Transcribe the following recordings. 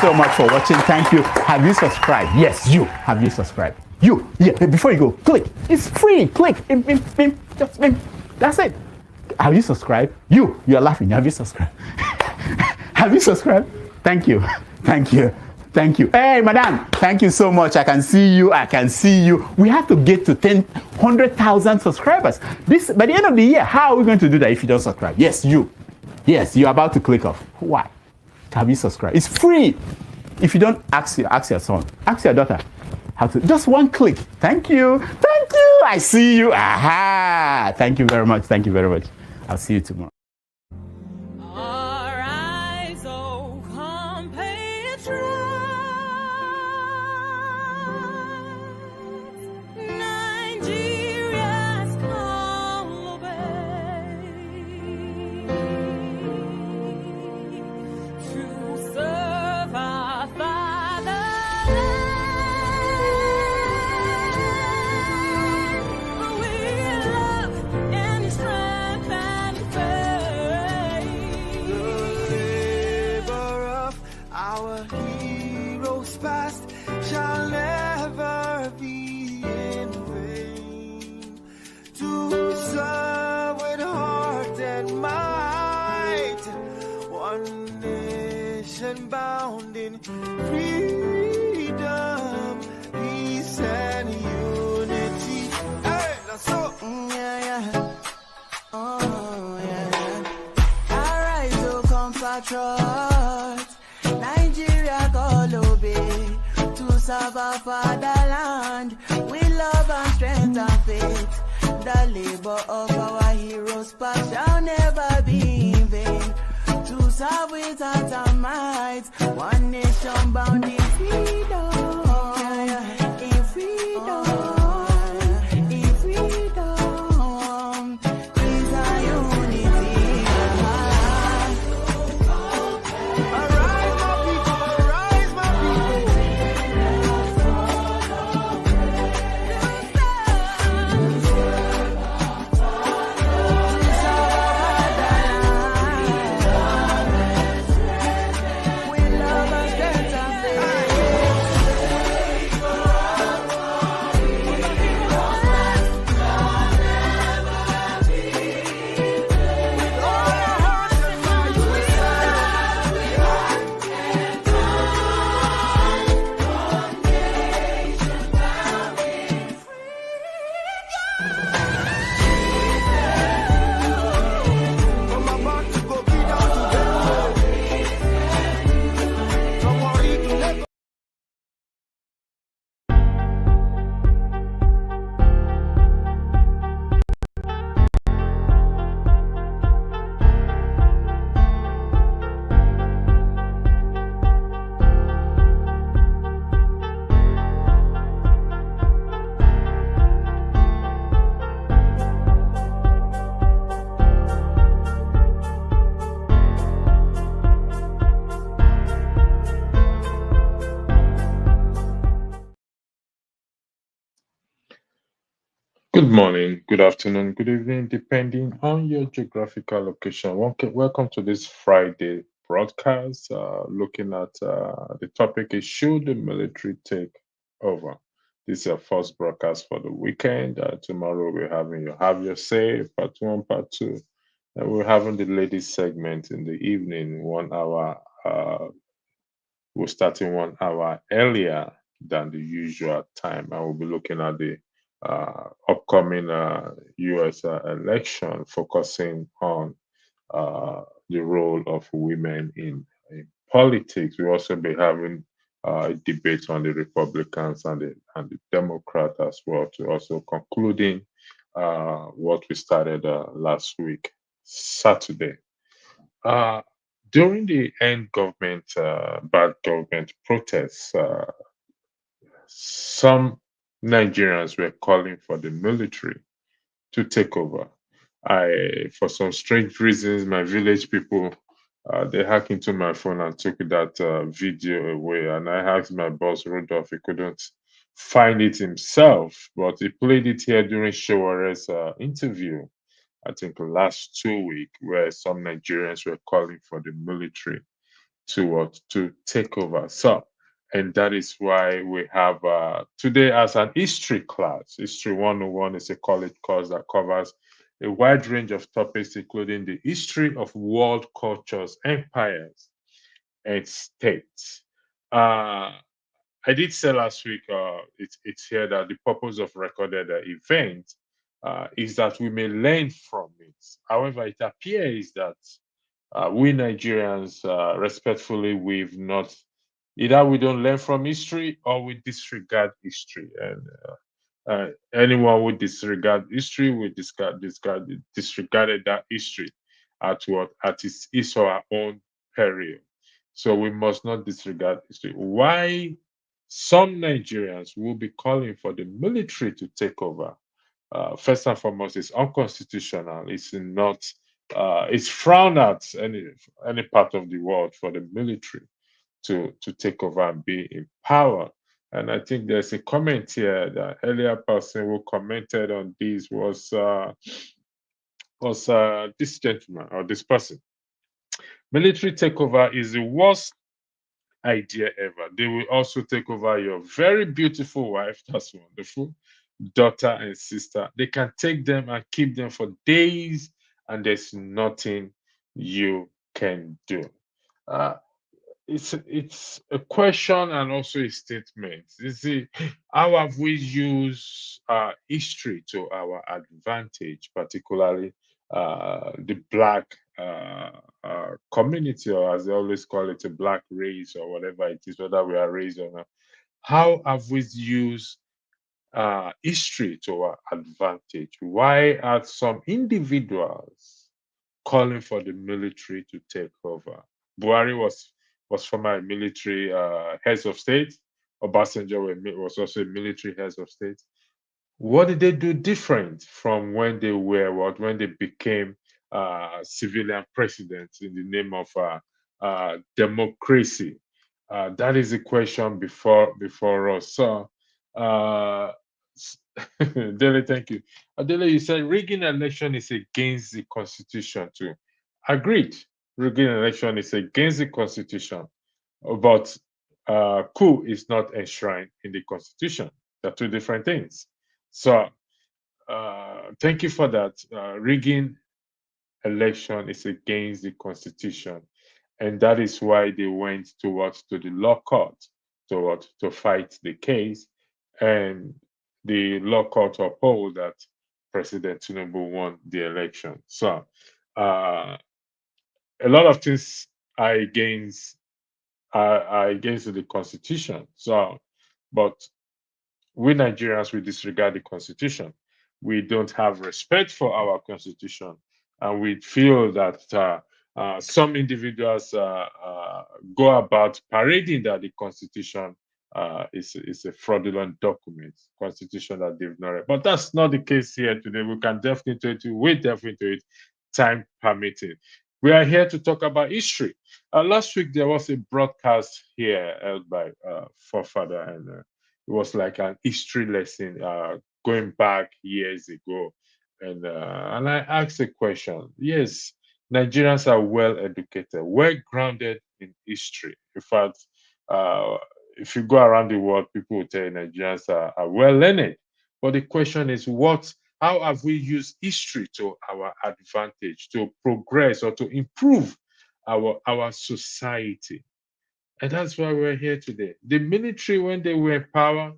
so much for watching. Thank you. Have you subscribed? Yes, you. Have you subscribed? You. Yeah, before you go, click. It's free. Click. Just that's it. Have you subscribed? You're laughing. Have you subscribed? Have you subscribed? Thank you. Thank you. Thank you. Hey, madam, thank you so much. I can see you. I can see you. We have to get to 100,000 subscribers. This by the end of the year. How are we going to do that if you don't subscribe? Yes, you. Yes, you're about to click off. Why? Have you subscribed? It's free. If you don't, ask your son, ask your daughter how to. Just one click. Thank you. Thank you. I see you. Aha. Thank you very much. Thank you very much. I'll see you tomorrow. Our heroes past shall never be in vain. To serve with heart and might, one nation bound in freedom, peace and unity. Hey, that's so. Yeah. Oh, yeah. Arise, O compatriots. Nigeria call obey to serve our fatherland with love and strength and faith. The labor of our heroes past shall never be in vain. To serve with heart and might, one nation bound in freedom. In freedom. In freedom. Peace and unity. Good morning, good afternoon, good evening, depending on your geographical location. Welcome to this Friday broadcast. Looking at the topic is should the military take over? This is our first broadcast for the weekend. Tomorrow we're having your Have Your Say, part one, part two. And we're having the ladies segment in the evening, 1 hour. We're starting 1 hour earlier than the usual time. And we'll be looking at the upcoming US election, focusing on the role of women in politics. We'll also be having a debate on the Republicans and the Democrats as well, to also concluding what we started last week, Saturday. During the end government, bad government protests, some Nigerians were calling for the military to take over. For some strange reasons, my village people, they hacked into my phone and took that video away. And I asked my boss Rudolph, he couldn't find it himself, but he played it here during Showare's interview, I think last 2 weeks, where some Nigerians were calling for the military to take over. So, and that is why we have today as an history class. History 101 is a college course that covers a wide range of topics, including the history of world cultures, empires, and states. Uh, I did say last week, it's here that the purpose of recorded event is that we may learn from it. However, it appears that we Nigerians, respectfully, we've not, either we don't learn from history or we disregard history. And anyone who disregard history, we disregarded that history at his or our own peril. So we must not disregard history. Why some Nigerians will be calling for the military to take over? First and foremost, it's unconstitutional. It's not. It's frowned at any part of the world for the military to take over and be in power. And I think there's a comment here. The earlier person who commented on this was this gentleman or this person. Military takeover is the worst idea ever. They will also take over your very beautiful wife. That's wonderful. Daughter and sister. They can take them and keep them for days, and there's nothing you can do. Uh, it's a question and also a statement. You see, how have we used history to our advantage, particularly the black community, or as they always call it, a black race, or whatever it is, whether we are raised or not? How have we used history to our advantage? Why are some individuals calling for the military to take over? Buhari was former military heads of state. Obasanjo was also a military heads of state. What did they do different from when they were when they became civilian presidents in the name of democracy? That is the question before us. So, uh, Dele, thank you. Adele, you said rigging election is against the constitution too. Agreed. Rigging election is against the constitution, but coup is not enshrined in the constitution. They're two different things. So, thank you for that. Rigging election is against the constitution, and that is why they went to the law court to fight the case, and the law court upheld that President Tinubu won the election. So, a lot of things are against the constitution. So, but we Nigerians, we disregard the constitution. We don't have respect for our constitution, and we feel that some individuals go about parading that the constitution is a fraudulent document, constitution that they've not read. But that's not the case here today. We can delve into it. We delve into it, time permitting. We are here to talk about history. Last week there was a broadcast here held by forefather, and it was like an history lesson going back years ago. And I asked a question. Yes, Nigerians are well educated, well grounded in history. In fact, if you go around the world, people will tell you Nigerians are well learned. But the question is, how have we used history to our advantage to progress or to improve our society? And that's why we're here today. The military, when they were in power,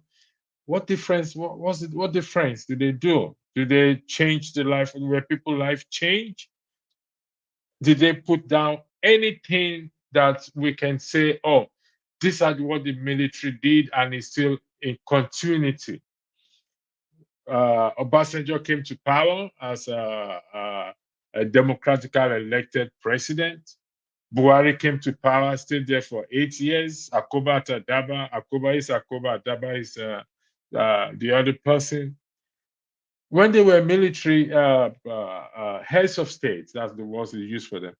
what difference? What was it? What difference did they do? Did they change the life? Were people life change? Did they put down anything that we can say, oh, this is what the military did, and it's still in continuity? Obasanjo came to power as a democratically elected president. Buhari came to power, stayed there for 8 years. Akoba Tadaba, Akoba is Akoba, Adaba is the other person. When they were military heads of state, that's the words they used for them,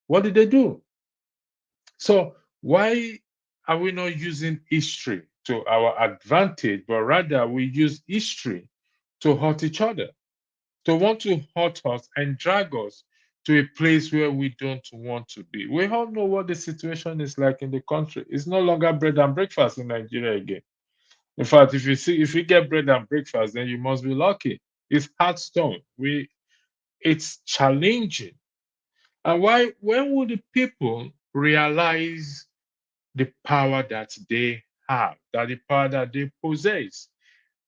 what did they do? So why are we not using history to our advantage, but rather we use history to hurt each other, to want to hurt us and drag us to a place where we don't want to be. We all know what the situation is like in the country. It's no longer bread and breakfast in Nigeria again. In fact, if you get bread and breakfast, then you must be lucky. It's hard stone. It's challenging. And why when will the people realize the power that they have, that the power that they possess?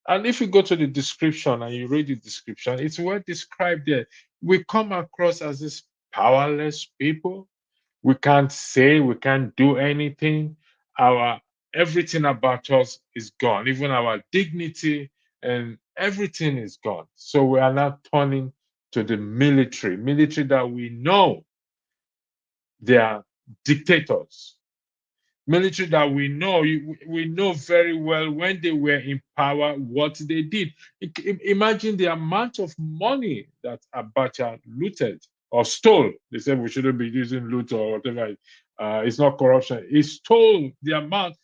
And if you go to the description and you read the description, it's well described there. We come across as this powerless people. We can't say, we can't do anything. Our everything about us is gone, even our dignity and everything is gone. So we are now turning to the military that we know they are dictators, military that we know very well when they were in power what they did. Imagine the amount of money that Abacha looted or stole. They said we shouldn't be using loot or whatever. It's not corruption. He stole the amount,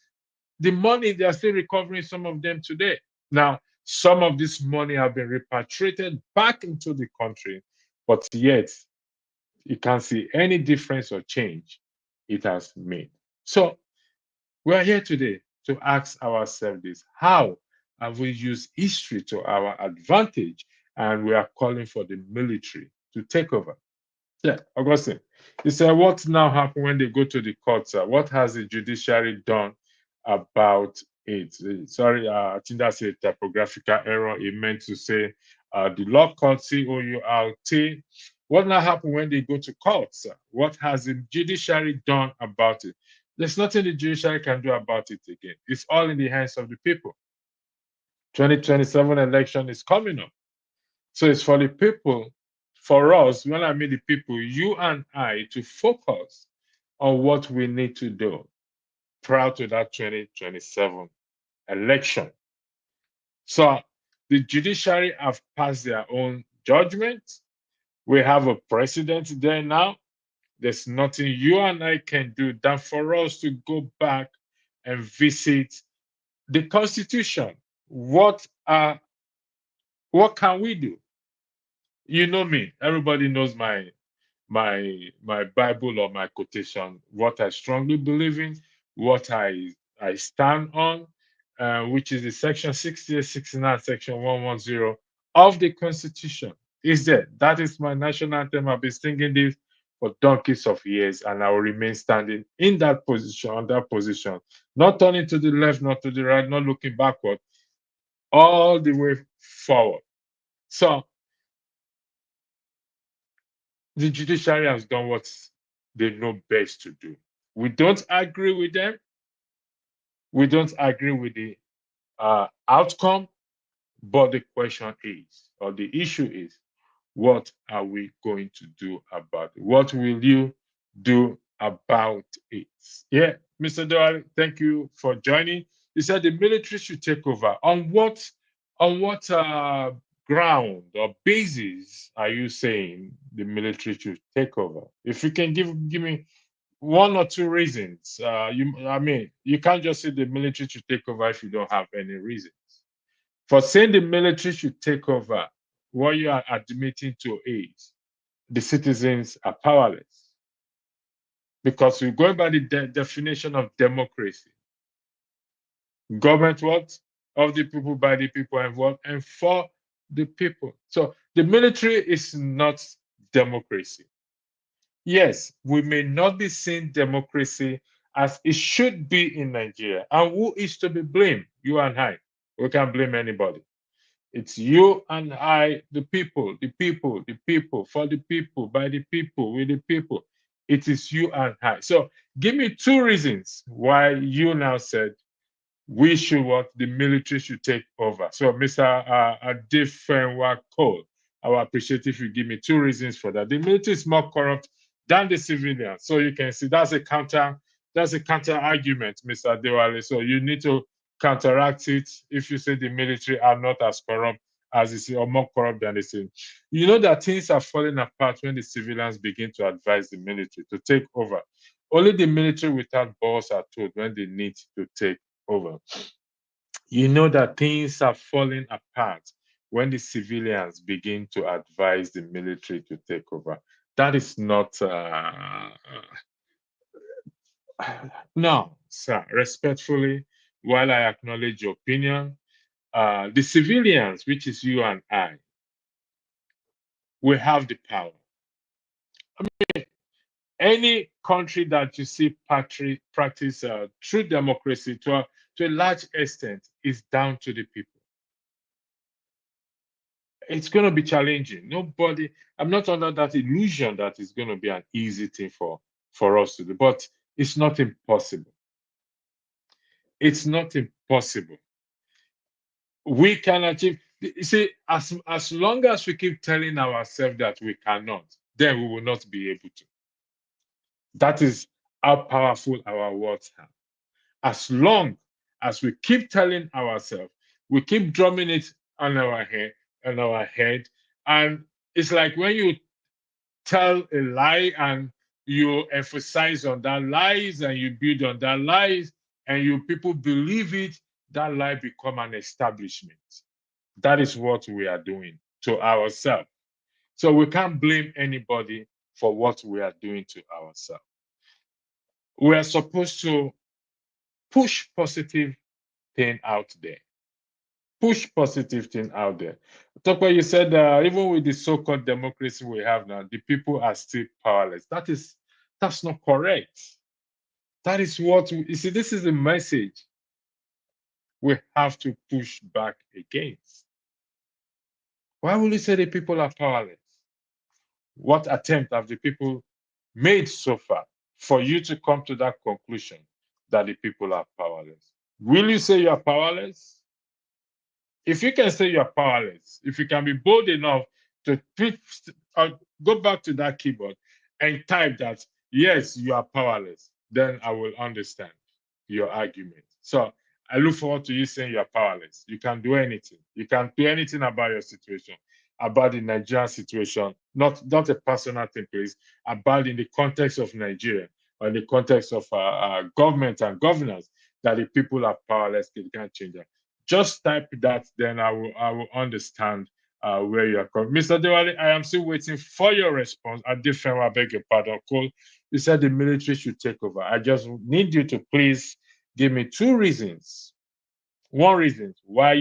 the money. They are still recovering some of them today. Now, some of this money have been repatriated back into the country, but yet you can't see any difference or change it has made. So we are here today to ask ourselves this: how have we used history to our advantage? And we are calling for the military to take over. Yeah, Augustine. He said, what now happens when they go to the courts? What has the judiciary done about it? Sorry, I think that's a typographical error. It meant to say the law court, COURT. What now happens when they go to courts? What has the judiciary done about it? There's nothing the judiciary can do about it again. It's all in the hands of the people. 2027 election is coming up. So it's for the people, for us, when I mean the people, you and I, to focus on what we need to do prior to that 2027 election. So the judiciary have passed their own judgment. We have a president there now. There's nothing you and I can do than for us to go back and visit the Constitution. What can we do? You know me. Everybody knows my Bible or my quotation. What I strongly believe in, what I stand on, which is the section 68, 69, section 110 of the Constitution. Is there? That is my national anthem. I've been singing this for donkeys of years, and I will remain standing in that position, on that position, not turning to the left, not to the right, not looking backward, all the way forward. So the judiciary has done what they know best to do. We don't agree with them. We don't agree with the outcome. But the question is, or the issue is, what are we going to do about it? What will you do about it? Yeah, Mr. Doyle, thank you for joining. You said the military should take over. On what ground or basis are you saying the military should take over? If you can give me one or two reasons. I mean, you can't just say the military should take over if you don't have any reasons. For saying the military should take over, what you are admitting to is the citizens are powerless. Because we're going by the definition of democracy. Government what? Of the people, by the people, and what? And for the people. So the military is not democracy. Yes, we may not be seeing democracy as it should be in Nigeria. And who is to be blamed? You and I. We can't blame anybody. It's you and I, the people, the people, the people, for the people, by the people, with the people. It is you and I. So give me two reasons why you now said we should what the military should take over. So, Mr. Adefenwa Cole, I will appreciate if you give me two reasons for that. The military is more corrupt than the civilians. So you can see that's a counter argument, Mr. Dewale. So you need to counteract it if you say the military are not as corrupt as the or more corrupt than the civilians. You know that things are falling apart when the civilians begin to advise the military to take over. Only the military without balls are told when they need to take over. You know that things are falling apart when the civilians begin to advise the military to take over. That is not no, sir. Respectfully, while I acknowledge your opinion, the civilians, which is you and I, we have the power. Any country that you see practice true democracy to a large extent is down to the people. It's going to be challenging. Nobody, I'm not under that illusion that it's going to be an easy thing for us to do, but it's not impossible. It's not impossible. We can achieve. You see, as long as we keep telling ourselves that we cannot, then we will not be able to. That is how powerful our words are. As long as we keep telling ourselves, we keep drumming it on our head, and it's like when you tell a lie and you emphasize on that lies and you build on that lies and you people believe it, that lie become an establishment. That is what we are doing to ourselves. So we can't blame anybody for what we are doing to ourselves. We are supposed to push positive thing out there. Push positive thing out there. Tokwe, you said even with the so-called democracy we have now, the people are still powerless. That's not correct. That is what you see. This is the message we have to push back against. Why will you say the people are powerless? What attempt have the people made so far for you to come to that conclusion that the people are powerless? Will you say you are powerless? If you can say you're powerless, if you can be bold enough to go back to that keyboard and type that, yes, you are powerless, then I will understand your argument. So I look forward to you saying you're powerless. You can do anything. You can do anything about your situation, about the Nigerian situation, not a personal thing, please, about in the context of Nigeria or in the context of government and governance, that the people are powerless, they can't change that. Just type that, then I will understand where you are coming. Mr. Diwali, I am still waiting for your response. I I beg your pardon. Cole, you said the military should take over. I just need you to please give me two reasons. One reason why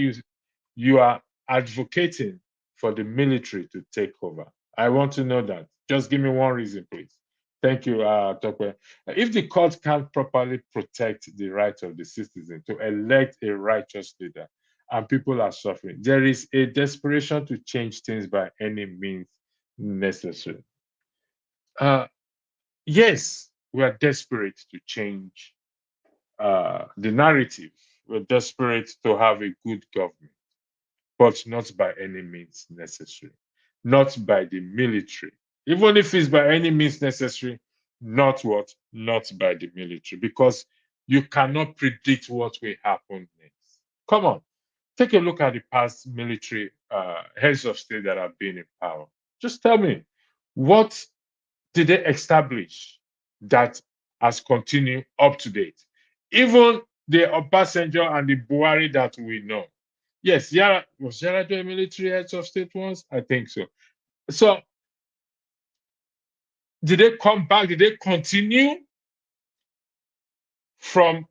you are advocating for the military to take over. I want to know that. Just give me one reason, please. Thank you, Tokwe. If the court can't properly protect the right of the citizen to elect a righteous leader and people are suffering, there is a desperation to change things by any means necessary. Yes, we are desperate to change the narrative. We're desperate to have a good government, but not by any means necessary, not by the military. Even if it's by any means necessary, not what? Not by the military, because you cannot predict what will happen next. Come on, take a look at the past military heads of state that have been in power. Just tell me, what did they establish that has continued up to date? Even the Obasanjo and the Buhari that we know. Yes, Yara was Yar'Adua military heads of state once? I think so. So did they come back? Did they continue from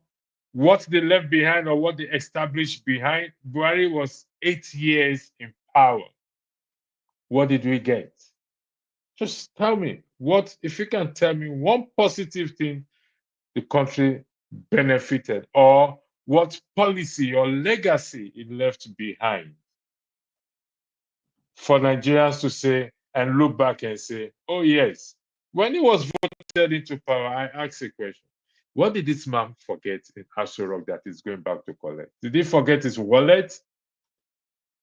what they left behind or what they established behind? Buhari was 8 years in power. What did we get? Just tell me what, if you can tell me one positive thing the country benefited, or what policy or legacy it left behind for Nigerians to say and look back and say, oh, yes, when he was voted into power, I asked a question. What did this man forget in Aso Rock that he's going back to collect? Did he forget his wallet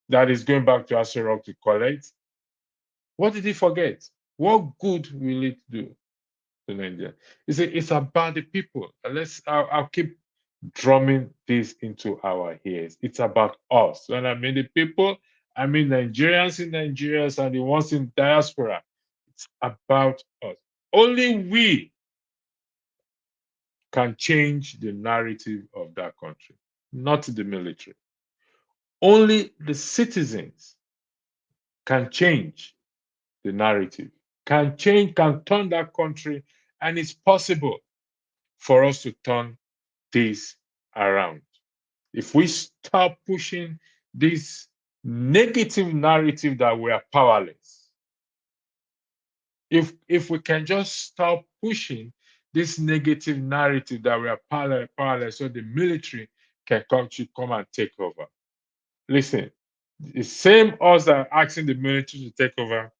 that he's going back to Aso Rock to collect? What did he forget? What good will it do to Nigeria? You see, it's about the people. I'll keep drumming this into our ears. It's about us. When I mean the people, I mean Nigerians in Nigeria and the ones in diaspora. It's about us. Only we can change the narrative of that country, not the military. Only the citizens can change the narrative. can change, can turn that country, and it's possible for us to turn this around. If we stop pushing this negative narrative that we are powerless, if we can just stop pushing this negative narrative that we are powerless, so the military can come and take over. Listen, the same us that are asking the military to take over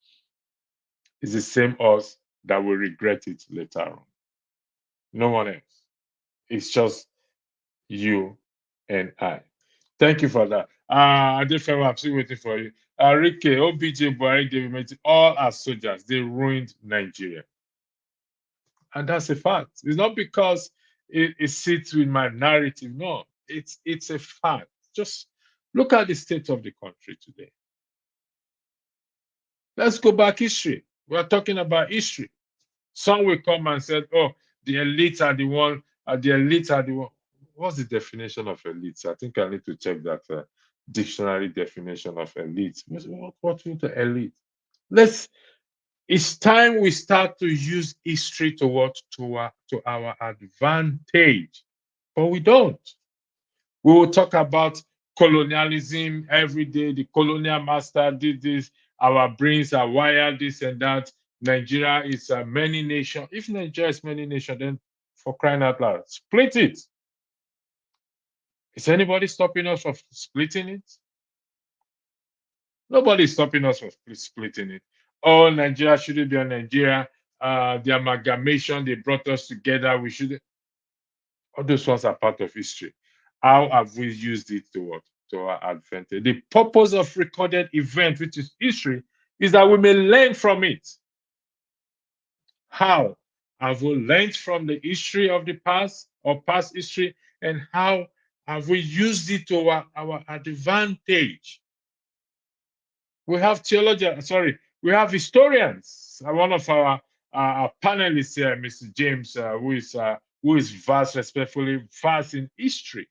is the same us that will regret it later on. No one else. It's just you and I. Thank you for that. Adefewa, I'm still waiting for you. Rike, OBJ, Buhari, David Meti, all are soldiers. They ruined Nigeria. And that's a fact. It's not because it sits with my narrative. No, it's a fact. Just look at the state of the country today. Let's go back history. We're talking about history. Some will come and say, oh, the elites are the one, the elites are the one. What's the definition of elites? I think I need to check that dictionary definition of elite. What is the elite? It's time we start to use history to our advantage. But we don't. We will talk about colonialism every day. The colonial master did this. Our brains are wired, this and that. Nigeria is a many nation. If Nigeria is many nation, then for crying out loud, split it. Is anybody stopping us from splitting it? Nobody is stopping us from splitting it. Oh, Nigeria shouldn't be a Nigeria. The amalgamation, they brought us together. We should. All those ones are part of history. How have we used it to what? To our advantage. The purpose of recorded event, which is history, is that we may learn from it. How have we learned from the history of the past or past history, and how have we used it to our advantage? We have theologians, we have historians. One of our panelists here, Mr. James, who is vast, respectfully vast in history.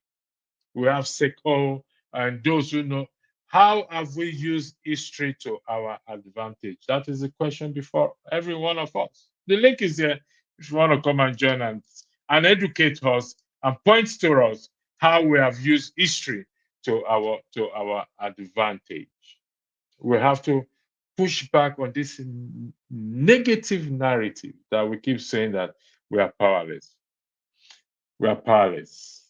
We have Seko and those who know. How have we used history to our advantage? That is the question before every one of us. The link is there if you want to come and join and educate us and point to us how we have used history to our advantage. We have to push back on this negative narrative that we keep saying that we are powerless. We are powerless.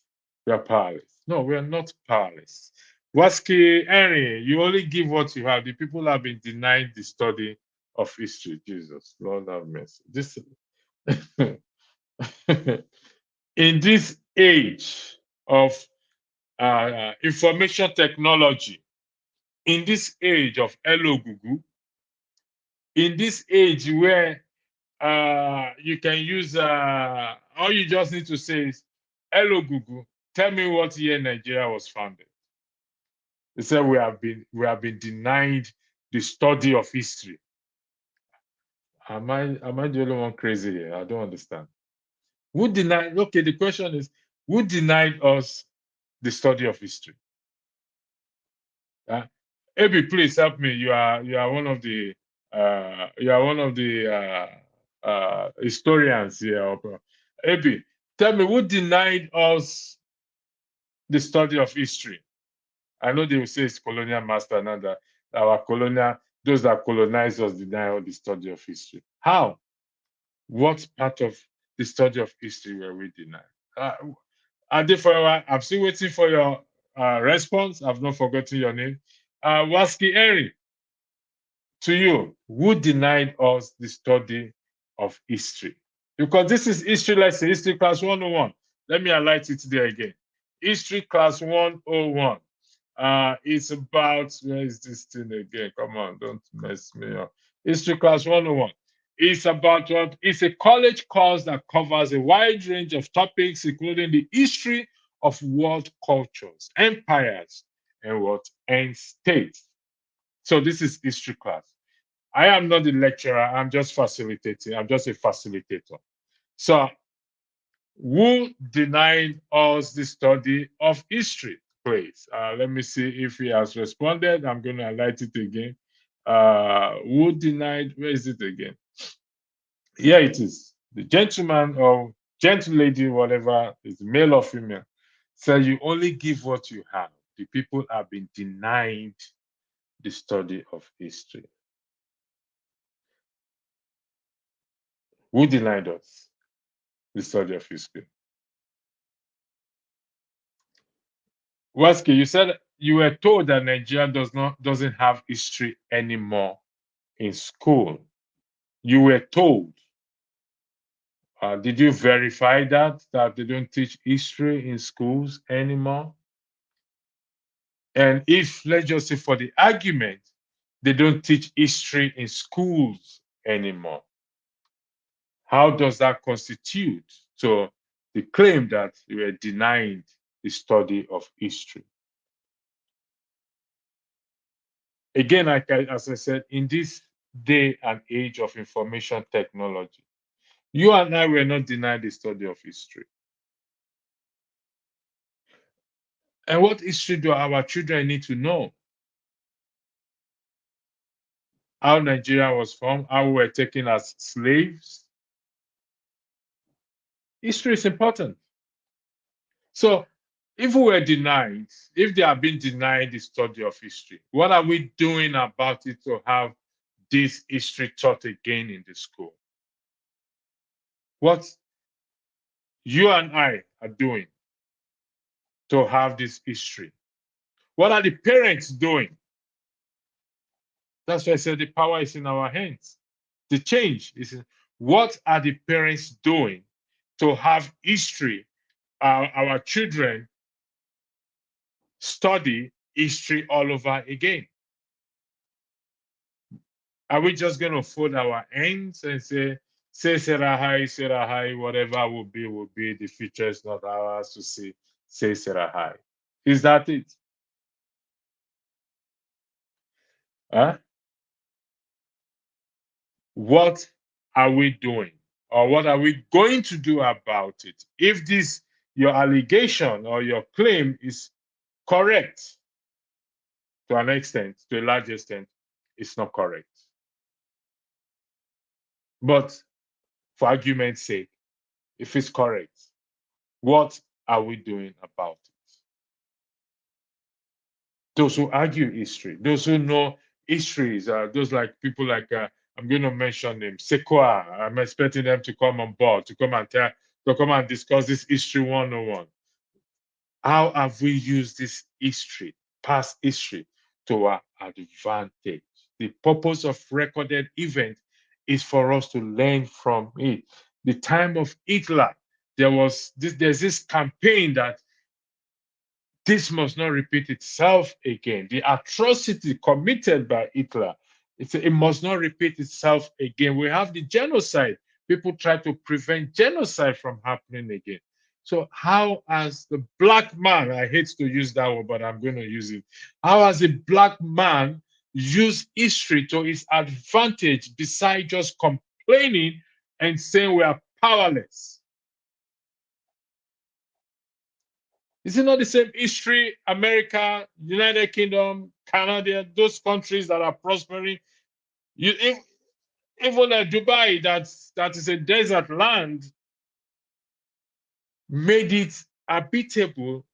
We are powerless. No, we are not powerless. Waski Henry, you only give what you have. The people have been denied the study of history. Jesus, Lord have mercy. In this age of information technology, in this age of Hello Google, in this age where you can use all you just need to say is, hello Google, tell me what year Nigeria was founded. They said we have been denied the study of history. Am I the only one crazy here? I don't understand. Who denied? Okay, the question is, who denied us the study of history? Abi, please help me. You are one of the historians here. Abi, tell me, who denied us the study of history? I know they will say it's colonial master now that those that colonize us deny all the study of history. How? What part of the study of history were we denied? Adefoyawa, I'm still waiting for your response. I've not forgotten your name. Waski Eri, to you, who denied us the study of history? Because this is history lesson, history class 101. Let me highlight it there again. History class 101. It's about, where is this thing again? Come on, don't mess me up. History class 101. It's about what? It's a college course that covers a wide range of topics, including the history of world cultures, empires, and states. So this is history class. I am not the lecturer. I'm just facilitating. I'm just a facilitator. So, who denied us the study of history? Please, let me see if he has responded. I'm going to highlight it again. Who denied? Where is it again? Here it is. The gentleman or gentle lady, whatever, is male or female, said you only give what you have. The people have been denied the study of history. Who denied us the study of history? Waski, you said you were told that Nigeria doesn't have history anymore in school. You were told. Did you verify that they don't teach history in schools anymore? And if, let's just say, for the argument, they don't teach history in schools anymore, how does that constitute to the claim that you were denied the study of history? Again, as I said, in this day and age of information technology, you and I were not denied the study of history. And what history do our children need to know? How Nigeria was formed, how we were taken as slaves. History is important. So, if we were denied, if they have been denied the study of history, what are we doing about it to have this history taught again in the school? What you and I are doing to have this history? What are the parents doing? That's why I said the power is in our hands. The change is in, what are the parents doing to have history, our children study history all over again? Are we just going to fold our hands and say Sarah Hi, whatever will be, the future is not ours to say Sarah Hi? Is that it? Huh? What are we doing? Or what are we going to do about it? If this, your allegation or your claim is correct to an extent, to a large extent, it's not correct. But for argument's sake, if it's correct, what are we doing about it? Those who argue history, those who know histories, those like people like I'm going to mention them, Sequoia. I'm expecting them to come on board to come and discuss this history 101. How have we used this history, past history, to our advantage? The purpose of recorded event is for us to learn from it. The time of Hitler, there's this campaign that this must not repeat itself again. The atrocity committed by Hitler, it must not repeat itself again. We have the genocide. People try to prevent genocide from happening again. So, how has the black man, I hate to use that word, but I'm going to use it. How has a black man used history to his advantage besides just complaining and saying we are powerless? Is it not the same history? America, United Kingdom, Canada, those countries that are prospering. You even Dubai, that is a desert land, made it habitable,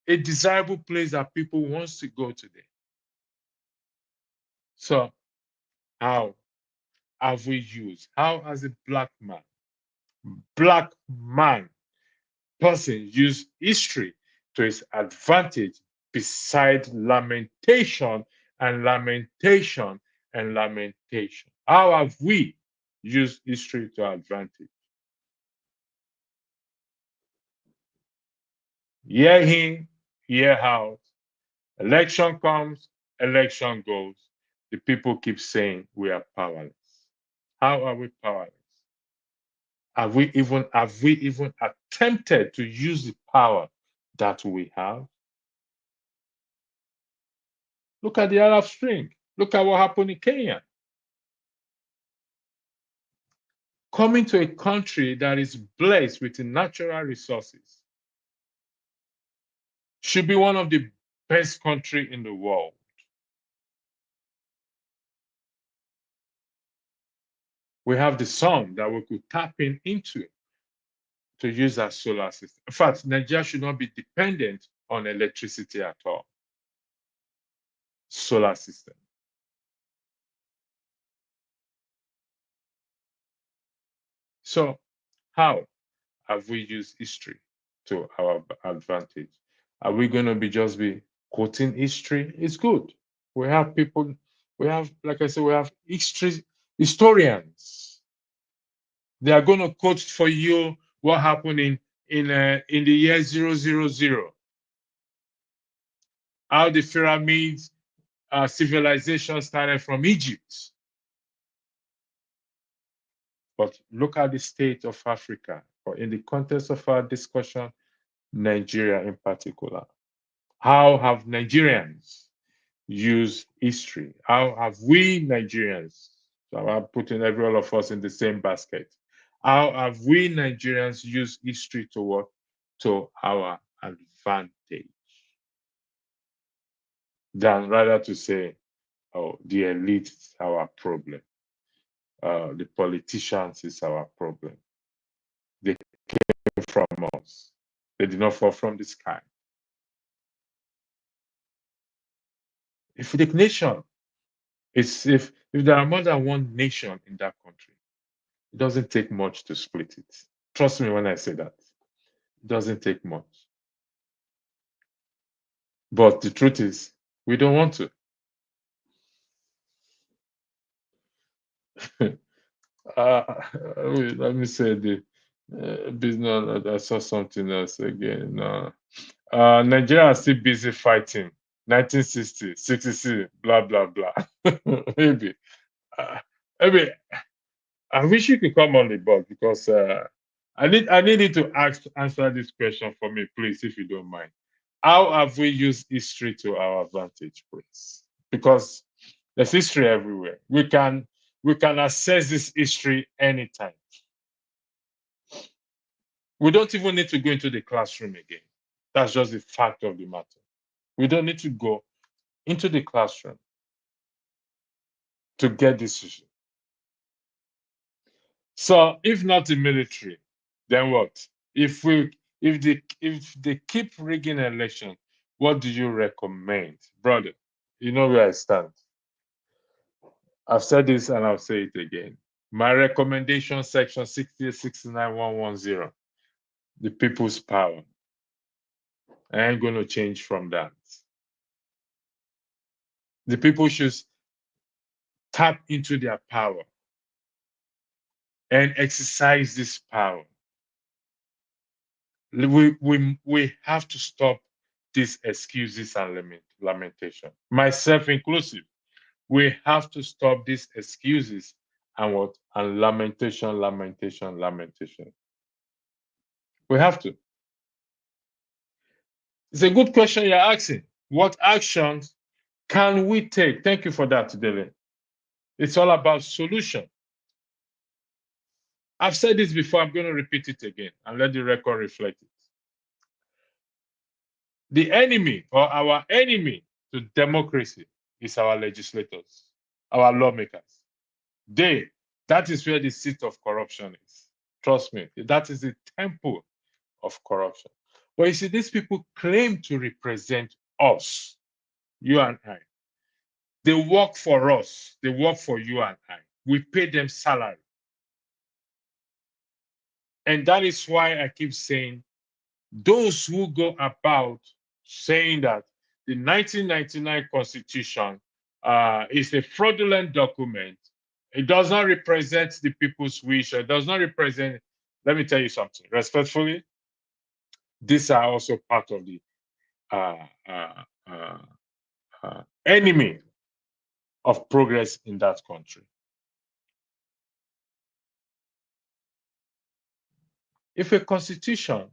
a desirable place that people wants to go today. So how have we used? How has a black man person use history to his advantage beside lamentation and lamentation and lamentation? How have we used history to our advantage? Year in, year out, election comes, election goes. The people keep saying we are powerless. How are we powerless? Have we even attempted to use the power that we have? Look at the Arab Spring. Look at what happened in Kenya. Coming to a country that is blessed with natural resources should be one of the best countries in the world. We have the sun that we could tap into to use our solar system. In fact, Nigeria should not be dependent on electricity at all. Solar system. So, how have we used history to our advantage? Are we going to just be quoting history? It's good. We have people, we have, like I said, we have historians. They are going to quote for you what happened in the year 000, how the pyramids civilization started from Egypt. But look at the state of Africa, or in the context of our discussion, Nigeria in particular. How have Nigerians used history? How have we Nigerians, so I'm putting every all of us in the same basket, how have we Nigerians used history to what? To our advantage? Than rather to say, oh, the elite is our problem. The politicians is our problem. They came from us. They did not fall from the sky. If the nation is, if there are more than one nation in that country, it doesn't take much to split it. Trust me when I say that. It doesn't take much. But the truth is, we don't want to. Let me say the business. I saw something else again. Nigeria is still busy fighting. 1960, 66, blah blah blah. Maybe, maybe. I wish you could come on the board because I need you to answer this question for me, please, if you don't mind. How have we used history to our advantage, please? Because there's history everywhere. We can assess this history anytime. We don't even need to go into the classroom again. That's just the fact of the matter. We don't need to go into the classroom to get this issue. So if not the military, then what? If they keep rigging election, what do you recommend? Brother, you know where I stand. I've said this and I'll say it again. My recommendation, section 6069110, the people's power. I ain't gonna change from that. The people should tap into their power and exercise this power. We have to stop these excuses and lamentation, myself inclusive. We have to stop these excuses and what? And lamentation. We have to. It's a good question you're asking. What actions can we take? Thank you for that, Dele. It's all about solution. I've said this before, I'm going to repeat it again and let the record reflect it. The enemy or our enemy to democracy is our legislators, our lawmakers. That is where the seat of corruption is. Trust me, that is the temple of corruption. But you see, these people claim to represent us, you and I. They work for us, they work for you and I. We pay them salary. And that is why I keep saying, those who go about saying that the 1999 Constitution is a fraudulent document, it does not represent the people's wish, it does not represent, let me tell you something, respectfully, these are also part of the enemy of progress in that country. If a constitution,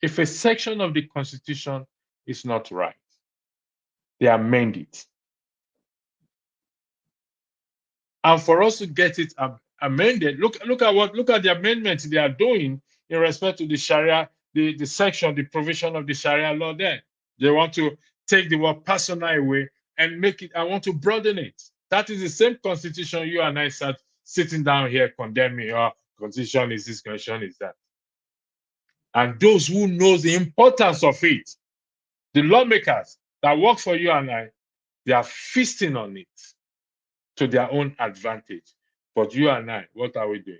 if a section of the constitution is not right, they amend it. And for us to get it amended, look at the amendments they are doing in respect to the Sharia, the section, the provision of the Sharia law there. They want to take the word personal away and make it, I want to broaden it. That is the same constitution you and I sat sitting down here condemning, oh, constitution is this, constitution is that. And those who know the importance of it, the lawmakers that work for you and I, they are feasting on it to their own advantage. But you and I, what are we doing?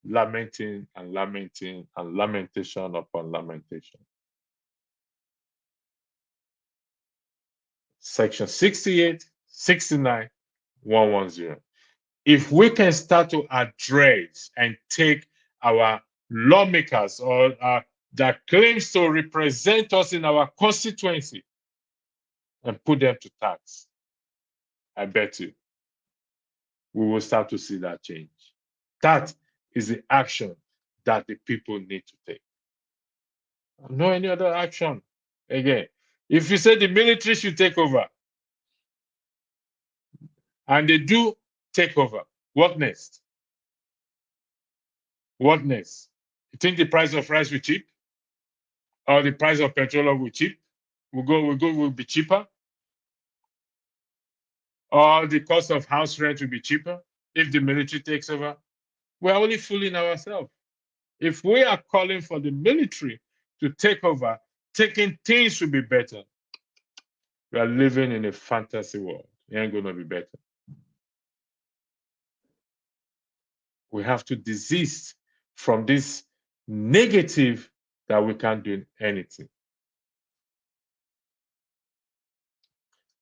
Lamenting and lamenting and lamentation upon lamentation. Section 68, 69, 110. If we can start to address and take our lawmakers or that claims to represent us in our constituency and put them to tax, I bet you we will start to see that change. That is the action that the people need to take. No any other action. Again, if you say the military should take over, and they do take over, what next? What next? You think the price of rice will cheap? Or the price of petrol will cheap? Will be cheaper? Or the cost of house rent will be cheaper if the military takes over? We're only fooling ourselves. If we are calling for the military to take over, taking things will be better. We are living in a fantasy world. It ain't gonna be better. We have to desist from this negative that we can't do anything.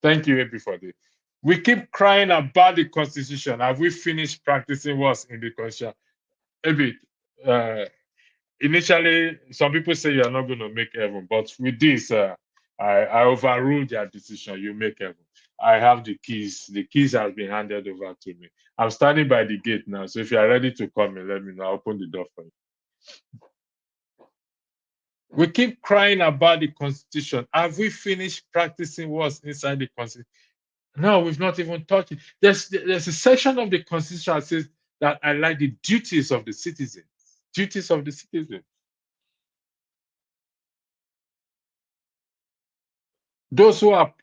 Thank you, Epi, for this. We keep crying about the Constitution. Have we finished practicing what's in the Constitution? Epi, initially, some people say you're not going to make heaven, but with this, I overruled their decision. You make heaven. I have the keys. The keys have been handed over to me. I'm standing by the gate now. So if you are ready to come in, let me know. I'll open the door for you. We keep crying about the Constitution. Have we finished practicing what's inside the Constitution? No, we've not even touched it. There's a section of the Constitution that says that I like the duties of the citizens. Duties of the citizens. Those who are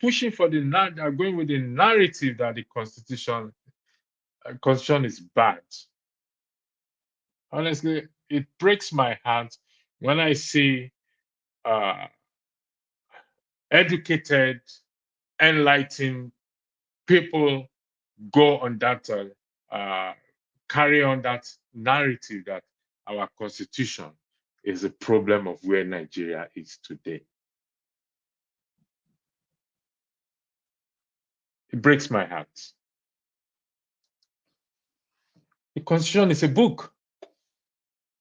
pushing for are going with the narrative that the Constitution is bad. Honestly, it breaks my heart when I see educated, enlightened people go on that, carry on that narrative that our Constitution is a problem of where Nigeria is today. It breaks my heart. The Constitution is a book.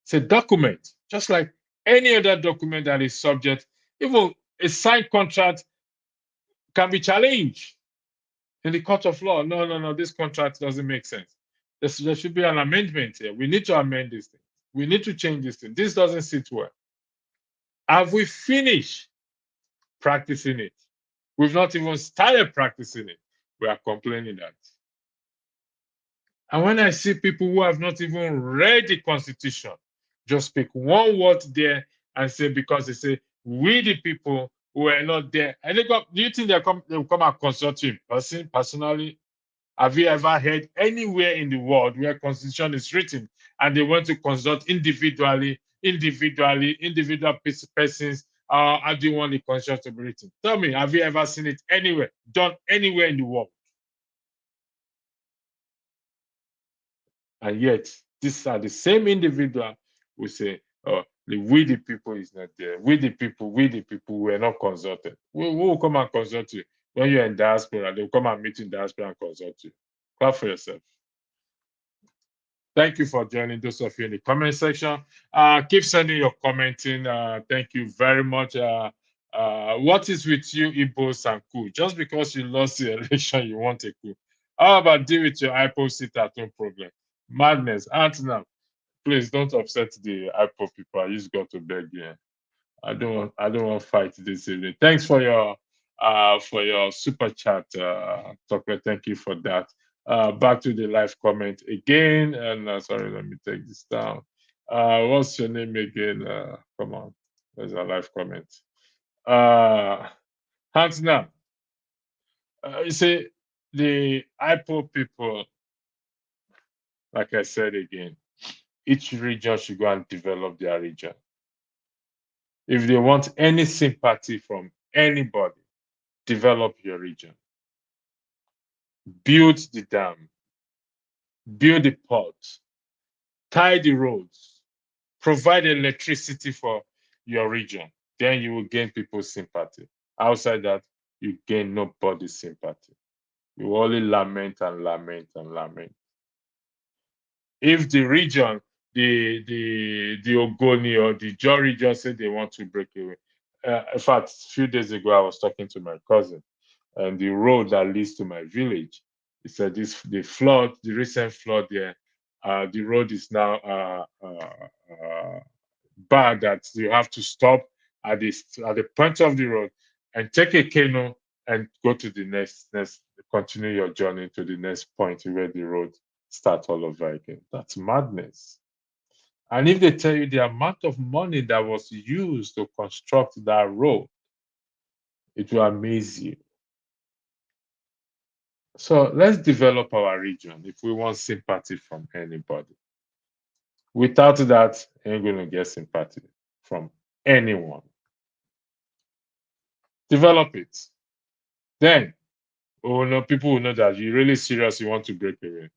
It's a document, just like any other document that is subject. Even a signed contract can be challenged in the court of law. No, this contract doesn't make sense. There should be an amendment here. We need to amend this thing. We need to change this thing. This doesn't sit well. Have we finished practicing it? We've not even started practicing it. We are complaining that. And when I see people who have not even read the Constitution, just pick one word there and say, because they say, we the people who are not there. And do you think they'll come and consult you personally? Have you ever heard anywhere in the world where Constitution is written and they want to consult individual persons? How do you want the Constitution to be written? Tell me, have you ever seen it anywhere, done anywhere in the world? And yet, these are the same individual who say, oh, we the people is not there. We the people were not consulted. We will come and consult you. When you're in diaspora, they'll come and meet in diaspora and consult you. Clap for yourself. Thank you for joining, those of you in the comment section. Keep sending your commenting. Thank you very much. What is with you, Igbos and coup? Just because you lost the election, you want a coup. How about deal with your IPO sit-at-home problem? Madness. Antina, please don't upset the IPO people. I just got to beg you. I don't want to fight this evening. Thanks for your super chat, Tokwe. Thank you for that. Back to the live comment again. And sorry, let me take this down. What's your name again? Come on, there's a live comment. Antina, you see the IPO people. like I said again, each region should go and develop their region. If they want any sympathy from anybody, develop your region. Build the dam, build the port, tie the roads, provide electricity for your region. Then you will gain people's sympathy. Outside that, you gain nobody's sympathy. You only lament and lament and lament. If the region, the Ogoni or the Jaw region say they want to break away. In fact, a few days ago, I was talking to my cousin, and the road that leads to my village, he said the recent flood there, the road is now bad that you have to stop at the point of the road and take a canoe and go to the next continue your journey to the next point where the road starts all over again. That's madness. And if they tell you the amount of money that was used to construct that road, it will amaze you. So let's develop our region if we want sympathy from anybody. Without that, ain't going to get sympathy from anyone. Develop it. Then people will know that you're really serious, you want to break away.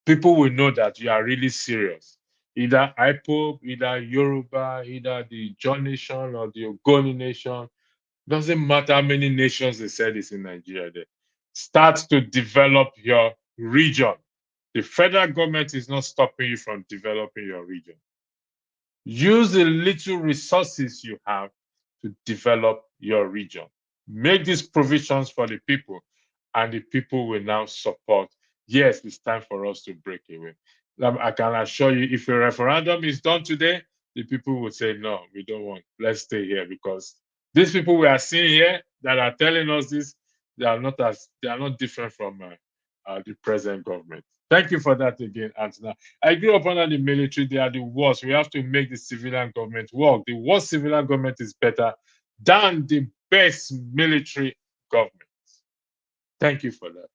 People will know that you are really serious. Either IPOB, either Yoruba, either the John Nation or the Ogoni Nation. Doesn't matter how many nations they said is in Nigeria there. Start to develop your region. The federal government is not stopping you from developing your region. Use the little resources you have to develop your region. Make these provisions for the people, and the people will now support. Yes, it's time for us to break away. I can assure you, if a referendum is done today, the people will say, no, we don't want. Let's stay here, because these people we are seeing here that are telling us this, they are not different from the present government. Thank you for that again, Antina. I grew up under the military. They are the worst. We have to make the civilian government work. The worst civilian government is better than the best military government. Thank you for that.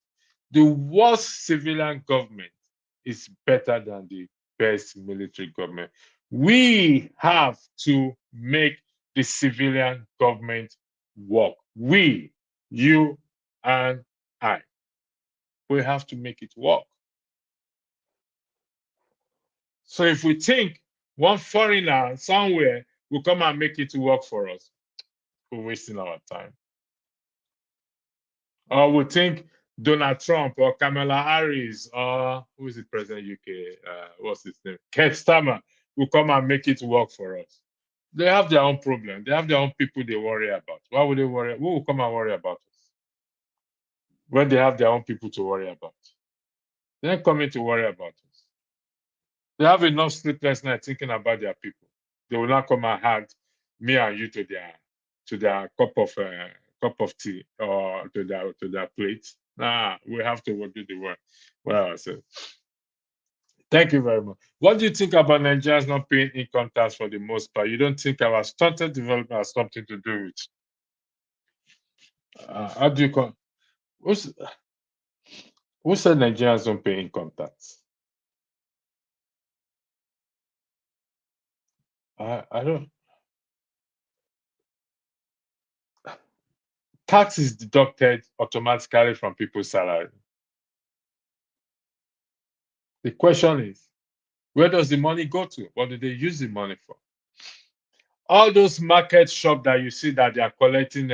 The worst civilian government is better than the best military government. We have to make the civilian government work. We, you, and I. We have to make it work. So if we think one foreigner somewhere will come and make it work for us, we're wasting our time. Or we think Donald Trump or Kamala Harris or who is the president of UK? What's his name? Keir Starmer will come and make it work for us. They have their own problem. They have their own people they worry about. Why would they worry? Who will come and worry about us when they have their own people to worry about? They're not coming to worry about us. They have enough sleepless nights thinking about their people. They will not come and add me and you to their cup of tea or to their plate. Nah, we have to do the work. Well, so thank you very much. What do you think about Nigerians not paying income tax for the most part? You don't think our stunted development has something to do with? How do you come? Who said Nigerians don't pay income tax? I don't. Tax is deducted automatically from people's salary. The question is, where does the money go to? What do they use the money for? All those market shops that you see that they are collecting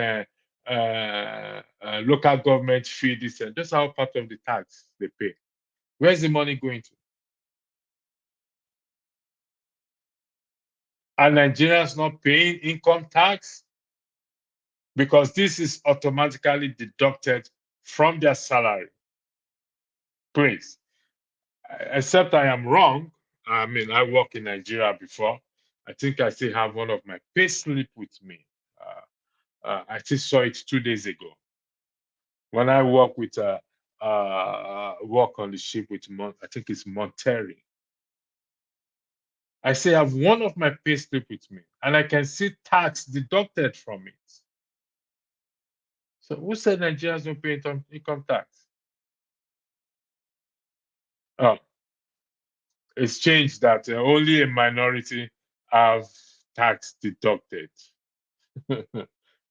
local government fee, those are all part of the tax they pay. Where's the money going to? Are Nigerians not paying income tax? Because this is automatically deducted from their salary. Please, except I am wrong. I mean, I worked in Nigeria before. I think I still have one of my pay slip with me. I still saw it 2 days ago when I work with work on the ship with I think it's Monterrey. I say I have one of my pay slip with me, and I can see tax deducted from it. So who said Nigerians don't pay income tax? Oh, it's changed that only a minority have tax deducted.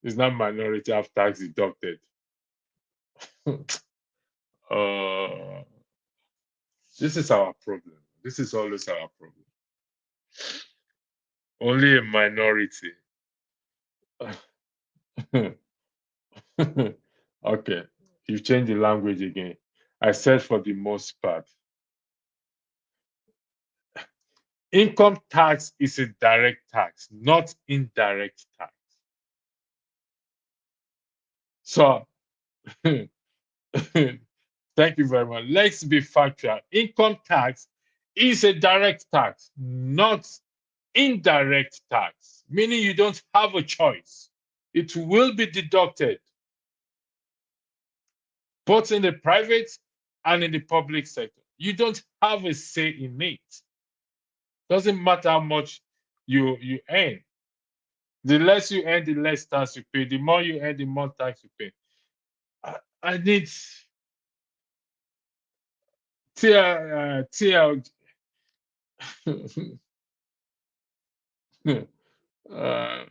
It's not minority have tax deducted. uh, this is our problem. This is always our problem. Only a minority. Okay, you change the language again. I said for the most part. Income tax is a direct tax, not indirect tax. So, thank you very much. Let's be factual. Income tax is a direct tax, not indirect tax, meaning you don't have a choice. It will be deducted both in the private and in the public sector. You don't have a say in it. Doesn't matter how much you earn. The less you earn, the less tax you pay. The more you earn, the more tax you pay. I need TL. uh,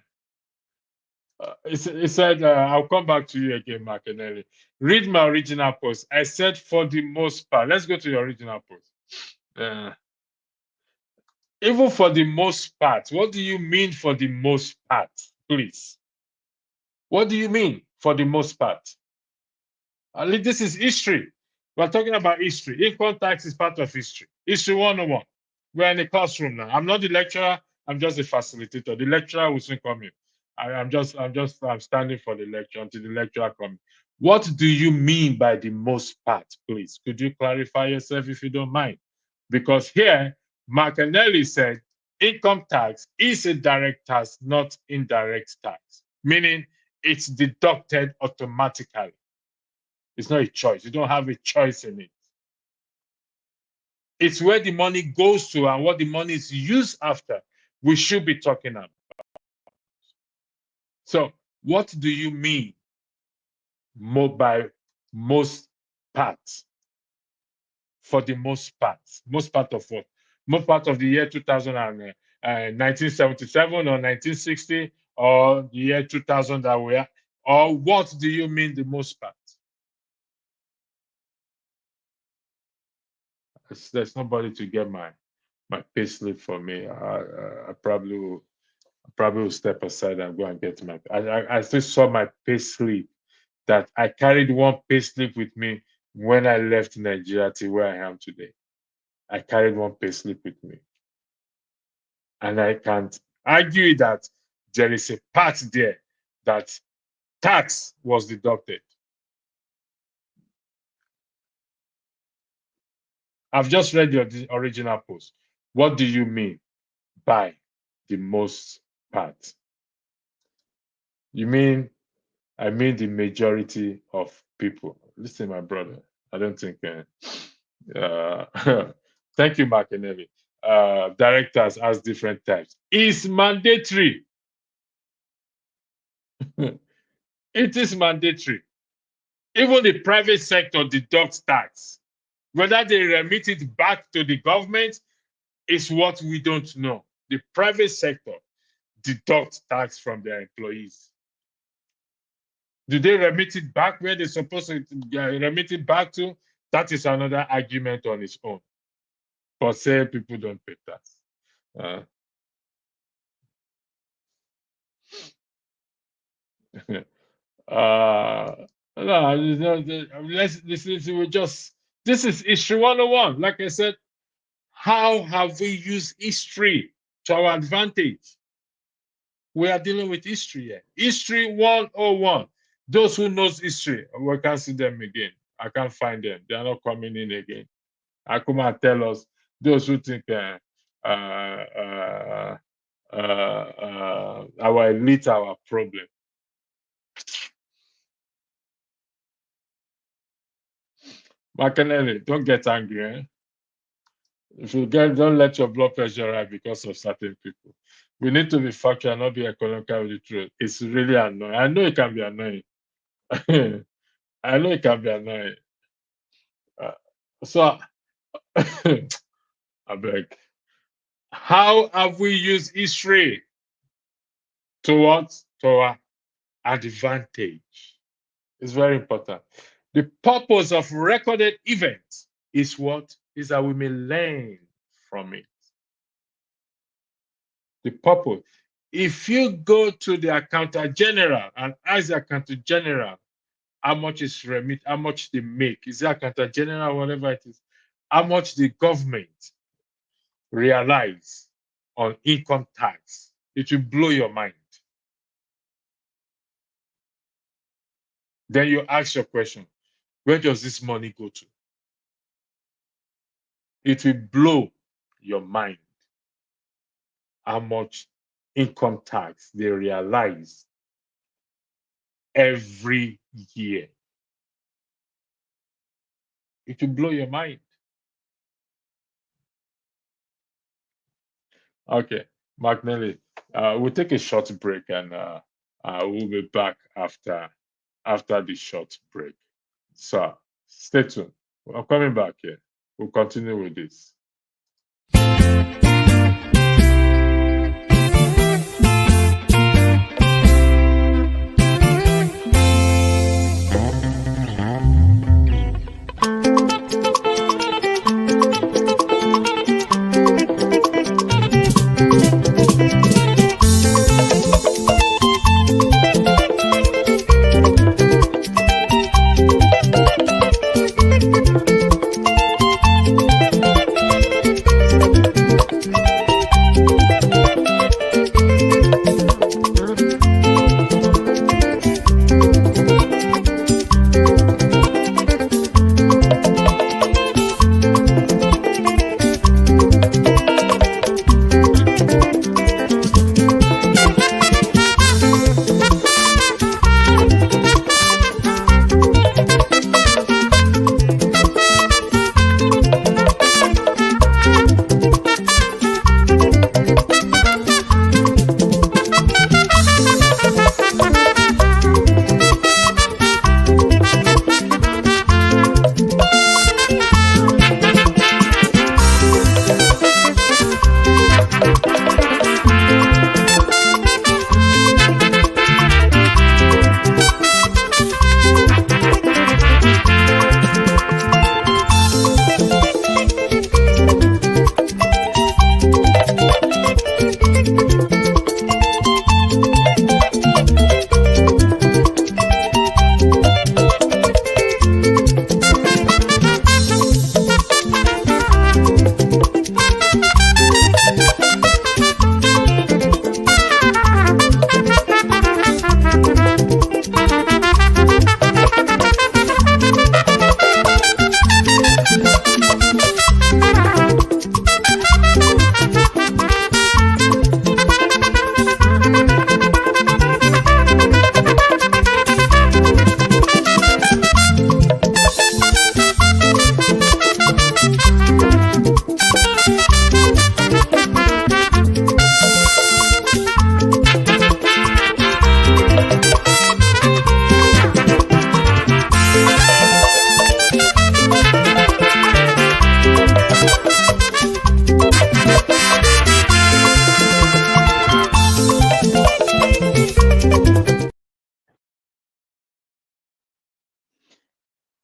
it said, I'll come back to you again, Martinelli. Read my original post. I said for the most part. Let's go to your original post. Uh, even for the most part, what do you mean for the most part, please? What do you mean for the most part? This is history. We're talking about history. Income tax is part of history. History 101. We're in a classroom now. I'm not the lecturer. I'm just a facilitator. The lecturer will soon come in. I'm standing for the lecture until the lecturer comes. What do you mean by the most part, please? Could you clarify yourself if you don't mind? Because here, Martinelli said income tax is a direct tax, not indirect tax, meaning it's deducted automatically. It's not a choice. You don't have a choice in it. It's where the money goes to and what the money is used after. We should be talking about. So, what do you mean by most parts? For the most part. Most part of what? Most part of the year 2000 and 1977 or 1960 or the year 2000 that we are? Or what do you mean the most part? There's nobody to get my payslip for me. I probably will step aside and go and get my. I still saw my payslip that I carried one payslip with me when I left Nigeria to where I am today. I carried one payslip with me, and I can't argue that there is a part there that tax was deducted. I've just read your original post. What do you mean by the most part? You mean I mean the majority of people. Listen, my brother. I don't think. Thank you, Martinelli. Directors has different types. It's mandatory. It is mandatory. Even the private sector deducts tax. Whether they remit it back to the government is what we don't know. The private sector deducts tax from their employees. Do they remit it back where they're supposed to remit it back to? That is another argument on its own. But say people don't pay tax. No, let's listen. This is history 101. Like I said, how have we used history to our advantage? We are dealing with history here. History 101. Those who knows history, we can't see them again. I can't find them. They are not coming in again. I come and tell us, those who think our elite are our problem. Macanelli, don't get angry. Eh? If you don't let your blood pressure rise because of certain people. We need to be factual, not be economical with the truth. It's really annoying. I know it can be annoying. I know it can be annoying. So, I beg. How have we used history to what? To our advantage? It's very important. The purpose of recorded events is what? Is that we may learn from it. The purpose. If you go to the accountant general and ask the accountant general how much is remit, how much they make, is the accountant general, whatever it is, how much the government realize on income tax, it will blow your mind. Then you ask your question, where does this money go to? It will blow your mind how much income tax they realize every year. It will blow your mind. Okay, Mark Nelly, we'll take a short break and we'll be back after the short break. So stay tuned. I'm coming back here. We'll continue with this.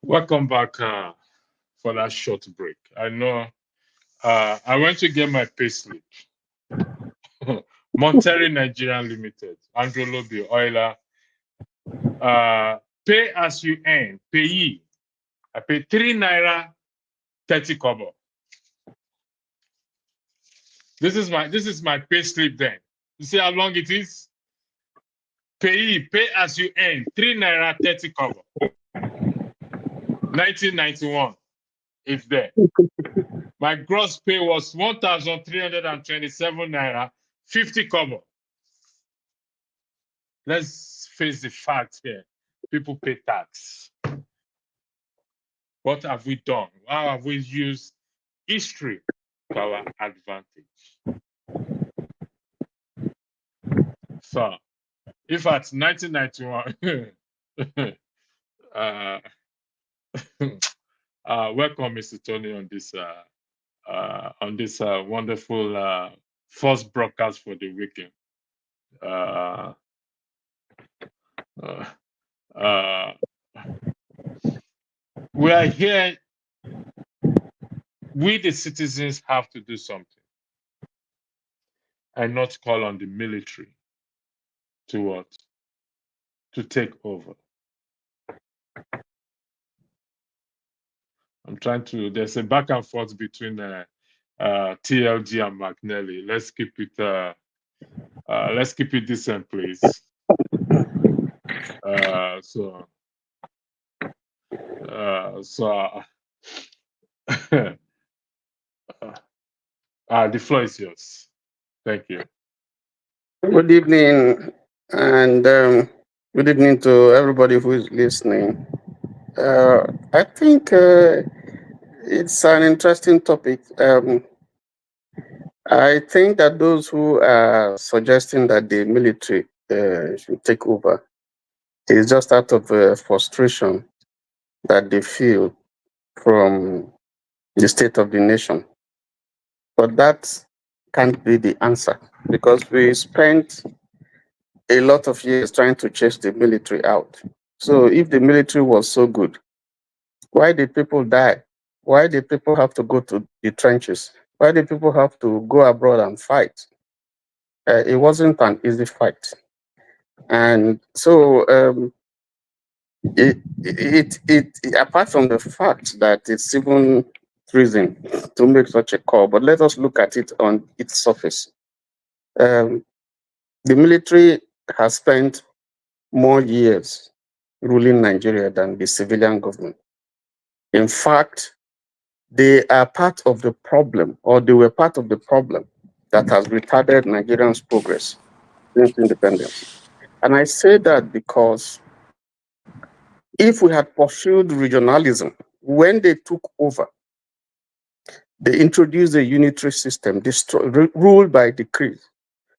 Welcome back for that short break. I know I went to get my payslip. Monterey Nigerian Limited, Andrew Lobby, Euler. Pay as you earn, payee. I pay 3 naira 30 kobo. This is my payslip then. You see how long it is? Payee, pay as you earn, 3 naira 30 kobo. 1991. It's there. My gross pay was 1,327 naira 50 kobo. Let's face the fact here. People pay tax. What have we done? How have we used history to our advantage? So, if at 1991, Welcome, Mr. Tony, on this wonderful first broadcast for the weekend. We are here. We, the citizens, have to do something and not call on the military to what? To take over. I'm trying to. There's a back and forth between TLG and McNally. Let's keep it. Let's keep it decent, please. The floor is yours. Thank you. Good evening, and good evening to everybody who is listening. I think it's an interesting topic. I think that those who are suggesting that the military should take over is just out of frustration that they feel from the state of the nation. But that can't be the answer, because we spent a lot of years trying to chase the military out. So if the military was so good, why did people die? Why did people have to go to the trenches? Why did people have to go abroad and fight? It wasn't an easy fight. And so apart from the fact that it's even treason to make such a call, but let us look at it on its surface. The military has spent more years ruling Nigeria than the civilian government. In fact, they are part of the problem, or they were part of the problem that has retarded Nigerians' progress since independence. And I say that because if we had pursued regionalism when they took over, they introduced a unitary system ruled by decree.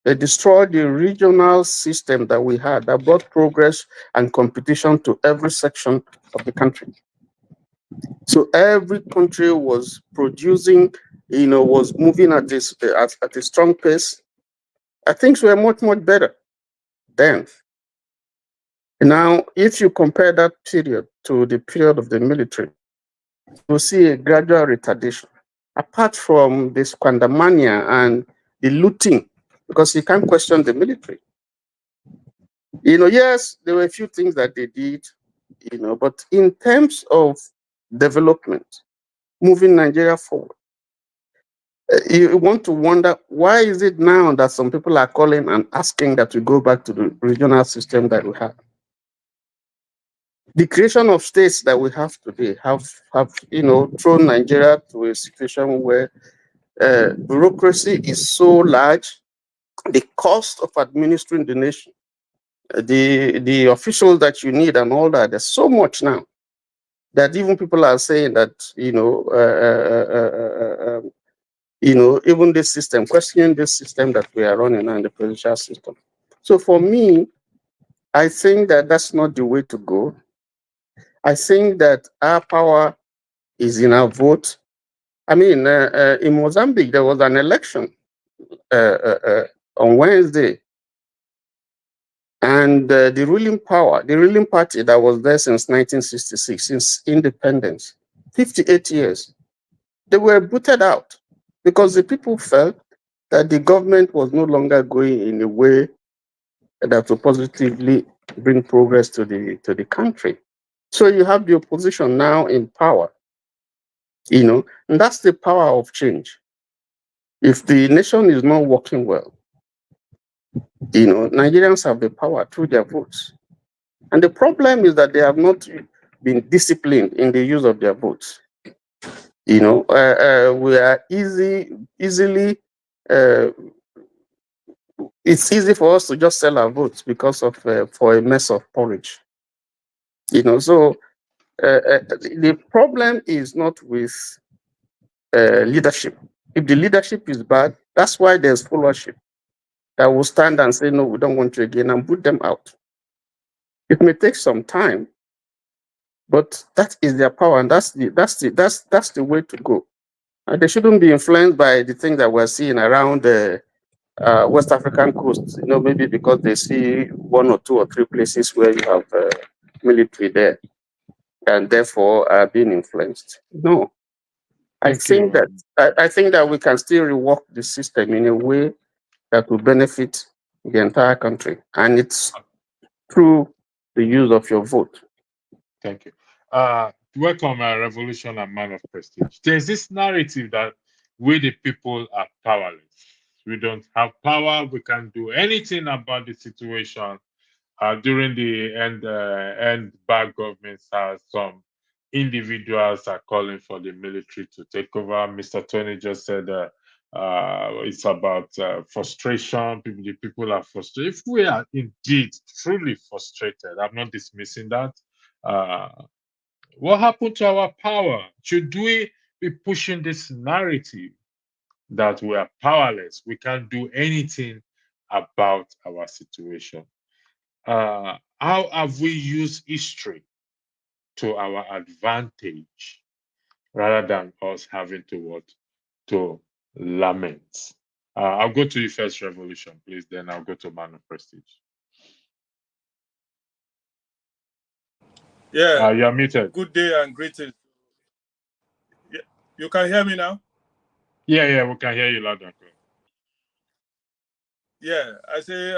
They destroyed the regional system that we had that brought progress and competition to every section of the country. So every country was producing, was moving at a strong pace. Things were much, much better then. Now, if you compare that period to the period of the military, you'll see a gradual retardation. Apart from the squandermania and the looting, because you can't question the military. Yes, there were a few things that they did, but in terms of development, moving Nigeria forward, you want to wonder, why is it now that some people are calling and asking that we go back to the regional system that we had? The creation of states that we have today have thrown Nigeria to a situation where bureaucracy is so large, the cost of administering the nation, the officials that you need and all that, there's so much now that even people are saying that, even this system, questioning this system that we are running now in the presidential system. So for me, I think that that's not the way to go. I think that our power is in our vote. I mean, in Mozambique, there was an election on Wednesday. And the ruling party that was there since 1966, since independence, 58 years, they were booted out because the people felt that the government was no longer going in a way that would positively bring progress to the country. So you have the opposition now in power, and that's the power of change. If the nation is not working well, Nigerians have the power through their votes. And the problem is that they have not been disciplined in the use of their votes. We are easily, it's easy for us to just sell our votes because of for a mess of porridge. So the problem is not with leadership. If the leadership is bad, that's why there's followership that will stand and say, no, we don't want you again, and put them out. It may take some time, But that is their power, and that's the way to go. And they shouldn't be influenced by the things that we're seeing around the West African coast. Maybe because they see one or two or three places where you have military there, and therefore are being influenced. No, I Thank you. think that we can still rework the system in a way that will benefit the entire country, and it's through the use of your vote. Thank you. Welcome, Revolution and Man of Prestige. There's this narrative that we, the people, are powerless. We don't have power. We can't do anything about the situation. During the end bad governments, some individuals are calling for the military to take over. Mr. Tony just said it's about frustration. The people are frustrated. If we are indeed truly frustrated, I'm not dismissing that. What happened to our power? Should we be pushing this narrative that we are powerless? We can't do anything about our situation. How have we used history to our advantage rather than us having to lament? I'll go to you first, Revolution, please. Then I'll go to Man of Prestige. Yeah, You're muted. good day and greetings. Yeah, you can hear me now? Yeah, we can hear you loud and clear. Yeah,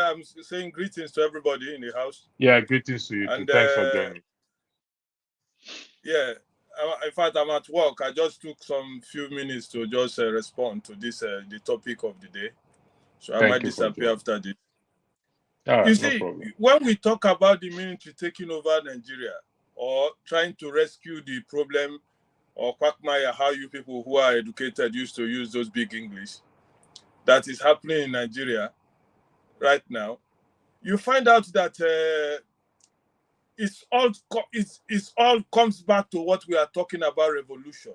I'm saying greetings to everybody in the house. Yeah, greetings to you too. Thanks for joining. Yeah, in fact, I'm at work. I just took some few minutes to just respond to this the topic of the day. So I might disappear after this. You see, when we talk about the military taking over Nigeria or trying to rescue the problem or quagmire, how you people who are educated used to use those big English, that is happening in Nigeria right now, you find out that it's all comes back to what we are talking about, revolution.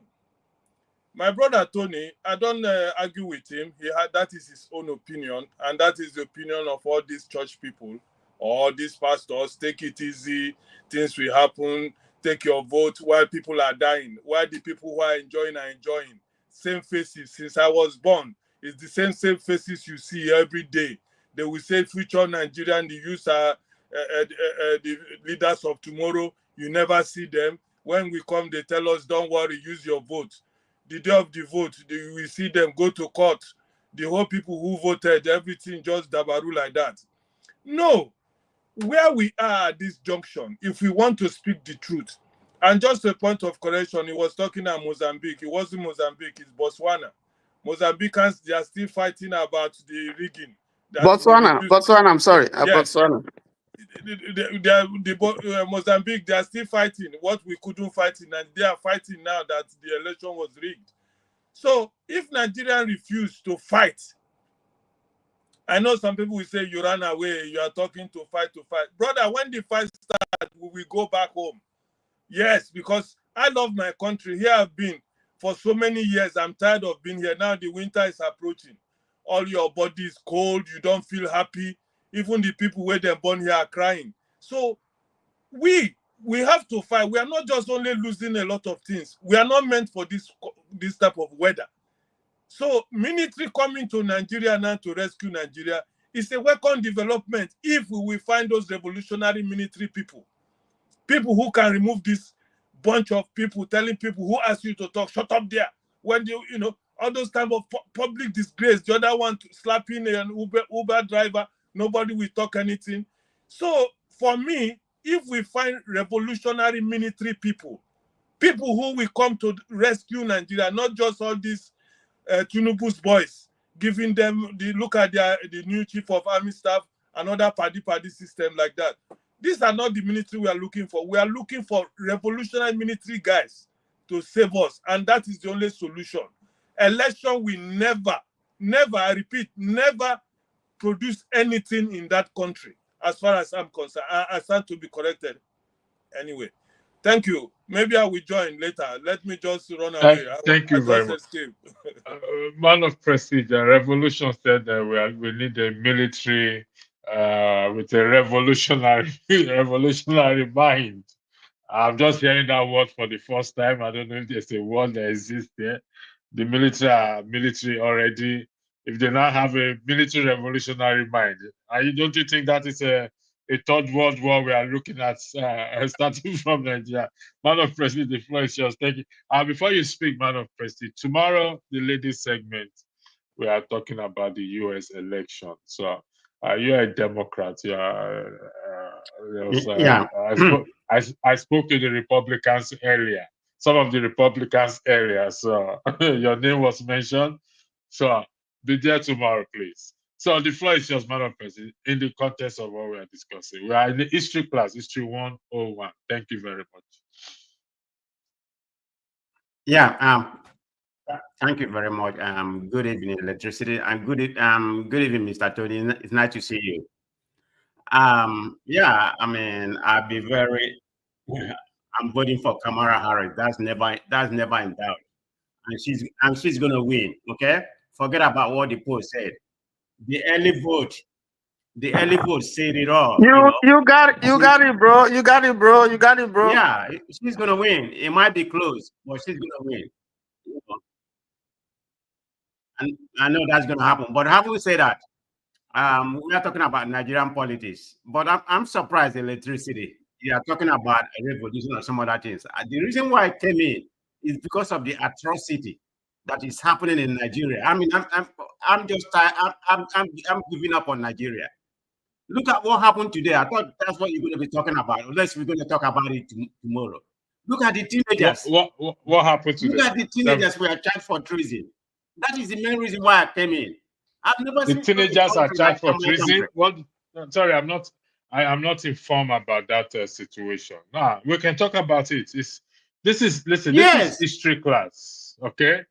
My brother Tony, I don't argue with him. That is his own opinion, and that is the opinion of all these church people or these pastors. Take it easy, things will happen. Take your vote while people are dying. While the people who are enjoying are enjoying. Same faces since I was born. It's the same faces you see every day. They will say future Nigerian, the youth are the leaders of tomorrow. You never see them. When we come, they tell us, don't worry, use your vote. The day of the vote, we see them go to court. The whole people who voted, everything just dabaru like that. No, where we are at this junction, if we want to speak the truth, and just a point of correction, he was talking about Mozambique. It wasn't Mozambique, it's Botswana. Mozambicans, they are still fighting about the rigging. Botswana, I'm sorry. Yes. Botswana. Mozambique, they are still fighting what we couldn't fight in, and they are fighting now that the election was rigged. So if Nigerians refuse to fight, I know some people will say you ran away, you are talking to fight. Brother, when the fight starts, we will go back home. Yes, because I love my country. Here I've been for so many years. I'm tired of being here. Now the winter is approaching. All your body is cold. You don't feel happy. Even the people where they're born here are crying. So we have to fight. We are not just only losing a lot of things. We are not meant for this type of weather. So military coming to Nigeria now to rescue Nigeria is a welcome development if we will find those revolutionary military people who can remove this bunch of people telling people who ask you to talk, shut up there. When all those type of public disgrace, the other one slapping an Uber driver, nobody will talk anything. So for me, if we find revolutionary military people who will come to rescue Nigeria, not just all these Tinubu's boys, giving them look at the new chief of army staff, another party system like that. These are not the military we are looking for. We are looking for revolutionary military guys to save us, and that is the only solution. Election will never, I repeat, never produce anything in that country, as far as I'm concerned. I stand to be corrected. Anyway, thank you. Maybe I will join later. Let me just run away. Thank you very much. Man of Prestige, Revolution said that we need a military with a revolutionary mind. I'm just hearing that word for the first time. I don't know if there's a word that exists there. The military are military already. If they now have a military revolutionary mind, don't you think that is a third world war we are looking at starting from Nigeria? Man of Prestige, the floor is yours. Thank you. Before you speak, Man of Prestige, tomorrow, the ladies segment, we are talking about the US election. So you're a Democrat. Yeah. I spoke to the Republicans earlier, some of the Republicans earlier. So your name was mentioned. So be there tomorrow, please. So the floor is yours, Madam President, in the context of what we are discussing. We are in the history class, History 101. Thank you very much. Yeah. Thank you very much. Good evening, electricity, and good evening, Mr. Tony. It's nice to see you. Yeah, I mean, I'll be very. I'm voting for Kamala Harris. That's never in doubt, and she's gonna win. Okay, forget about what the poll said. The early vote, said it all. You got it. You got it, bro. You got it, bro. You got it, bro. Yeah, she's gonna win. It might be close, but she's gonna win. And I know that's gonna happen. But how we say that? We are talking about Nigerian politics, but I'm surprised electricity. You are talking about a revolution or some other things. The reason why I came in is because of the atrocity that is happening in Nigeria. I mean, I'm just tired. I'm giving up on Nigeria. Look at what happened today. I thought that's what you're going to be talking about, unless we're going to talk about it tomorrow. Look at the teenagers. What happened today? Look at the teenagers who are charged for treason. That is the main reason why I came in. I've never the seen teenagers are charged for like treason. What? Sorry, I am not informed about that situation. Nah, we can talk about it. This is history class. Okay,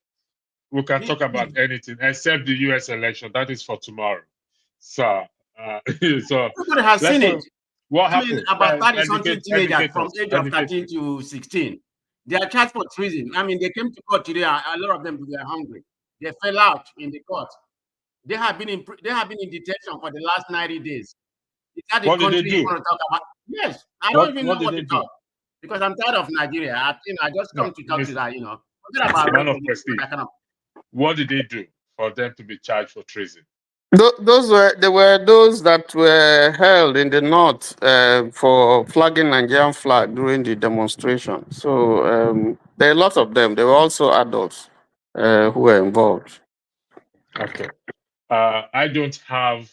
we can talk about anything except the U.S. election. That is for tomorrow. So, everybody has seen it. What happened? I mean, about 30 something teenagers from age of 13 to 16. They are charged for treason. I mean, they came to court today. A lot of them were hungry. They fell out in the court. They have been in detention for the last 90 days. Is that the what country did they do? you want to talk about? Yes, I don't even know what to talk because I'm tired of Nigeria. I just come to talk to that. Forget about Man of Prestige. What did they do for them to be charged for treason? Those were those that were held in the north for flagging Nigerian flag during the demonstration. So there are lots of them. There were also adults who were involved. Okay. I don't have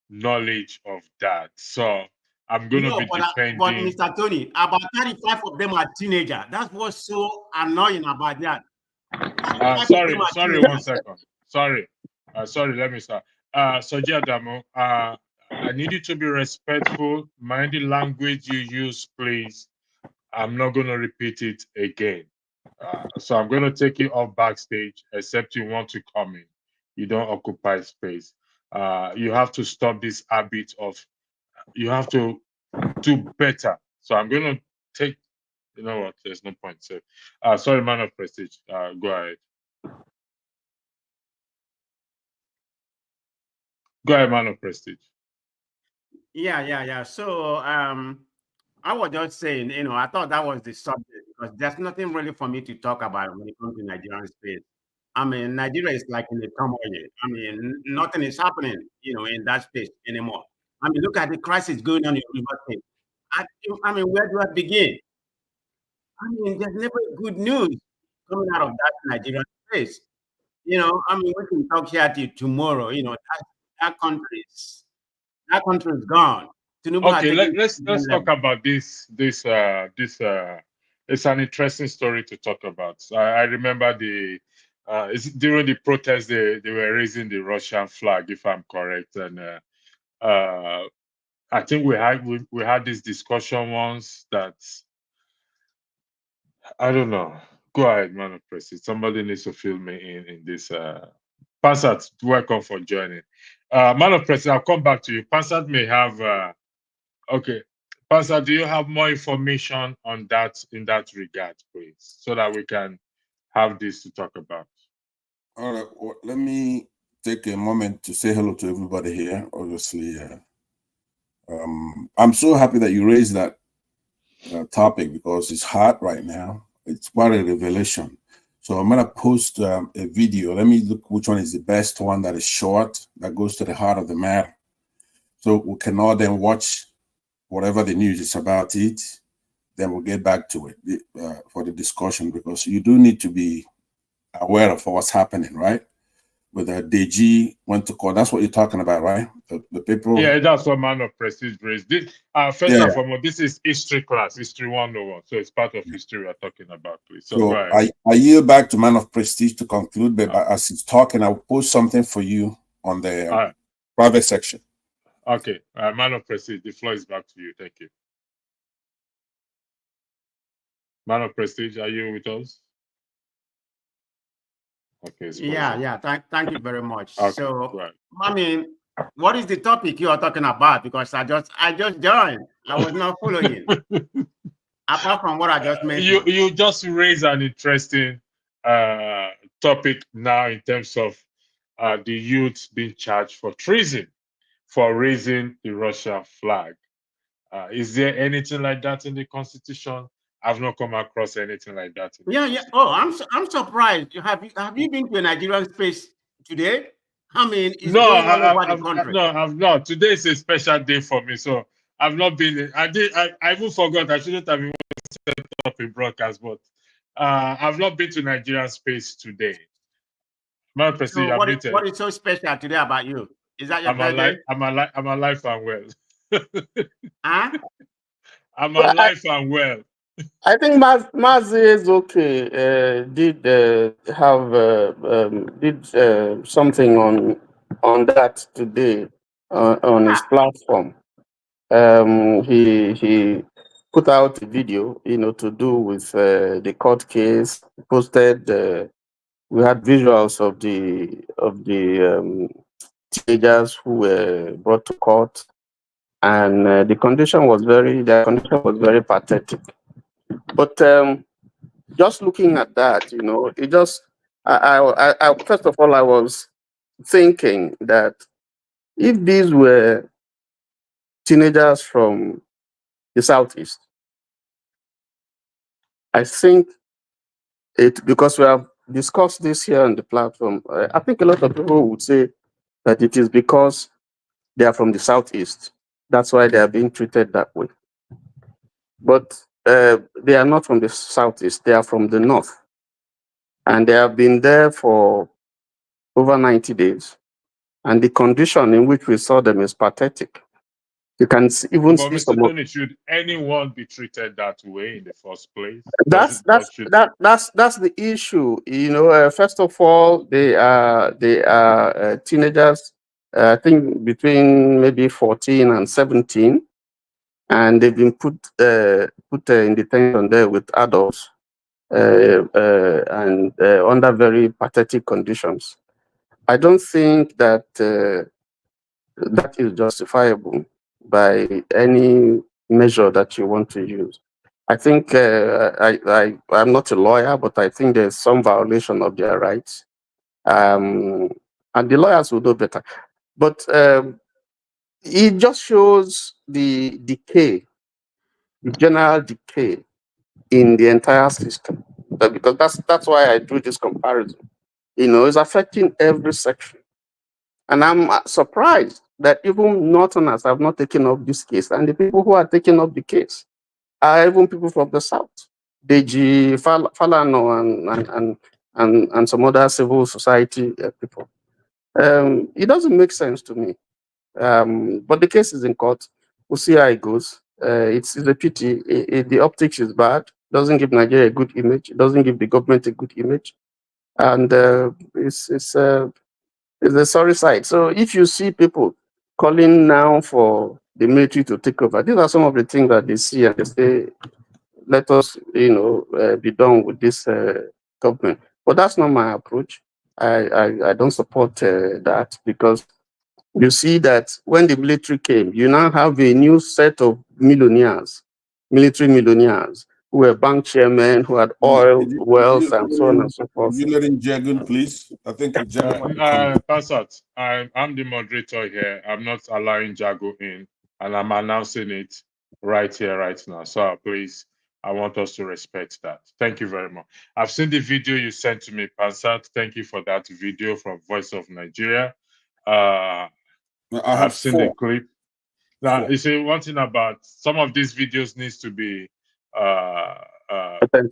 knowledge of that, so I'm going to be defending. But Mr. Tony, about 35 of them are teenagers. That's what's so annoying about that. Sorry, 1 second. Sorry, let me start. Soji Adamu, I need you to be respectful. Mind the language you use, please. I'm not going to repeat it again. So I'm going to take you off backstage, except you want to come in. You don't occupy space. You have to stop this habit of, you have to do better. So I'm going to take, you know what, there's no point. So, sorry, Man of Prestige, go ahead. Go ahead, Man of Prestige. Yeah. So, I was just saying, I thought that was the subject because there's nothing really for me to talk about when it comes to Nigerian space. I mean, Nigeria is like in the turmoil. I mean, nothing is happening, in that space anymore. I mean, look at the crisis going on in River State. I mean, where do I begin? I mean, there's never good news coming out of that Nigerian space. I mean, we can talk here till tomorrow. That country is gone. Okay, let's talk about this. It's an interesting story to talk about. I remember it's during the protest they were raising the Russian flag, if I'm correct, and I think we had this discussion once that I don't know. Go ahead, Man of Prestige. Somebody needs to fill me in this. Pansat, welcome for joining. Man of Prestige, I'll come back to you. Pansat may have. Okay. Pastor, do you have more information on that in that regard, please, so that we can have this to talk about? All right. Well, let me take a moment to say hello to everybody here. Obviously, I'm so happy that you raised that topic because it's hot right now. It's quite a revelation. So I'm going to post a video. Let me look which one is the best one that is short, that goes to the heart of the matter. So we can all then watch whatever the news is about it. Then we'll get back to it for the discussion, because you do need to be aware of what's happening, right? With DG went to court. That's what you're talking about, right? The people. Yeah, that's what Man of Prestige raised. This, first and foremost, this is history class, history 101. So it's part of history we're talking about, please. So I yield back to Man of Prestige to conclude, but as he's talking, I'll post something for you on the private section. Okay, Man of Prestige, the floor is back to you. Thank you. Man of Prestige, are you with us? Okay. Yeah. Thank you very much. Okay, so, right. I mean, what is the topic you are talking about? Because I just joined. I was not following. Apart from what I just mentioned. You just raised an interesting topic now in terms of the youth being charged for treason for raising the Russian flag. Is there anything like that in the Constitution? I've not come across anything like that. Yeah. Oh, I'm surprised. Have you been to a Nigerian space today? I mean, it's going all over the country. No, I've not. Today is a special day for me, so I've not been. I even forgot. I shouldn't have even set up a broadcast, but I've not been to Nigerian space today. My so what is so special today about you? Is that your birthday? I'm alive and well. Huh? I'm alive and well. I think Mazi is okay. Did something on that today on his platform. He put out a video, to do with the court case. Posted. We had visuals of the teenagers who were brought to court, and their condition was very pathetic. But just looking at that, it just, I first of all, I was thinking that if these were teenagers from the Southeast, I think because we have discussed this here on the platform, I think a lot of people would say that it is because they are from the Southeast. That's why they are being treated that way. But they are not from the Southeast, they are from the North. And they have been there for over 90 days. And the condition in which we saw them is pathetic. You can even see Mr. Tony, should anyone be treated that way in the first place? That's the issue. First of all, they are teenagers. I think between maybe 14 and 17, and they've been put in detention there with adults and under very pathetic conditions. I don't think that that is justifiable by any measure that you want to use. I think I'm not a lawyer, but I think there's some violation of their rights, and the lawyers will know better. But it just shows the decay, the general decay in the entire system. Because that's why I drew this comparison. It's affecting every section. And I'm surprised that even Northerners have not taken up this case. And the people who are taking up the case are even people from the South. DG Falano and some other civil society people. It doesn't make sense to me. But the case is in court. We'll see how it goes. It's a pity. The optics is bad. Doesn't give Nigeria a good image. It doesn't give the government a good image. And it's a sorry sight. So if you see people calling now for the military to take over, these are some of the things that they see and they say, let us, be done with this government. But that's not my approach. I don't support that, because you see that when the military came, you now have a new set of millionaires, military millionaires, who were bank chairmen, who had oil, wealth, and so on and so forth. You let him Jagun, please. I think Passat, I'm the moderator here. I'm not allowing Jago in, and I'm announcing it. right here, right now. So please, I want us to respect that. Thank you very much. I've seen the video you sent to me, Pansat. Thank you for that video from Voice of Nigeria. I have I've seen the 4. clip. Now, 4. you see, one thing about some of these videos needs to be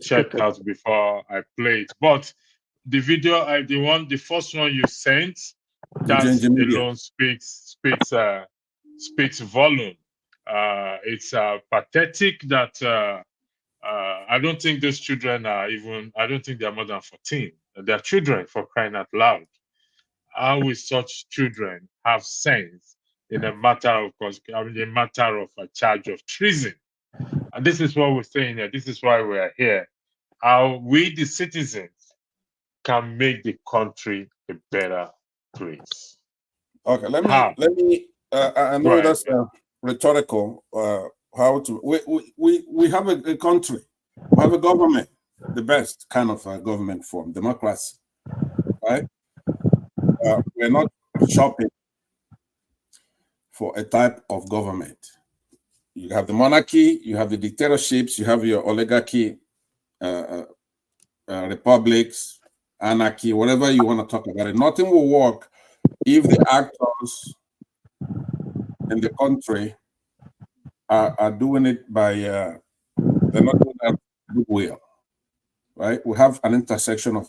checked out before I play it. But the video, the first one you sent, that alone speaks volume. It's pathetic that I don't think those children are even. I don't think they are more than 14. They're children, for crying out loud. How will such children have sense in a matter of a charge of treason? And this is what we're saying here. This is why we are here. How we, the citizens, can make the country a better place. Okay, let How? me. I know that's rhetorical. How to? We have a country. We have a government, the best kind of government form, democracy, right? We're not shopping for a type of government. You have the monarchy, you have the dictatorships, you have your oligarchy, republics, anarchy, whatever you want to talk about it. Nothing will work if the actors in the country are doing it by, they're not doing that goodwill, right? We have an intersection of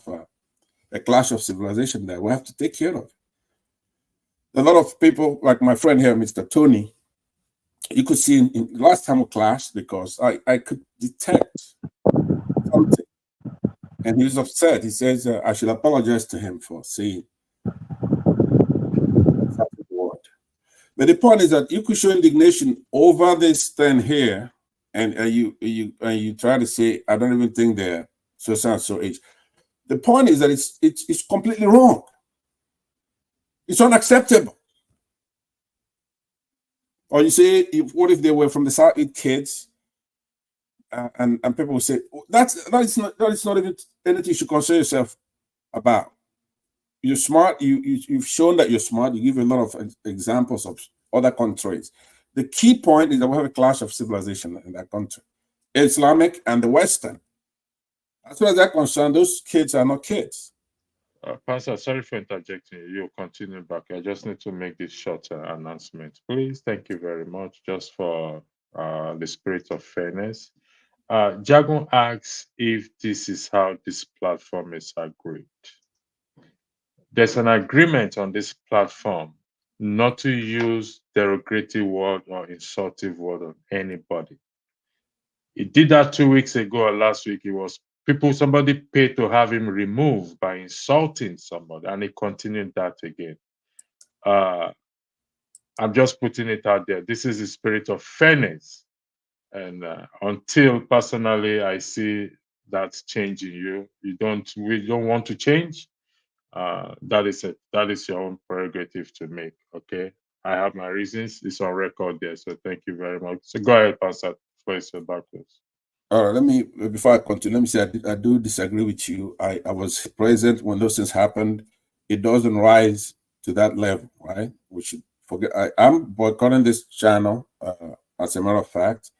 a clash of civilization that we have to take care of. A lot of people, like my friend here, Mr. Tony, you could see in last time we clashed because I could detect something. And he was upset. He says, I should apologize to him for saying that word. But the point is that you could show indignation over this thing here, and you try to say, I don't even think they're so age. The point is that it's completely wrong. It's unacceptable. Or you say, what if they were from the South kids? And people will say, that is not even anything you should concern yourself about. You're smart. You've shown that you're smart. You give a lot of examples of other countries. The key point is that we have a clash of civilization in that country, Islamic and the Western. As far as they're concerned, those kids are not kids. Pastor, sorry for interjecting. You'll continue back. I just need to make this short announcement. Please, thank you very much, just for the spirit of fairness. Jagon asks if this is how this platform is agreed. There's an agreement on this platform not to use derogatory word or insultive word on anybody. He did that 2 weeks ago or last week. It was somebody paid to have him removed by insulting somebody, and he continued that again. I'm just putting it out there. This is the spirit of fairness. And until personally I see that change in you, we don't want to change. That is your own prerogative to make. Okay, I have my reasons. It's on record there. So thank you very much. So go ahead, Pastor, for your backwards. All right, before I continue, let me say I do disagree with you. I was present when those things happened. It doesn't rise to that level, right? We should forget. I'm boycotting this channel, as a matter of fact.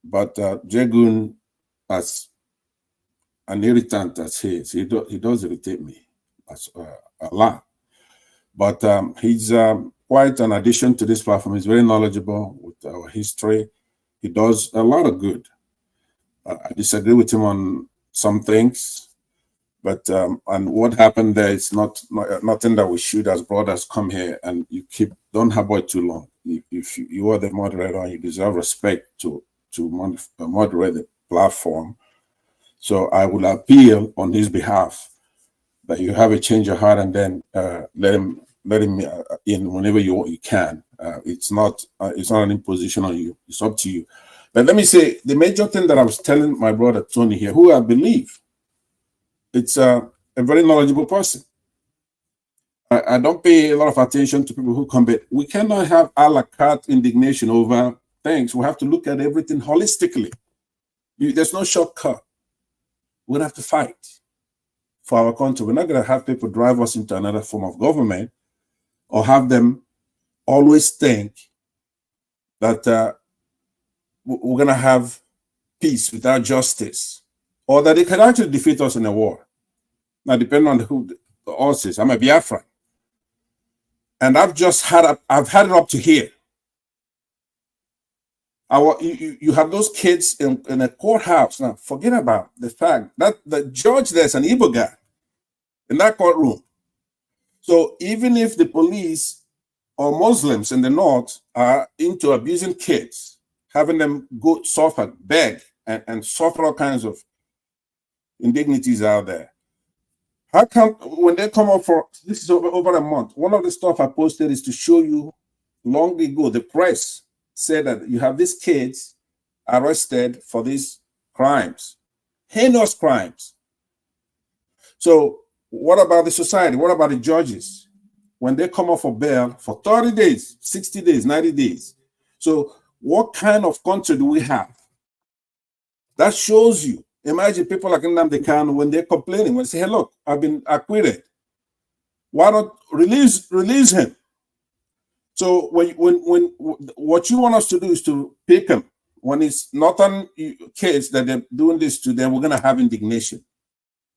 But Jagun, as an irritant as he is, he does irritate me a lot. But he's quite an addition to this platform. He's very knowledgeable with our history. He does a lot of good. I disagree with him on some things, but and what happened there is nothing that we should as brothers come here and don't harbor it too long. If you are the moderator and you deserve respect to moderate the platform, so I will appeal on his behalf that you have a change of heart and then let him in whenever you can. It's not an imposition on you. It's up to you. But let me say, the major thing that I was telling my brother Tony here, who I believe it's a very knowledgeable person. I don't pay a lot of attention to people who come back. We cannot have a la carte indignation over things. We have to look at everything holistically. There's no shortcut. We're going to have to fight for our country. We're not going to have people drive us into another form of government or have them always think that we're going to have peace without justice, or that they can actually defeat us in a war. Now, depending on who the odds is, I'm a Biafran. And I've had it up to here. You have those kids in a courthouse. Now, forget about the fact that the judge there's an Igbo guy in that courtroom. So even if the police or Muslims in the north are into abusing kids, having them go suffer, beg, and suffer all kinds of indignities out there, how come when they come up for this is over a month? One of the stuff I posted is to show you long ago, the press said that you have these kids arrested for these crimes, heinous crimes. So what about the society? What about the judges? When they come up for bail for 30 days, 60 days, 90 days. So what kind of country do we have? That shows you. Imagine people like Nnamdi Kanu, when they're complaining, when they say, hey, look, I've been acquitted. Why not release him? So when what you want us to do is to pick them. When it's northern kids that they're doing this to them, we're going to have indignation.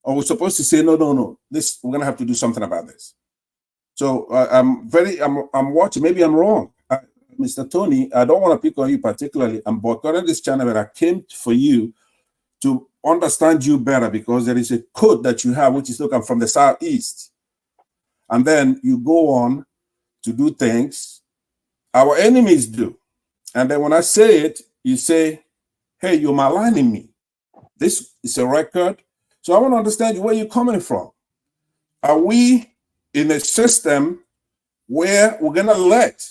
Or we're supposed to say, no, this, we're going to have to do something about this. So I'm watching, maybe I'm wrong. Mr. Tony, I don't want to pick on you particularly. I'm boycotting this channel, but I came for you to understand you better, because there is a code that you have, which is looking from the Southeast. And then you go on to do things our enemies do. And then when I say it, you say, hey, you're maligning me. This is a record. So I want to understand where you're coming from. Are we in a system where we're going to let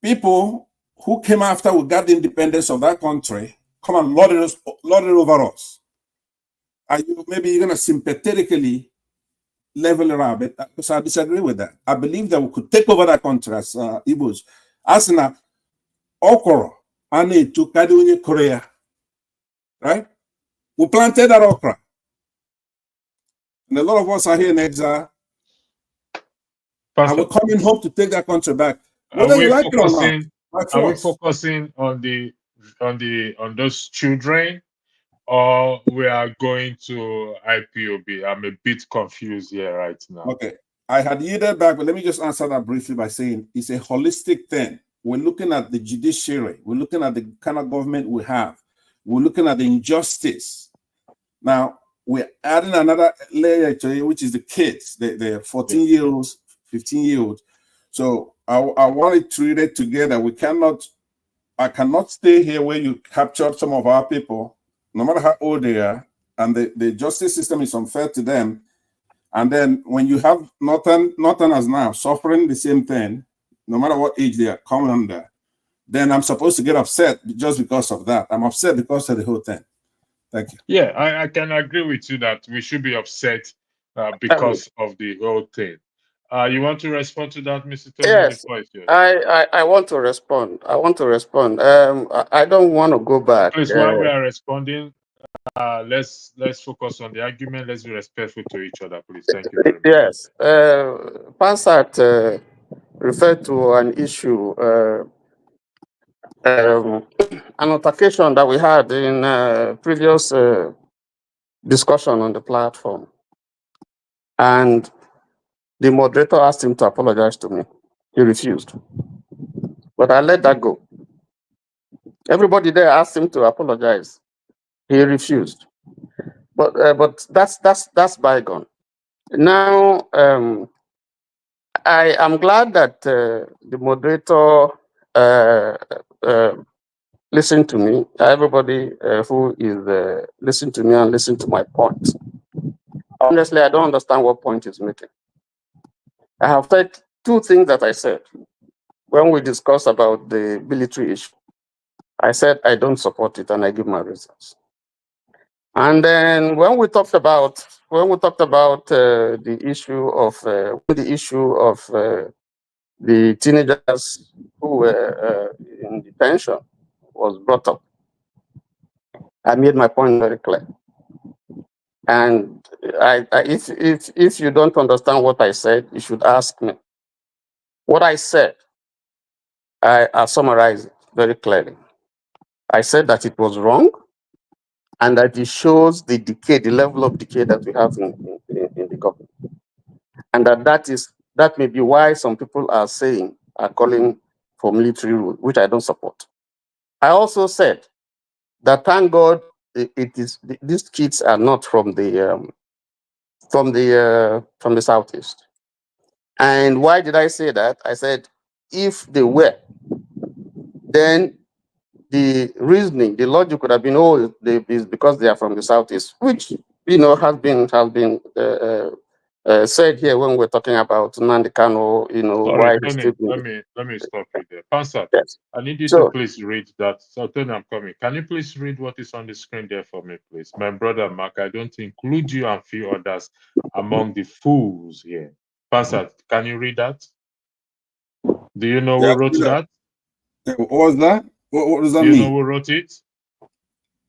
people who came after we got the independence of that country come and lord it over us? Maybe you're going to sympathetically level around it, because I disagree with that. I believe that we could take over that country as Igbos. As in okra, and to Kaduna, Korea, right? We planted that okra. And a lot of us are here in exile. Pastor, and we're coming home to take that country back. are Whether you we like it or not. focusing on those children, or we are going to IPOB? I'm a bit confused here right now. Okay, I had yielded back, but let me just answer that briefly by saying it's a holistic thing. We're looking at the judiciary. We're looking at the kind of government we have. We're looking at the injustice. Now, we're adding another layer to it, which is the kids, the 14-year-olds, 15-year-olds. So I want it treated together. I cannot stay here where you captured some of our people, no matter how old they are, and the justice system is unfair to them. And then when you have Northerners now suffering the same thing, no matter what age they are coming under, then I'm supposed to get upset just because of that. I'm upset because of the whole thing. Thank you. Yeah, I can agree with you that we should be upset because of the whole thing. You want to respond to that, Mr. Tony? Yes, I want to respond. I don't want to go back. Please, while we are responding, let's focus on the argument. Let's be respectful to each other, please. Thank you very much. Yes, Pansat referred to an issue, an altercation that we had in previous discussion on the platform, and the moderator asked him to apologize to me. He refused, but I let that go. Everybody there asked him to apologize. He refused, but that's bygone. Now, I am glad that the moderator listened to me. Everybody who is listening to me and listening to my point. Honestly, I don't understand what point he's making. I have said two things that I said when we discussed about the military issue. I said I don't support it, and I give my reasons. And then when we talked about the issue of the teenagers who were in detention was brought up, I made my point very clear. And if you don't understand what I said, you should ask me. What I said, I summarize it very clearly. I said that it was wrong, and that it shows the decay, the level of decay that we have in the government. And that may be why some people are calling for military rule, which I don't support. I also said that thank God these kids are not from the southeast. And why did I say that? I said if they were, then the reasoning, the logic would have been, oh, it's because they are from the southeast, which has been said here when we're talking about Nnamdi Kanu, Sorry, why he's Tony, still being. let me stop you there. Pansa, Yes. I need you to So please read that. So Tony, I'm coming. Can you please read what is on the screen there for me, please? My brother Mark, I don't include you and few others among the fools here. Pansa, can you read that? Do you know who wrote that? What was that? What does that Do you mean? know who wrote it?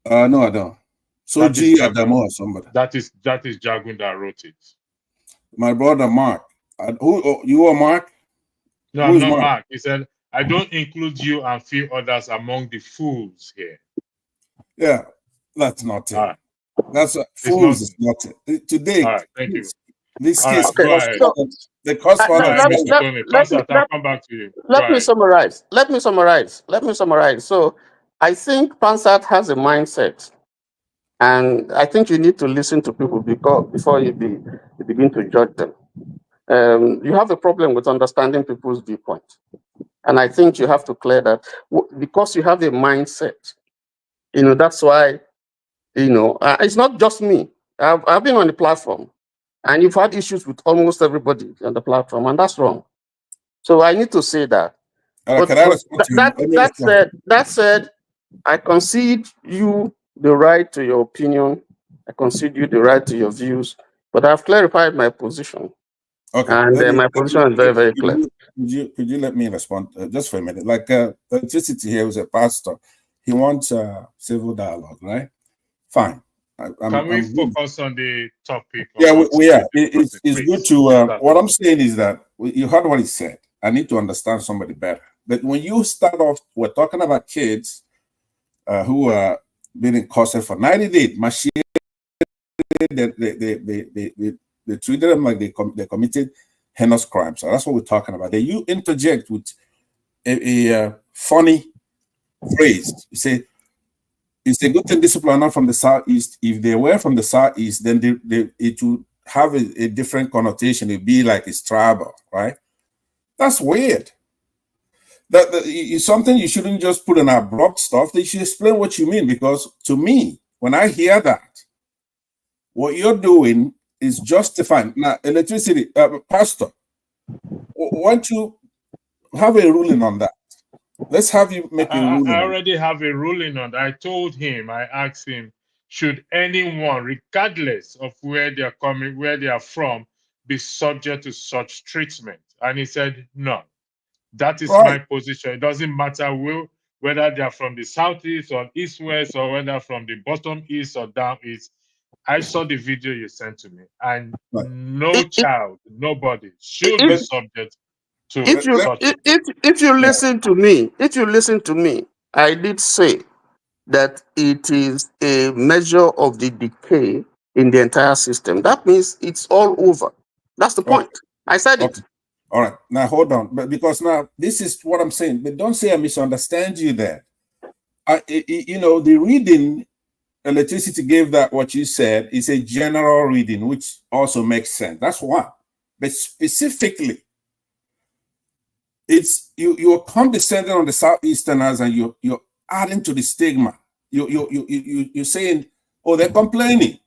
No, I don't. So G Adamo or somebody. That is Jagun that wrote it. My brother Mark. You are Mark? No, I'm not Mark. He said, I don't include you and few others among the fools here. Yeah, that's not it. Right. That's fools is not it. Today, all right, thank you. This All case, right, go ahead. the cost for Mr. Tony, I'll come back to you. Let me summarize. Let me summarize. So I think Pansat has a mindset, and I think you need to listen to people before you begin to judge them. You have a problem with understanding people's viewpoint, and I think you have to clear that because you have a mindset. That's why. It's not just me. I've been on the platform, and you've had issues with almost everybody on the platform, and that's wrong. So I need to say that. But that said, I concede you the right to your opinion. I concede you the right to your views. But I've clarified my position. Okay. And my position is very, very clear. Could you let me respond just for a minute? Like electricity here was a pastor. He wants civil dialogue, right? Fine. Can we focus on the topic? Yeah, we are. It's good to. What I'm saying is that you heard what he said. I need to understand somebody better. But when you start off, we're talking about kids who are being incarcerated for 90 days. They treated them like they committed heinous crimes. So that's what we're talking about. Then you interject with a funny phrase. You say, it's a good thing these people are not from the southeast. If they were from the southeast, then it would have a different connotation. It'd be like it's tribal, right? That's weird. That is something you shouldn't just put in abrupt stuff. They should explain what you mean, because to me, when I hear that, what you're doing is justifying. Now, electricity, Pastor, why don't you have a ruling on that? Let's have you make a ruling. I already have a ruling on that. I told him, I asked him, should anyone, regardless of where they're coming, where they are from, be subject to such treatment? And he said, no. That is my position. It doesn't matter whether they're from the southeast or east-west, or whether from the bottom east or down east. I saw the video you sent to me, and no child, nobody should be subject to if you listen to me, I did say that it is a measure of the decay in the entire system. That means it's all over. That's the point. I said it. All right. Now hold on, but because now this is what I'm saying. But don't say I misunderstand you there. The reading electricity gave that what you said is a general reading, which also makes sense. That's one. But specifically, it's you're condescending on the Southeasterners, and you're adding to the stigma. You're saying, oh, they're complaining.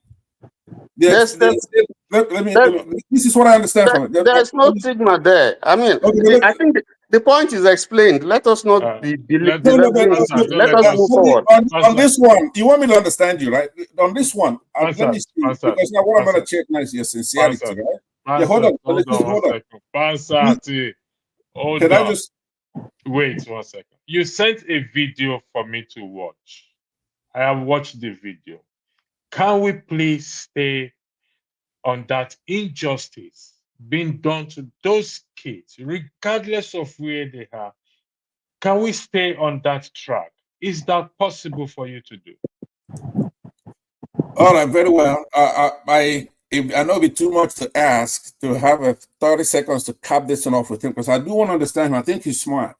This is what I understand from it. There's no stigma there. I mean, I think the point is explained. Let us not be let us move forward. On this one, you want me to understand you, right? On this one, let me see, because now what I'm going to check now is your sincerity, right? Yeah, hold on. Hold on. Wait 1 second. You sent a video for me to watch. I have watched the video. Can we please stay on that injustice being done to those kids, regardless of where they are? Can we stay on that track? Is that possible for you to do? All right, very well. I know it'd be too much to ask to have a 30 seconds to cap this one off with him, because I do want to understand him. I think he's smart.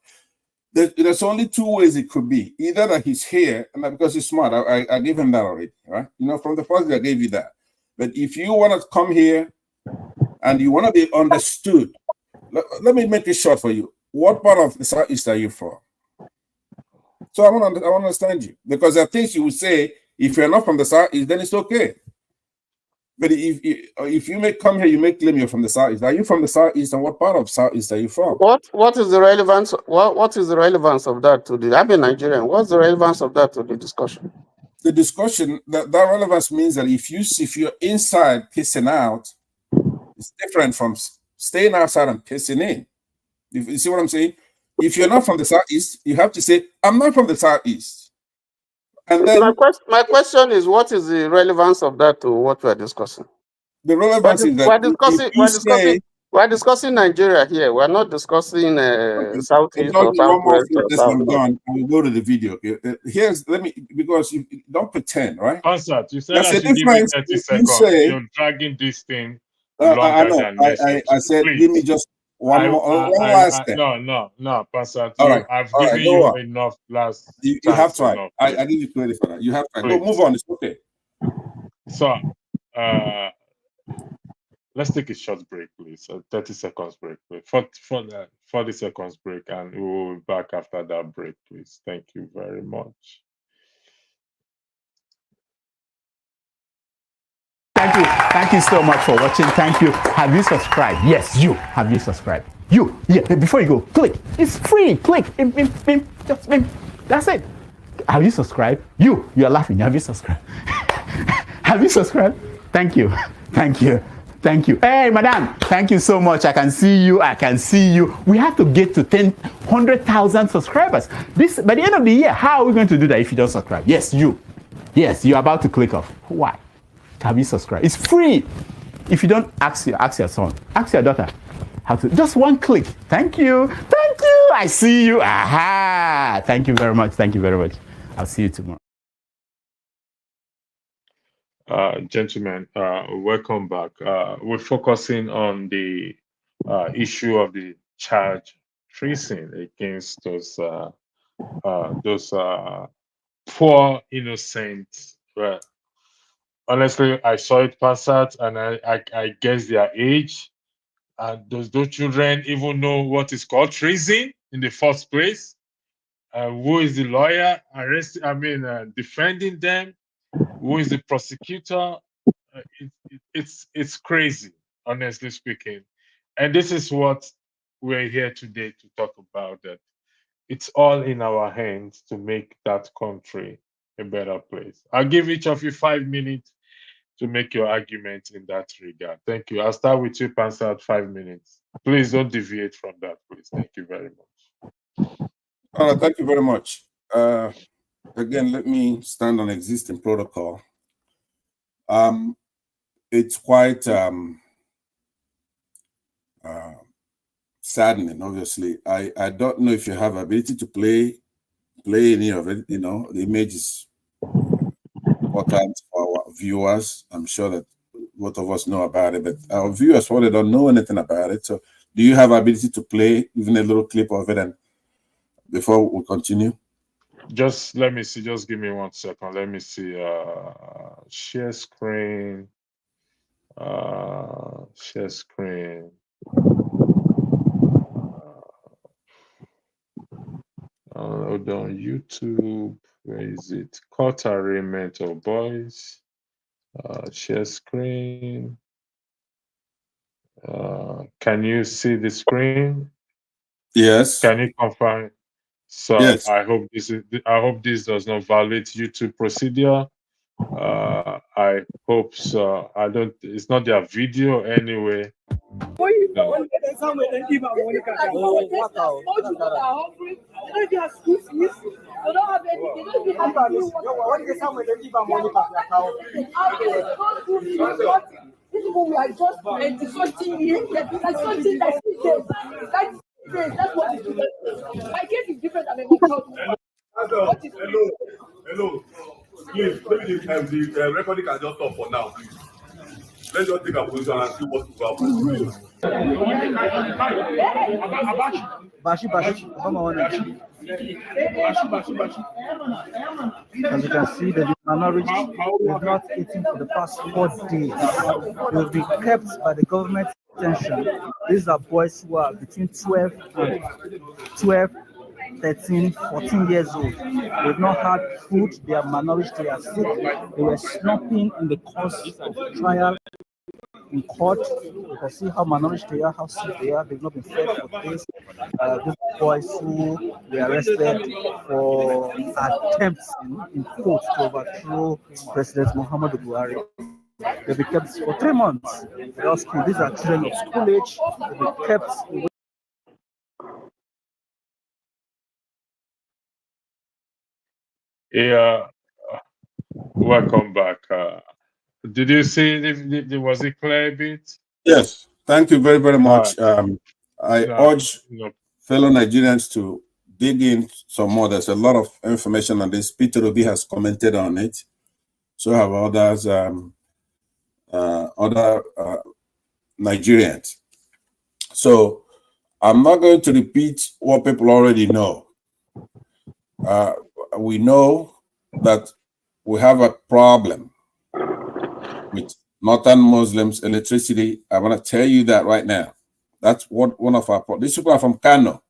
There's only two ways it could be. Either that he's here, and because he's smart, I give him that already, right? You know, from the first day I gave you that. But if you want to come here and you want to be understood, let me make it short for you. What part of the Southeast are you from? So I want to understand you, because there are things you would say, if you're not from the Southeast, then it's okay. But if you may come here, you may claim you're from the Southeast. Are you from the Southeast, and what part of Southeast are you from? What is the relevance? What is the relevance of that to the? I'm a Nigerian. What's the relevance of that to the discussion? The discussion, that relevance means that if you're inside pissing out, it's different from staying outside and pissing in. You see what I'm saying? If you're not from the Southeast, you have to say, I'm not from the Southeast. And then my question is, what is the relevance of that to what we're discussing? The relevance is that we're discussing Nigeria here. We're not discussing Southeast or Southwest or South. I will go to the video. Because you don't pretend, right? Concert, you said I should give you 30 seconds. You're dragging this thing longer than necessary. I said, please. Give me just one last thing. No, Concert. I've given you enough last. You have tried. I give you credit for that. You have tried. No, move on. It's okay. So, let's take a short break, please. A 30 seconds break, please. 40 seconds break, and we will be back after that break, please. Thank you very much. Thank you so much for watching. Thank you. Have you subscribed? Yes, you. Have you subscribed? You. Yeah, before you go, click. It's free. Click. Just that's it. Have you subscribed? You are laughing. Have you subscribed? Have you subscribed? Thank you. Thank you. Thank you. Hey, madam, thank you so much. I can see you. We have to get to 100,000 subscribers. By the end of the year, how are we going to do that if you don't subscribe? Yes, you. Yes, you're about to click off. Why? Have you subscribed? It's free. If you don't, ask your son, ask your daughter how to. Just one click. Thank you. Thank you. I see you. Aha. Thank you very much. Thank you very much. I'll see you tomorrow. Gentlemen, welcome back. We're focusing on the issue of the charge treason against those poor innocent. Honestly, I saw it pass out, and I guess their age. And does those children even know what is called treason in the first place? Who is the lawyer defending them? Who is the prosecutor? It's crazy, honestly speaking. And this is what we're here today to talk about, that it's all in our hands to make that country a better place. I'll give each of you 5 minutes to make your argument in that regard. Thank you. I'll start with you, Pansat, 5 minutes. Please don't deviate from that, please. Thank you very much. Thank you very much. Again, let me stand on existing protocol. It's quite saddening, obviously. I don't know if you have ability to play any of it. You know, the image is important for our viewers. I'm sure that both of us know about it, but our viewers probably don't know anything about it. So do you have ability to play even a little clip of it, and before we continue? Just let me see. Just give me 1 second. Let me see. Share screen. Share screen. Hold on. YouTube. Where is it? Court arraignment of boys. Share screen. Can you see the screen? Yes. Can you confirm? So yes. I hope this does not violate YouTube procedure. I hope so. It's not their video anyway. No. That's what it is. My case is different than my child. Hello. Please, maybe the recording can just stop for now, please. Let's just take a position and see what will happen. As you can see, the minority is not eating for the past 4 days. They've been kept by the government attention. These are boys who are between 12 and 13, 14 years old. They've not had food, they are malnourished, they are sick. They were slumping in the course of trial in court. You can see how malnourished they are, how sick they are. They've not been fed for days. These boys who were arrested for attempts in court to overthrow President Muhammadu Buhari. They've been kept for 3 months. These are children of school age. They've been kept away. Yeah, welcome back. Did you see was it clear a bit? Yes, thank you very, very much. I urge fellow Nigerians to dig in some more. There's a lot of information on this. Peter Obi has commented on it. So have others, other Nigerians. So I'm not going to repeat what people already know. We know that we have a problem with Northern Muslims, electricity. I want to tell you that right now. That's what one of our problems. These people are from Kano.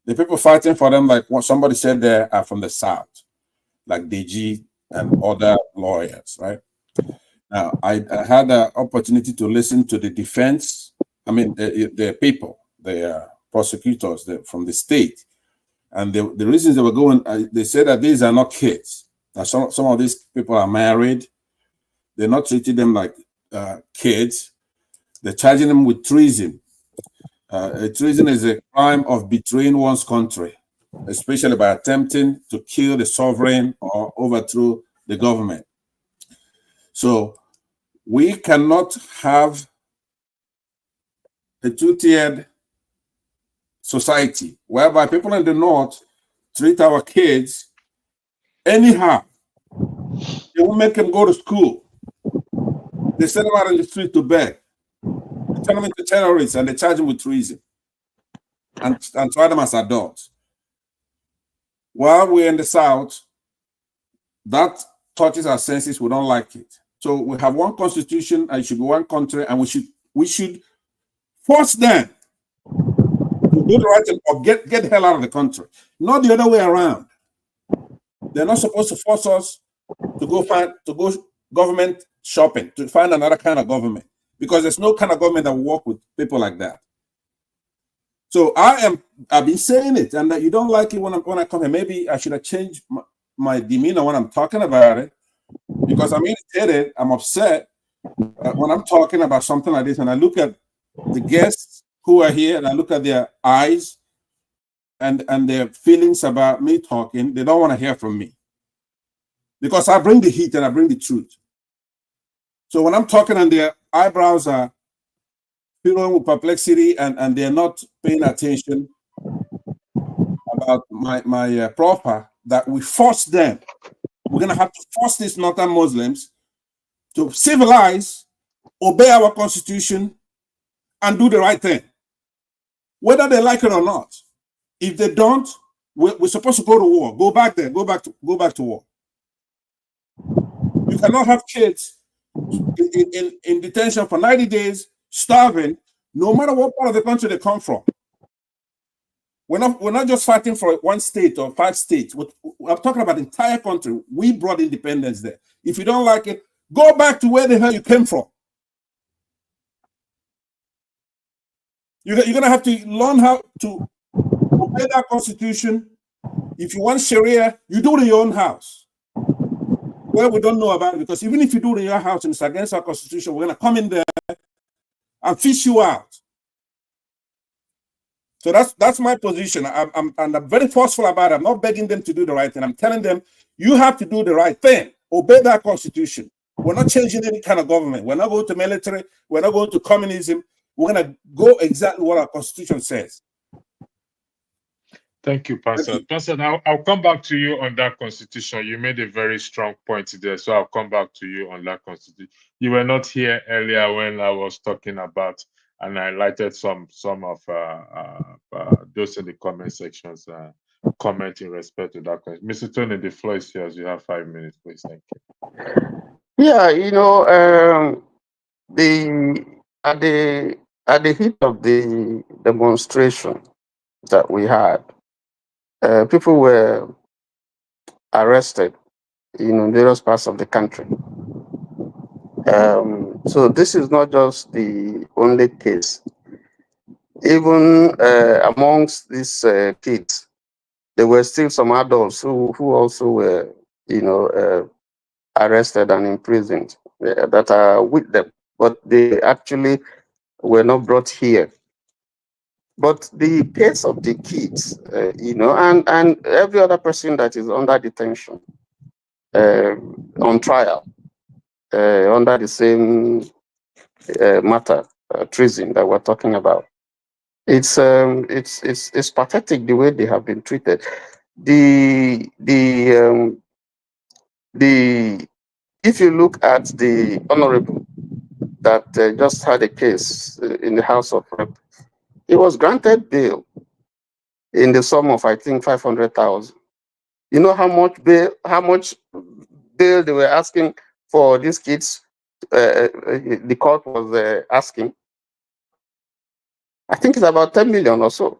The people fighting for them, like what somebody said there, are from the South, like DG and other lawyers, right? Now, I had an opportunity to listen to the defense. I mean, the people, the prosecutors from the state. And the reasons they were going, they said that these are not kids. Now, some of these people are married. They're not treating them like kids. They're charging them with treason. Treason is a crime of betraying one's country, especially by attempting to kill the sovereign or overthrow the government. So we cannot have a two-tiered society whereby people in the north treat our kids anyhow. They won't make them go to school. They send them out in the street to beg. They turn them into terrorists and they charge them with treason and try them as adults. While we're in the South, that touches our senses. We don't like it. So we have one constitution and it should be one country, and we should force them to do the right thing or get the hell out of the country. Not the other way around. They're not supposed to force us to go government shopping, to find another kind of government, because there's no kind of government that will work with people like that. So I've been saying it, and that you don't like it when I come here. Maybe I should have changed my demeanor when I'm talking about it, because I'm irritated, I'm upset when I'm talking about something like this, and I look at the guests who are here and I look at their eyes and their feelings about me talking. They don't want to hear from me because I bring the heat and I bring the truth. So when I'm talking and their eyebrows are filled with perplexity and they're not paying attention about my profile, that we force them. We're going to have to force these Northern Muslims to civilize, obey our constitution, and do the right thing, whether they like it or not. If they don't, we're supposed to go to war. Go back there. Go back to war. You cannot have kids in detention for 90 days, starving, no matter what part of the country they come from. We're not just fighting for one state or 5 states. I'm talking about the entire country. We brought independence there. If you don't like it, go back to where the hell you came from. You're going to have to learn how to obey that constitution. If you want Sharia, you do it in your own house. Well, we don't know about it, because even if you do it in your house and it's against our constitution, we're going to come in there and fish you out. So that's my position. I'm very forceful about it. I'm not begging them to do the right thing. I'm telling them, you have to do the right thing. Obey that constitution. We're not changing any kind of government. We're not going to military. We're not going to communism. We're going to go exactly what our constitution says. Thank you, Pastor. Pastor, I'll come back to you on that constitution. You made a very strong point there, so I'll come back to you on that constitution. You were not here earlier when I was talking about, and I highlighted some of those in the comment sections. Comment in respect to that question. Mr. Tony, the floor is yours. You have 5 minutes, please. Thank you. Yeah, at the heat of the demonstration that we had, people were arrested, in various parts of the country. So this is not just the only case. Even amongst these kids, there were still some adults who also were, arrested and imprisoned that are with them, but they actually were not brought here. But the case of the kids, and every other person that is under detention, on trial, under the same matter, treason that we're talking about, it's pathetic the way they have been treated. If you look at the honorable that just had a case in the House of Rep, he was granted bail in the sum of, I think, 500,000. You know how much bail they were asking for these kids? The court was asking. I think it's about 10 million or so.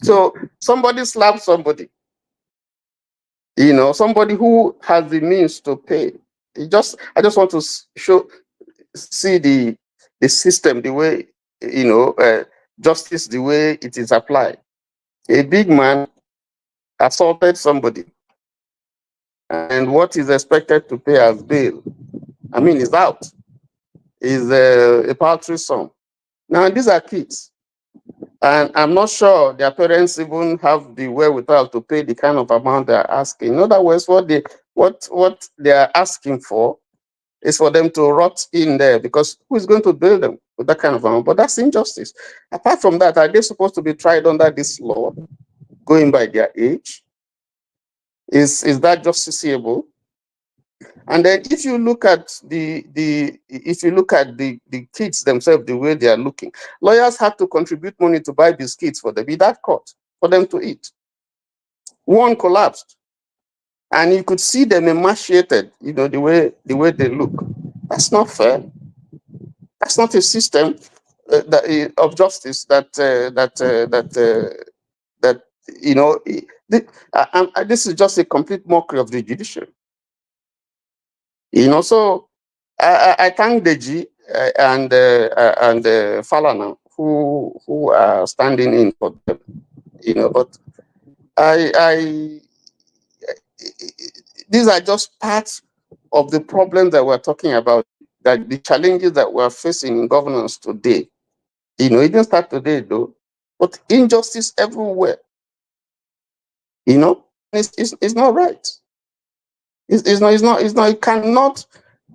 So somebody slapped somebody. Somebody who has the means to pay. I just want to see the system, the way, justice, the way it is applied. A big man assaulted somebody, and what is expected to pay as bail, is out, is a paltry sum. Now, these are kids, and I'm not sure their parents even have the wherewithal to pay the kind of amount they're asking. In other words, what they are asking for is for them to rot in there, because who is going to bail them with that kind of amount? But that's injustice. Apart from that, are they supposed to be tried under this law, going by their age? Is that justiciable? And then if you look at the kids themselves, the way they are looking, lawyers had to contribute money to buy biscuits for them in that court for them to eat. One collapsed, and you could see them emaciated. The way they look. That's not fair. That's not a system of justice this is just a complete mockery of the judiciary. So I thank Deji and Falana who are standing in for them. But these are just parts of the problems that we're talking about, that the challenges that we're facing in governance today. It didn't start today though, but injustice everywhere. It's not right. It's not.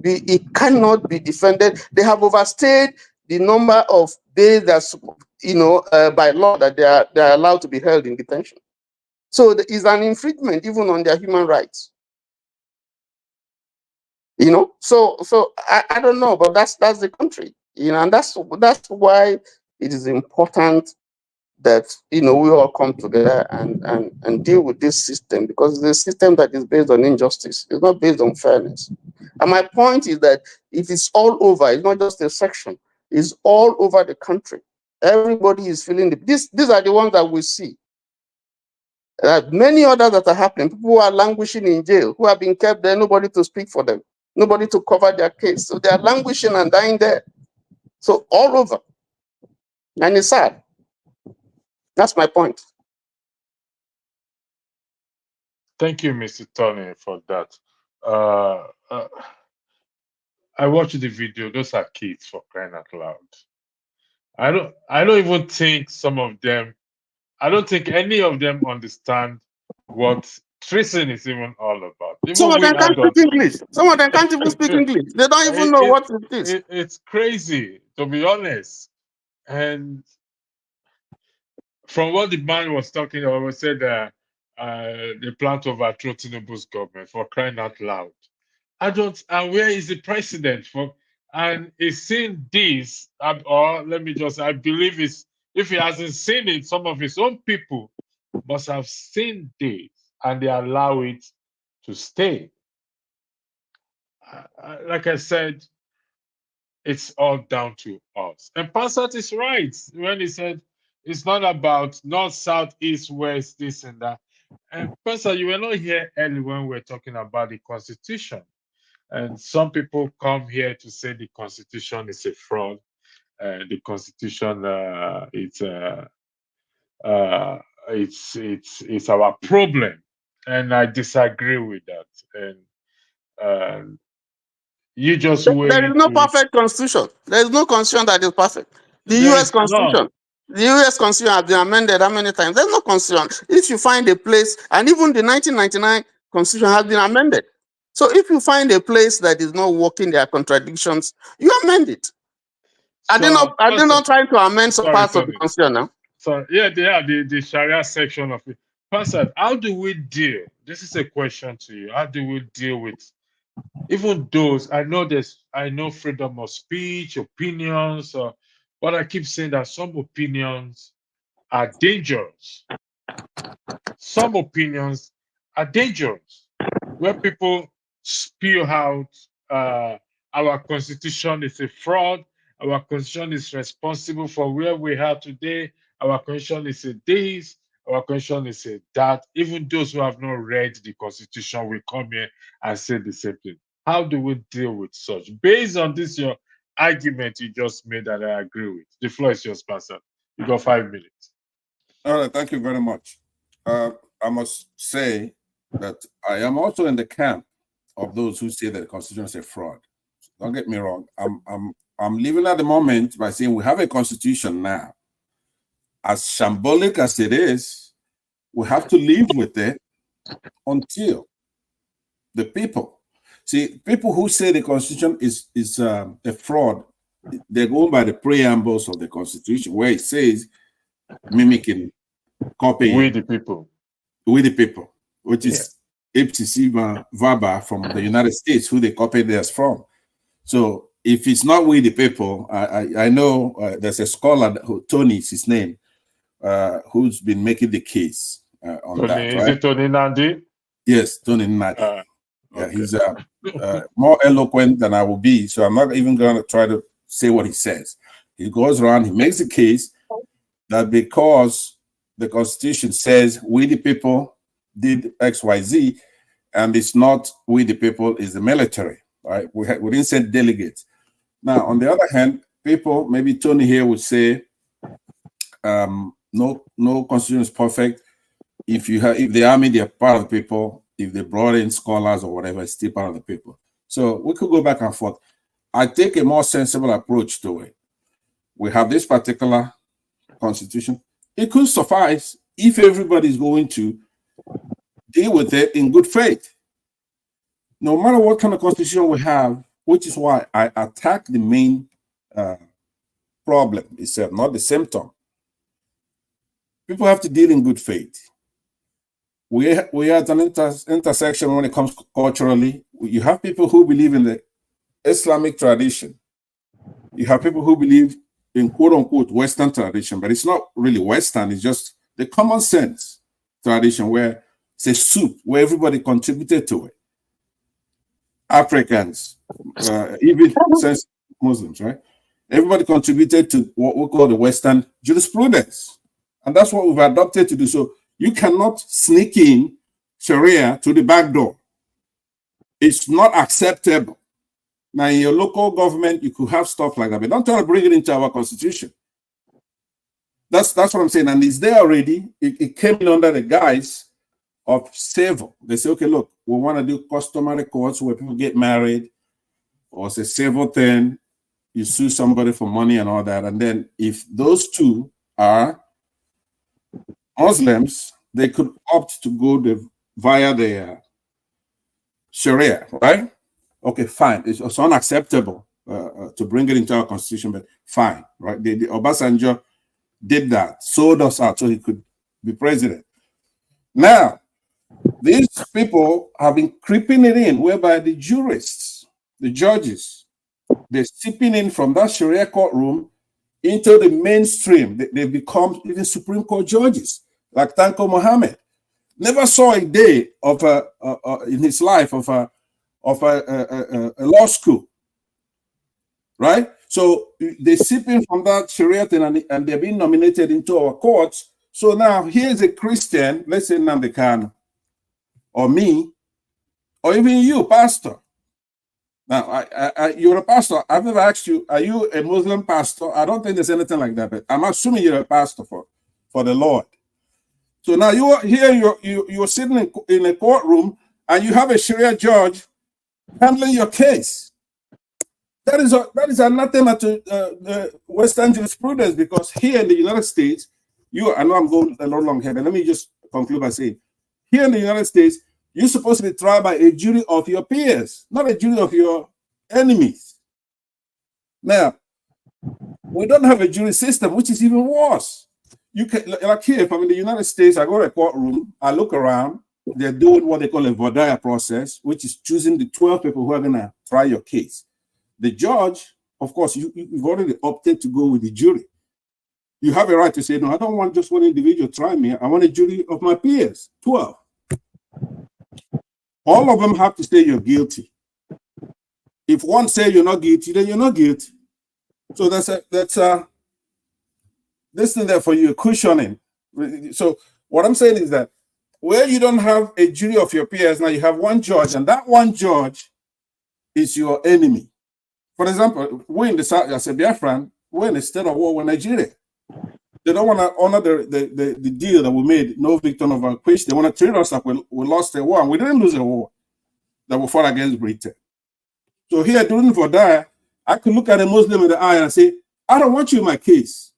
It cannot be defended. They have overstayed the number of days that's by law that they are allowed to be held in detention. So there is an infringement even on their human rights. So I don't know, but that's the country. And that's why it is important that we all come together and deal with this system, because it's a system that is based on injustice. It's not based on fairness. And my point is that it is all over. It's not just a section. It's all over the country. Everybody is feeling these are the ones that we see. Many others that are happening. People who are languishing in jail, who have been kept there, nobody to speak for them, nobody to cover their case. So they are languishing and dying there. So all over. And it's sad. That's my point. Thank you, Mr. Tony, for that. I watched the video. Those are kids, for crying out loud. I don't even think some of them. I don't think any of them understand what treason is even all about. Even some of them can't speak English. Some of them can't even speak English. They don't even know what it is. It's crazy, to be honest. And from what the man was talking about, said they plan to overthrow Tinubu's government, for crying out loud. And where is the president for? And he's seen this, or let me just, I believe if he hasn't seen it, some of his own people must have seen this, and they allow it to stay. Like I said, it's all down to us. And Passat is right when he said it's not about north, south, east, west, this and that. And Passat, you were not here early when we were talking about the Constitution. And some people come here to say the Constitution is a fraud. The Constitution it's our problem, and I disagree with that. And you just There is wait no to. perfect constitution. There is no constitution that is perfect. The There U.S. is none. Constitution. The U.S. Constitution has been amended how many times? There's no constitution. If you find a place, and even the 1999 Constitution has been amended. So if you find a place that is not working, there are contradictions, you amend it. Are they So, not trying to amend some sorry, parts of the Tony. Constitution now? So yeah, they are the Sharia section of it. Pastor, how do we deal? This is a question to you. How do we deal with even those? I know freedom of speech, opinions, but I keep saying that some opinions are dangerous. Some opinions are dangerous. Where people spew out our constitution is a fraud, our constitution is responsible for where we are today, our constitution is a this, our constitution is a that. Even those who have not read the constitution will come here and say the same thing. How do we deal with such? Based on this, your argument you just made that I agree with. The floor is yours, Pastor. You got 5 minutes. All right, thank you very much. I must say that I am also in the camp of those who say that the Constitution is a fraud. Don't get me wrong. I'm living at the moment by saying we have a Constitution now. As shambolic as it is, we have to live with it until the people. See, people who say the Constitution is a fraud, they're going by the preambles of the Constitution, where it says mimicking, copying. We the people. We the people, which is Ipsissima Vaba from the United States, who they copied theirs from. So if it's not we the people, I know there's a scholar, Tony is his name, who's been making the case on Tony, that. is Right? it Tony Nandi? Yes, Tony Nandi. Okay. Yeah, he's more eloquent than I will be, so I'm not even going to try to say what he says. He goes around, he makes the case that because the Constitution says we the people did XYZ, and it's not we the people, is the military, right? We didn't send delegates. Now, on the other hand, people, maybe Tony here would say, no Constitution is perfect. If the army, they're part of the people. If they brought in scholars or whatever, it's still part of the people. So we could go back and forth. I take a more sensible approach to it. We have this particular Constitution. It could suffice if everybody's going to deal with it in good faith. No matter what kind of Constitution we have, which is why I attack the main problem itself, not the symptom. People have to deal in good faith. We are at an intersection when it comes culturally. You have people who believe in the Islamic tradition. You have people who believe in quote-unquote Western tradition, but it's not really Western. It's just the common sense tradition where it's a soup where everybody contributed to it. Africans, even since Muslims, right? Everybody contributed to what we call the Western jurisprudence. And that's what we've adopted to do. So you cannot sneak in Sharia to the back door. It's not acceptable. Now, in your local government, you could have stuff like that, but don't try to bring it into our Constitution. That's what I'm saying. And it's there already. It came in under the guise of civil. They say, okay, look, we want to do customary courts where people get married, or it's a civil thing. You sue somebody for money and all that. And then if those two are Muslims, they could opt to go via the Sharia, right? Okay, fine. It's unacceptable to bring it into our Constitution, but fine, right? The Obasanjo did that, sold us out so he could be president. Now, these people have been creeping it in, whereby the jurists, the judges, they're sipping in from that Sharia courtroom into the mainstream. They become even Supreme Court judges, like Tanko Mohammed. Never saw a day of in his life of a law school, right? So they sip in from that Sharia thing, and they're being nominated into our courts. So now here's a Christian, let's say Nnamdi Kanu, or me, or even you, pastor. Now, you're a pastor. I've never asked you, are you a Muslim pastor? I don't think there's anything like that, but I'm assuming you're a pastor for the Lord. So now you're here, you're sitting in a courtroom, and you have a Sharia judge handling your case. That is anathema to the Western jurisprudence, because here in the United States, I know I'm going a lot long here, but let me just conclude by saying, here in the United States, you're supposed to be tried by a jury of your peers, not a jury of your enemies. Now, we don't have a jury system, which is even worse. You can, like here, if I'm in the United States, I go to a courtroom, I look around, they're doing what they call a Vodaya process, which is choosing the 12 people who are going to try your case. The judge, of course, you've already opted to go with the jury. You have a right to say, no, I don't want just one individual try me. I want a jury of my peers, 12. All of them have to say you're guilty. If one says you're not guilty, then you're not guilty. So that's this thing there for you, cushioning. So what I'm saying is that where you don't have a jury of your peers, now you have one judge, and that one judge is your enemy. For example, we're in the South, as a Biafran, we're in a state of war with Nigeria. They don't want to honor the deal that we made, no victim of vanquished. They want to treat us like we lost a war, and we didn't lose a war that we fought against Britain. So here, during Vodaya, I could look at a Muslim in the eye and say, I don't want you in my case.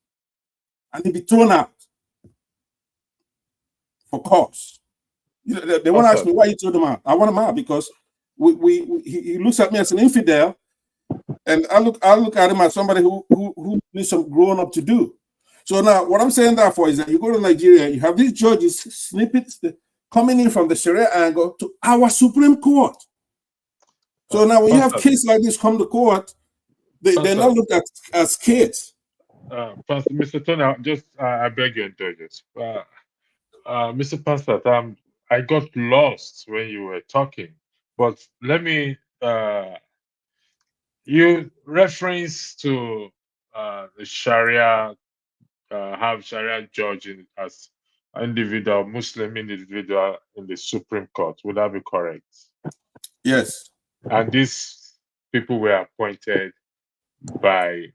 And he'd be thrown out for cause. They want to ask me, why you threw them out? I want him out because he looks at me as an infidel, and I look at him as somebody who needs some growing up to do. So now, what I'm saying therefore is that you go to Nigeria, you have these judges snippets coming in from the Sharia angle to our Supreme Court. So now, when you have kids like this come to court, they're not looked at as kids. Pastor, Mr. Tony, I beg your indulgence. Mr. Pastor, I got lost when you were talking, but let me. You reference to the Sharia. Have Sharia judge as individual, Muslim individual in the Supreme Court. Would that be correct? Yes. And these people were appointed by,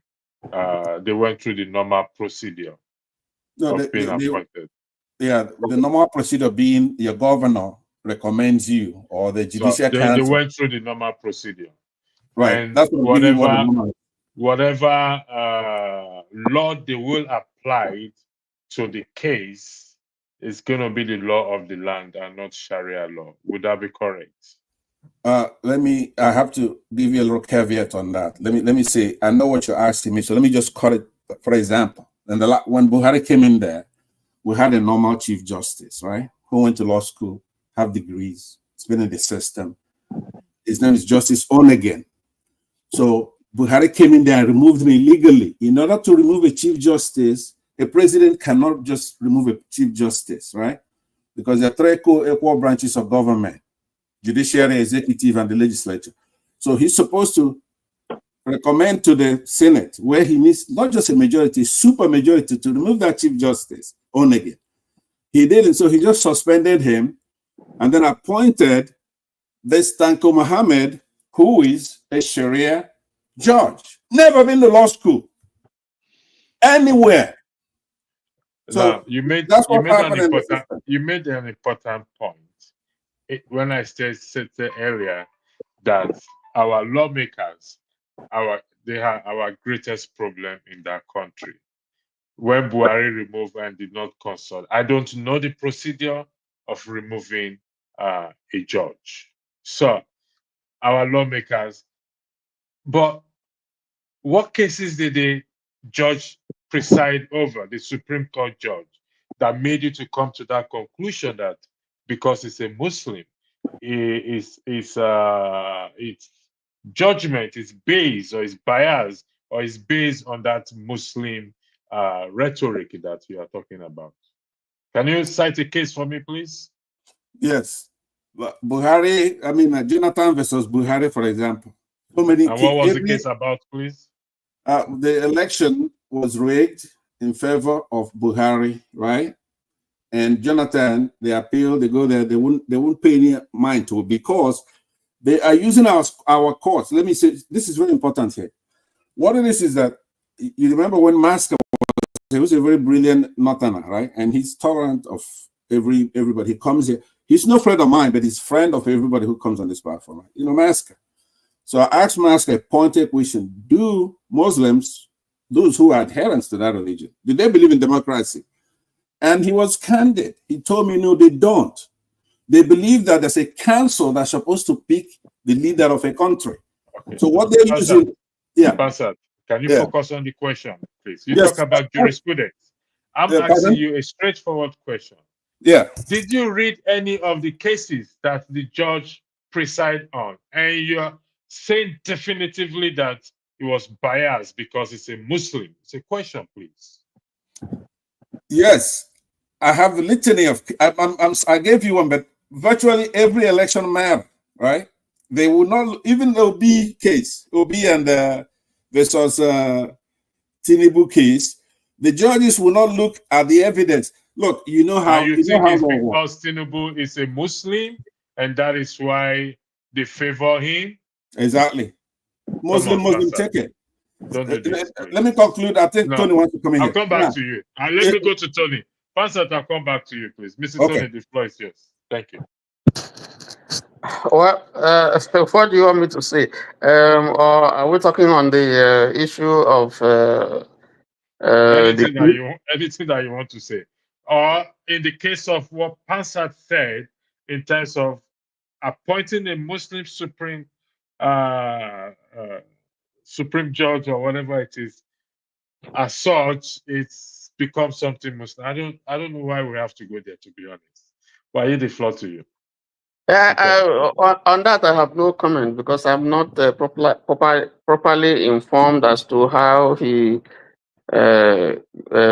they went through the normal procedure of being appointed. Yeah, the normal procedure being your governor recommends you, or the judicial council. They went through the normal procedure. Right. And that's whatever law they will apply to the case is going to be the law of the land and not Sharia law. Would that be correct? I have to give you a little caveat on that. Let me say, I know what you're asking me, so let me just cut it. For example, when Buhari came in there, we had a normal chief justice, right? Who went to law school, have degrees, it's been in the system. His name is Justice Onegin. So Buhari came in there and removed me illegally. In order to remove a chief justice, a president cannot just remove a chief justice, right? Because there are three equal branches of government: judiciary, executive, and the legislature. So he's supposed to recommend to the Senate, where he needs not just a majority, super majority, to remove that chief justice, Onegin. He didn't, so he just suspended him and then appointed this Tanko Mohammed, who is a Sharia judge. Never been to law school anywhere. So now, you made an important point. When I said earlier that our lawmakers, they have our greatest problem in that country. When Buhari removed and did not consult, I don't know the procedure of removing a judge. So our lawmakers, but what cases did the judge preside over, the Supreme Court judge, that made you to come to that conclusion that because it's a Muslim, its judgment is based or is biased or is based on that Muslim rhetoric that you are talking about? Can you cite a case for me, please? Yes. Buhari, I mean, Jonathan versus Buhari, for example. So many And what was the case about, please? The election was rigged in favor of Buhari, right? And Jonathan, they appeal, they go there, they won't pay any mind to it because they are using our courts. Let me say, this is very important here. What it is that, you remember when Masker he was a very brilliant northerner, right? And he's tolerant of everybody. He comes here. He's no friend of mine, but he's friend of everybody who comes on this platform. Right? You know, Masker. So I asked Masker a pointed question: do Muslims, those who are adherents to that religion, do they believe in democracy? And he was candid. He told me, no, they don't. They believe that there's a council that's supposed to pick the leader of a country. Okay. So what they're using, Pastor, can you focus on the question, please? You talk about jurisprudence. I'm asking you a straightforward question. Yeah. Did you read any of the cases that the judge presided on? And you're saying definitively that he was biased because it's a Muslim. It's a question, please. Yes. I have a litany of, I gave you one, but virtually every election map, right? They will not, even though be case, Obi and versus Tinubu case, the judges will not look at the evidence. Look, you know how. You think it's because Tinubu is a Muslim and that is why they favor him? Exactly. Muslim ticket. Don't do this, let me conclude. I think Tony wants to come in here. I'll come back to you. And let me go to Tony. Pastor, I'll come back to you, please. Mr. Tony, the floor is yours. Thank you. Well, what do you want me to say? Or are we talking on the issue of anything that you want to say? Or in the case of what Pansat said in terms of appointing a Muslim supreme judge or whatever it is, as such, it's become something Muslim. I don't know why we have to go there, to be honest. But I yield the floor to you. On that, I have no comment because I'm not properly informed as to how he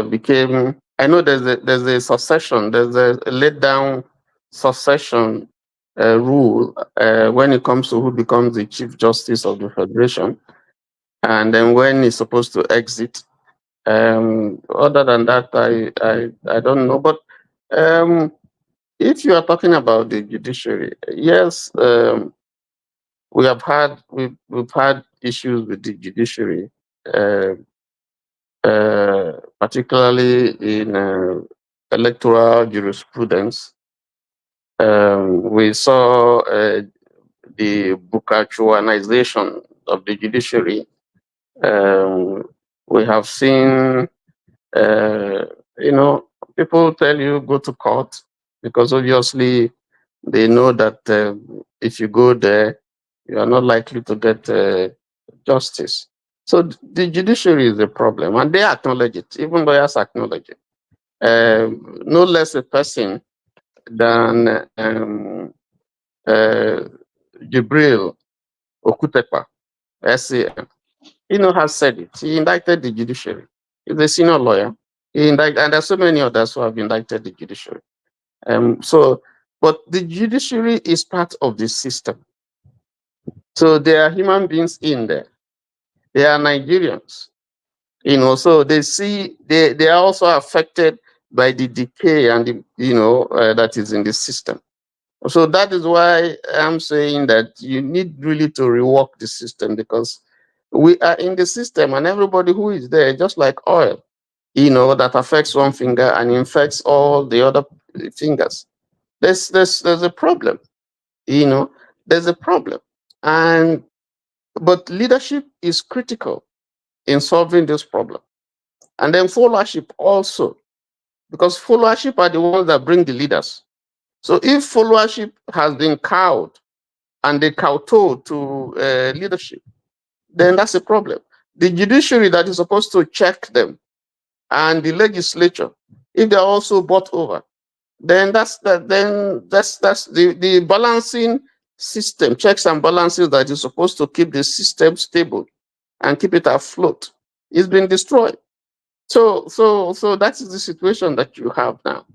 became. I know there's a succession, there's a laid down succession rule when it comes to who becomes the Chief Justice of the Federation, and then when he's supposed to exit. Other than that, I don't know. But if you are talking about the judiciary, yes, we've had issues with the judiciary, particularly in electoral jurisprudence. We saw the Bukachuanization of the judiciary. We have seen, people tell you go to court because obviously they know that if you go there, you are not likely to get justice. So the judiciary is a problem, and they acknowledge it. Even lawyers acknowledge it. No less a person than Jibril Okutepa, SAM. Has said it. He indicted the judiciary. He's a senior lawyer. And there's so many others who have indicted the judiciary. But the judiciary is part of the system. So there are human beings in there. They are Nigerians. So they are also affected by the decay and that is in the system. So that is why I'm saying that you need really to rework the system, because we are in the system and everybody who is there, just like oil, that affects one finger and infects all the other fingers. There's a problem, there's a problem. But leadership is critical in solving this problem. And then followership also, because followership are the ones that bring the leaders. So if followership has been cowed and they kowtow to leadership, then that's a problem. The judiciary that is supposed to check them and the legislature, if they're also bought over, then that's the balancing system, checks and balances that is supposed to keep the system stable and keep it afloat, is being destroyed. So that is the situation that you have now,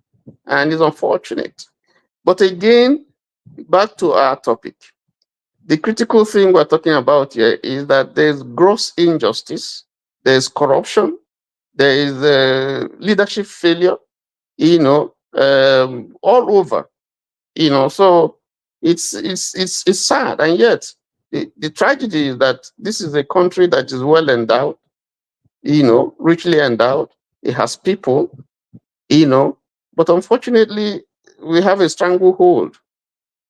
and it's unfortunate. But again, back to our topic. The critical thing we're talking about here is that there's gross injustice, there's corruption, there is leadership failure, all over, So it's sad, and yet the tragedy is that this is a country that is well endowed, richly endowed. It has people, but unfortunately, we have a stranglehold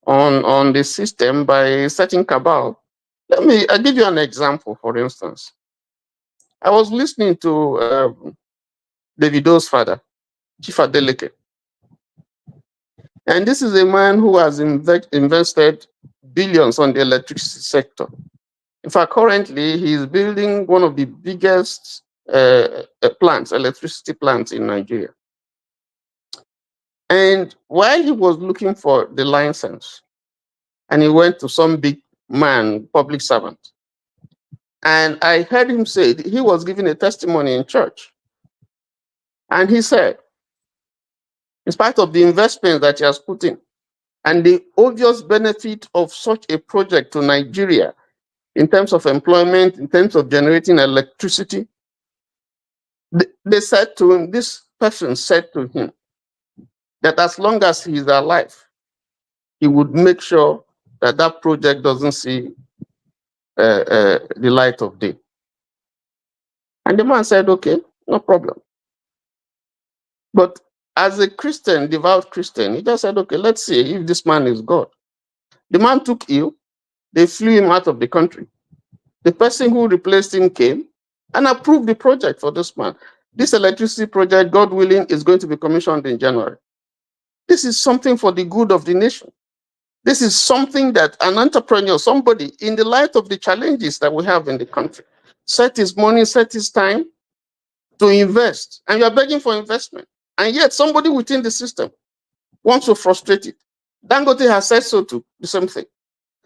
on the system by certain cabal. I'll give you an example. For instance, I was listening to Davido's father, Chief Adeleke, and this is a man who has invested billions on the electricity sector. In fact, currently he is building one of the biggest electricity plants in Nigeria. And while he was looking for the license, and he went to some big man, public servant, and I heard him say he was giving a testimony in church. And he said, in spite of the investment that he has put in and the obvious benefit of such a project to Nigeria in terms of employment, in terms of generating electricity, they said to him, this person said to him that as long as he is alive, he would make sure that that project doesn't see the light of day. And the man said, okay, no problem. But as a Christian, devout Christian, he just said, okay, let's see if this man is God. The man took ill. They flew him out of the country. The person who replaced him came and approved the project for this man. This electricity project, God willing, is going to be commissioned in January. This is something for the good of the nation. This is something that an entrepreneur, somebody, in the light of the challenges that we have in the country, set his money, set his time to invest. And you are begging for investment. And yet somebody within the system wants to frustrate it. Dangote has said so too, the same thing.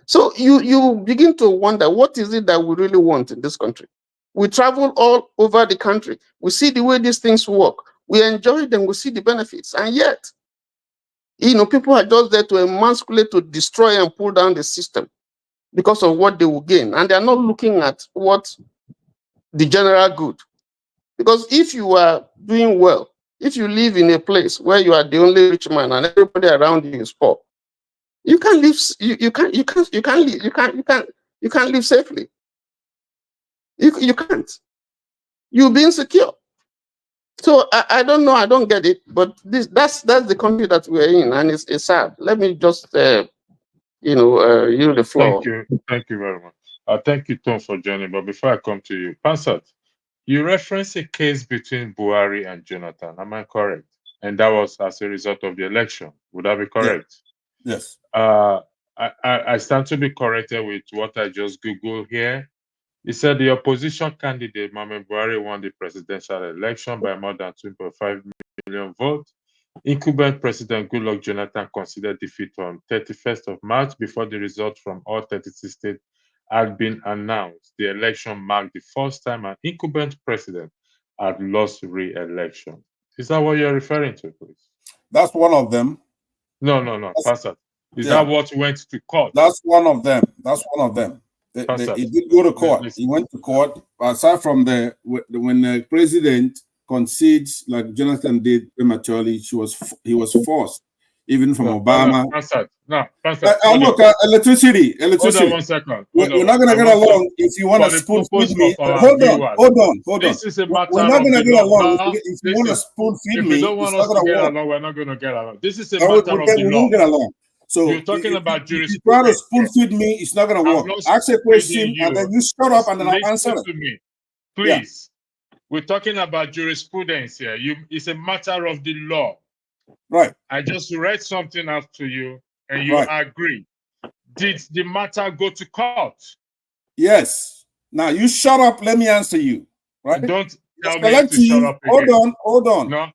So you begin to wonder, what is it that we really want in this country? We travel all over the country. We see the way these things work. We enjoy them. We see the benefits. And yet, people are just there to emasculate, to destroy and pull down the system because of what they will gain. And they are not looking at what the general good. Because if you are doing well, if you live in a place where you are the only rich man and everybody around you is poor, you can't live. You can't live safely. You can't. You'll be insecure. So I don't know. I don't get it. But that's the country that we're in, and it's sad. Let me just yield the floor. Thank you very much. Thank you, Tom, for joining. But before I come to you, Pansat, you referenced a case between Buhari and Jonathan. Am I correct? And that was as a result of the election. Would that be correct? Yes. I stand to be corrected with what I just Googled here. He said the opposition candidate, Mohamed Buhari, won the presidential election by more than 2.5 million votes. Incumbent President Goodluck Jonathan considered defeat on 31st of March before the results from all 36 states had been announced. The election marked the first time an incumbent president had lost re-election. Is that what you're referring to, please? That's one of them. No, Pastor. Is that what went to court? That's one of them. He did go to court. He went to court. Aside from when the president concedes, like Jonathan did prematurely, he was forced, even from Obama. Look, electricity. Hold on 1 second. We're not going to get along if you want to spoon feed me. Hold on. This is a matter we're not going to get along if you want to spoon feed me. If you don't want us to get along, we're not going to get along. This is a matter of the law. We won't get along. So you're talking about jurisprudence. If you try to spoon feed me, it's not going to work. Ask a question and then you shut up and then I'll answer it. To me, please. Yeah. We're talking about jurisprudence here. It's a matter of the law. Right. I just read something out to you and you agree. Did the matter go to court? Yes. Now you shut up. Let me answer you. Right? tell me to shut up again. Hold on. No,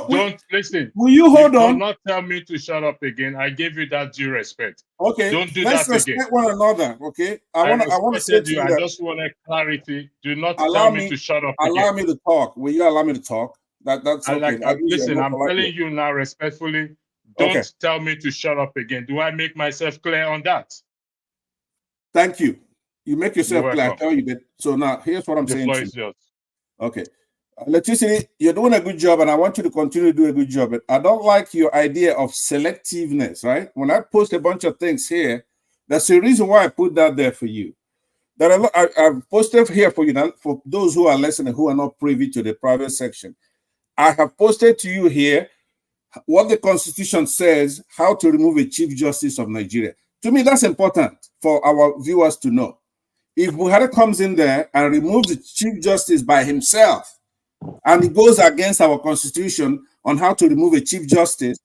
don't listen. Will you hold Do on? not tell me to shut up again. I gave you that due respect. Okay, don't do let's that respect again. one another. Okay, I want to say to you I that just want clarity. Do not tell me to shut up allow again. me to talk. Will you allow me to talk? That's okay. Listen, I'm telling you now respectfully. Don't tell me to shut up again. Do I make myself clear on that? Thank you. You make yourself clear. I tell you that. So now here's what I'm saying. The floor is yours. Okay. Electricity, you're doing a good job, and I want you to continue to do a good job. But I don't like your idea of selectiveness, right? When I post a bunch of things here, that's the reason why I put that there for you. That I've posted here for you now, for those who are listening, who are not privy to the private section. I have posted to you here what the Constitution says, how to remove a Chief Justice of Nigeria. To me, that's important for our viewers to know. If Buhari comes in there and removes the Chief Justice by himself, and it goes against our Constitution on how to remove a Chief Justice,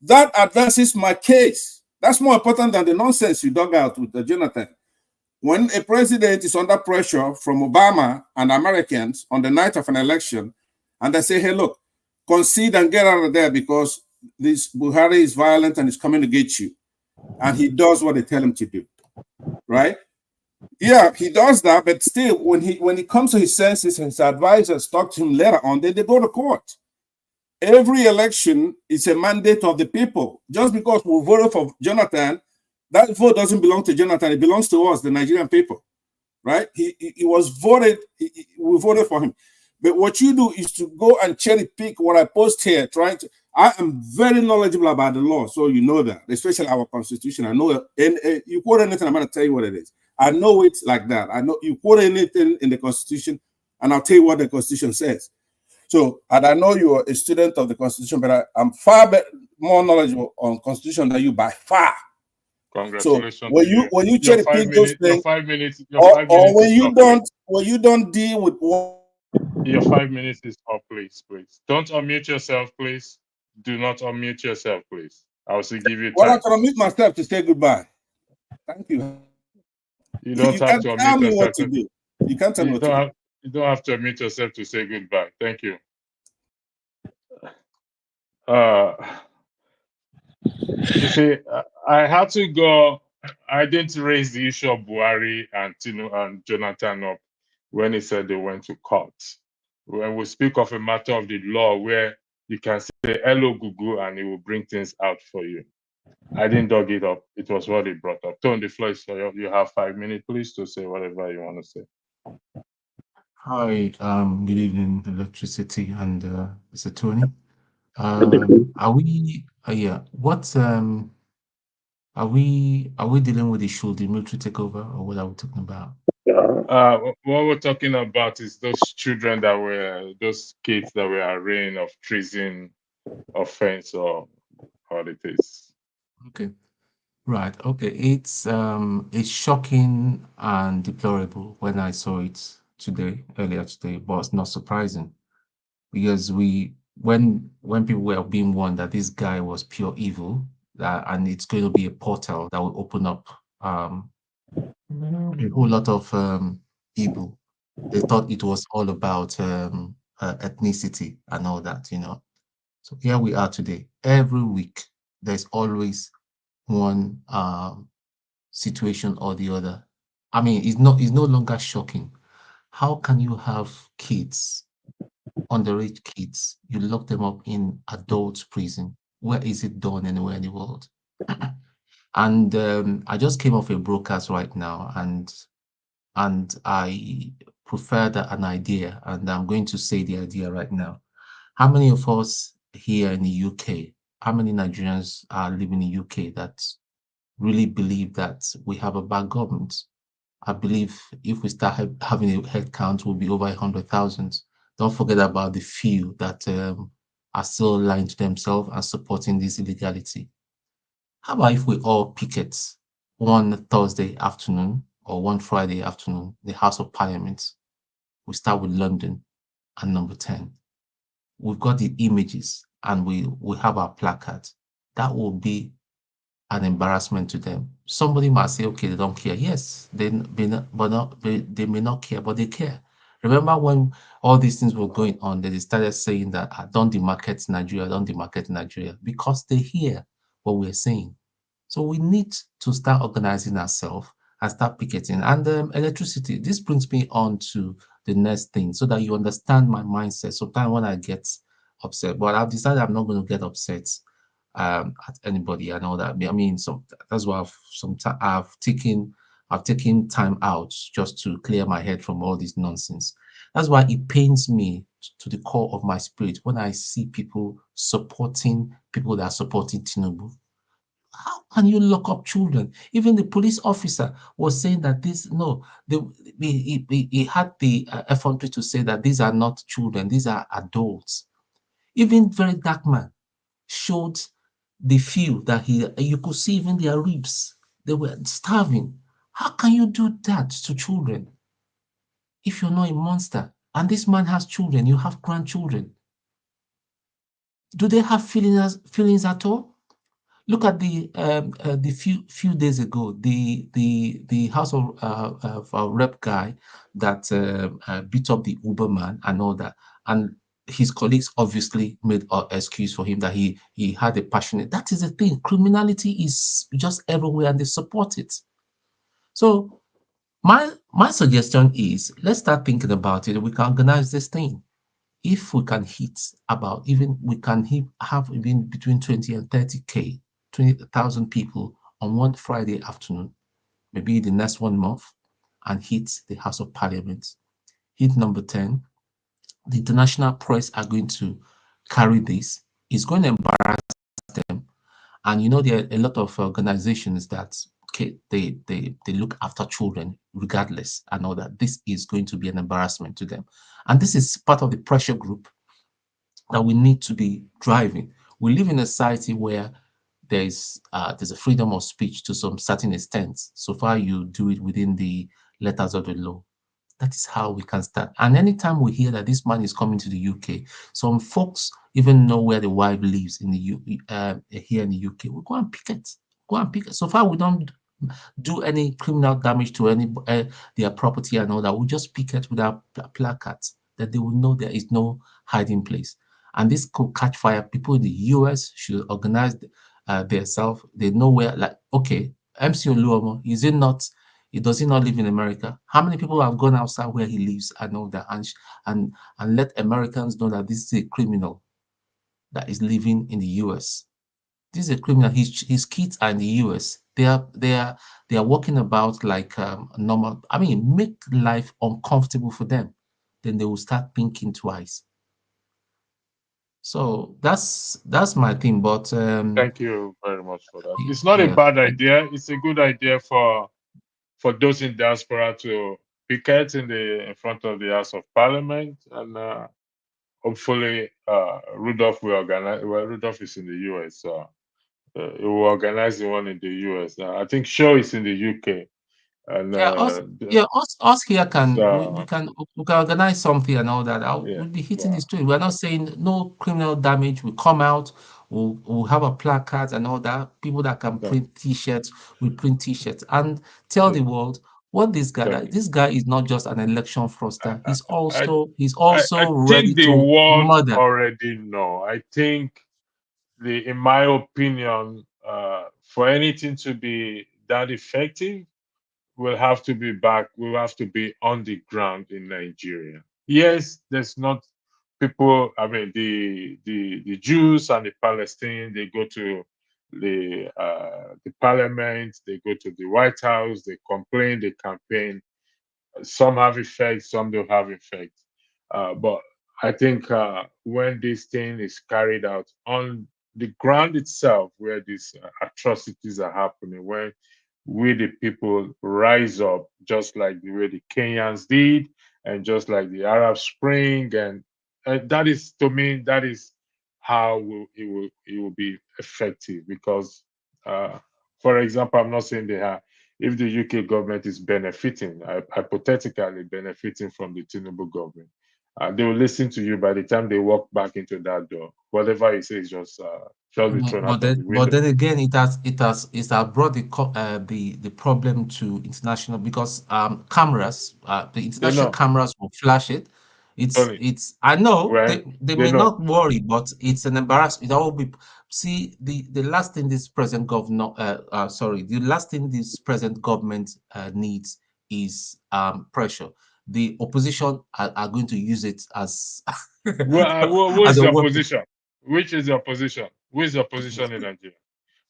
that advances my case. That's more important than the nonsense you dug out with Jonathan. When a president is under pressure from Obama and Americans on the night of an election, and they say, hey, look, concede and get out of there because this Buhari is violent and is coming to get you. And he does what they tell him to do, right? Yeah, he does that, but still, when he comes to his senses and his advisors talk to him later on, then they go to court. Every election is a mandate of the people. Just because we voted for Jonathan, that vote doesn't belong to Jonathan. It belongs to us, the Nigerian people, right? He was voted, we voted for him. But what you do is to go and cherry pick what I post here, I am very knowledgeable about the law, so you know that, especially our Constitution. I know it, and you quote anything, I'm going to tell you what it is. I know it like that. I know you quote anything in the Constitution, and I'll tell you what the Constitution says. So, and I know you're a student of the Constitution, but I'm far more knowledgeable on Constitution than you by far. Congratulations. So when you cherry pick those things, or when you don't deal with what. Your 5 minutes is up, please. Don't unmute yourself, please. Do not unmute yourself, please. I will still give you time. Well, I can unmute myself to say goodbye. Thank you. You don't have to unmute yourself. What to do. You can't tell me what to do. You don't have to unmute yourself to say goodbye. Thank you. You see, I had to go. I didn't raise the issue of Buhari and Tinu and Jonathan up when he said they went to court. When we speak of a matter of the law where you can say hello Google and it will bring things out for you. I didn't dug it up. It was what he brought up. Tone, the floor is for you. You have 5 minutes, please, to say whatever you want to say. Hi, good evening, Electricity and Mr. Tony. Are we dealing with the should the military take over, or what are we talking about? What we're talking about is those those kids that were arraigned of treason, offense, or what it is. Okay. Right. Okay. It's shocking and deplorable when I saw it earlier today, but it's not surprising because when people were being warned that this guy was pure evil, and it's going to be a portal that will open up a whole lot of evil, they thought it was all about ethnicity and all that, So here we are today. Every week, there's always one situation or the other. I mean, it's no longer shocking. How can you have kids, underage kids, you lock them up in adult prison? Where is it done anywhere in the world? And I just came off a broadcast right now, and I preferred an idea, and I'm going to say the idea right now. How many of us here in the UK, how many Nigerians are living in the UK that really believe that we have a bad government? I believe if we start having a head count, we'll be over 100,000. Don't forget about the few that are still lying to themselves and supporting this illegality. How about if we all picket one Thursday afternoon or one Friday afternoon, the House of Parliament? We start with London and number 10. We've got the images and we have our placards. That will be an embarrassment to them. Somebody might say, okay, they don't care. Yes, they may not care, but they care. Remember when all these things were going on, they started saying that don't demarket Nigeria, don't demarket Nigeria, because they hear what we're saying. So we need to start organizing ourselves and start picketing. And electricity, this brings me on to the next thing so that you understand my mindset. Sometimes when I get upset, but I've decided I'm not going to get upset at anybody and all that. I mean, so that's why I've taken time out just to clear my head from all this nonsense. That's why it pains me to the core of my spirit when I see people supporting people that are supporting Tinubu. How can you lock up children? Even the police officer was saying that he had the effrontery to say that these are not children, these are adults. Even very dark man showed the few that you could see even their ribs. They were starving. How can you do that to children if you're not a monster? And this man has children, you have grandchildren. Do they have feelings at all? Look at the few days ago, the House of Rep guy that beat up the Uber man and all that, and his colleagues obviously made an excuse for him that he had a passionate. That is the thing. Criminality is just everywhere, and they support it. So my suggestion is let's start thinking about it. We can organize this thing. If we can hit about even we can have even between 20 and 30K, 20,000 people on one Friday afternoon, maybe the next 1 month, and hit the House of Parliament. Hit number 10. The international press are going to carry this. It's going to embarrass them. And you know, there are a lot of organizations that okay, they look after children regardless and all that. This is going to be an embarrassment to them. And this is part of the pressure group that we need to be driving. We live in a society where there's a freedom of speech to some certain extent, so far you do it within the letters of the law. That is how we can start. And anytime we hear that this man is coming to the UK, some folks even know where the wife lives in the here in the UK. We go and picket. Go and picket. So far we don't do any criminal damage to any their property and all that. We just picket with our placards that they will know there is no hiding place. And this could catch fire. People in the US should organize themselves. They know where, like, okay, MC Oluomo, is it not? Does he not live in America? How many people have gone outside where he lives and all that, and let Americans know that this is a criminal that is living in the US? This is a criminal. His kids are in the US. They are walking about like normal. I mean, make life uncomfortable for them. Then they will start thinking twice. So that's my thing. But Thank you very much for that. It's not a yeah, bad idea. It's a good idea for those in diaspora to picket in front of the House of Parliament, and hopefully Rudolph will organize. Well, Rudolph is in the US, so he will organize the one in the US. I think Shaw is in the UK, and yeah, us here can so we can organize something and all that. yeah, We'll be hitting so the street. We're not saying no criminal damage. We come out. We'll have a placard and all that. People that can thank, print T-shirts, we print T-shirts and tell the world what thank you. this guy is not just an election fraudster. I, He's I also ready think the to world murder. already know. I think in my opinion, for anything to be that effective, we'll have to be back. We'll have to be on the ground in Nigeria. Yes, there's not people. I mean, the Jews and the Palestinians. They go to the parliament. They go to the White House. They complain. They campaign. Some have effect, some don't have effect. But I think when this thing is carried out on the ground itself, where these atrocities are happening, when we the people rise up, just like the way the Kenyans did, and just like the Arab Spring, and that is, to me, that is how it will be effective. Because, for example, I'm not saying they have, if the UK government is benefiting, hypothetically benefiting from the Tinubu government, they will listen to you. By the time they walk back into that door, whatever you say is just shall be thrown out of the But window. then again, it has brought the problem to international, because cameras, the They international know, cameras will flash it. Tony. I know Right? they They may know. not worry, but it's an embarrassment. That will be, see, the last thing this present governor the last thing this present government needs is pressure. The opposition are going to use it as What's as a your weapon. position? Which is your position? Who is your position in Nigeria?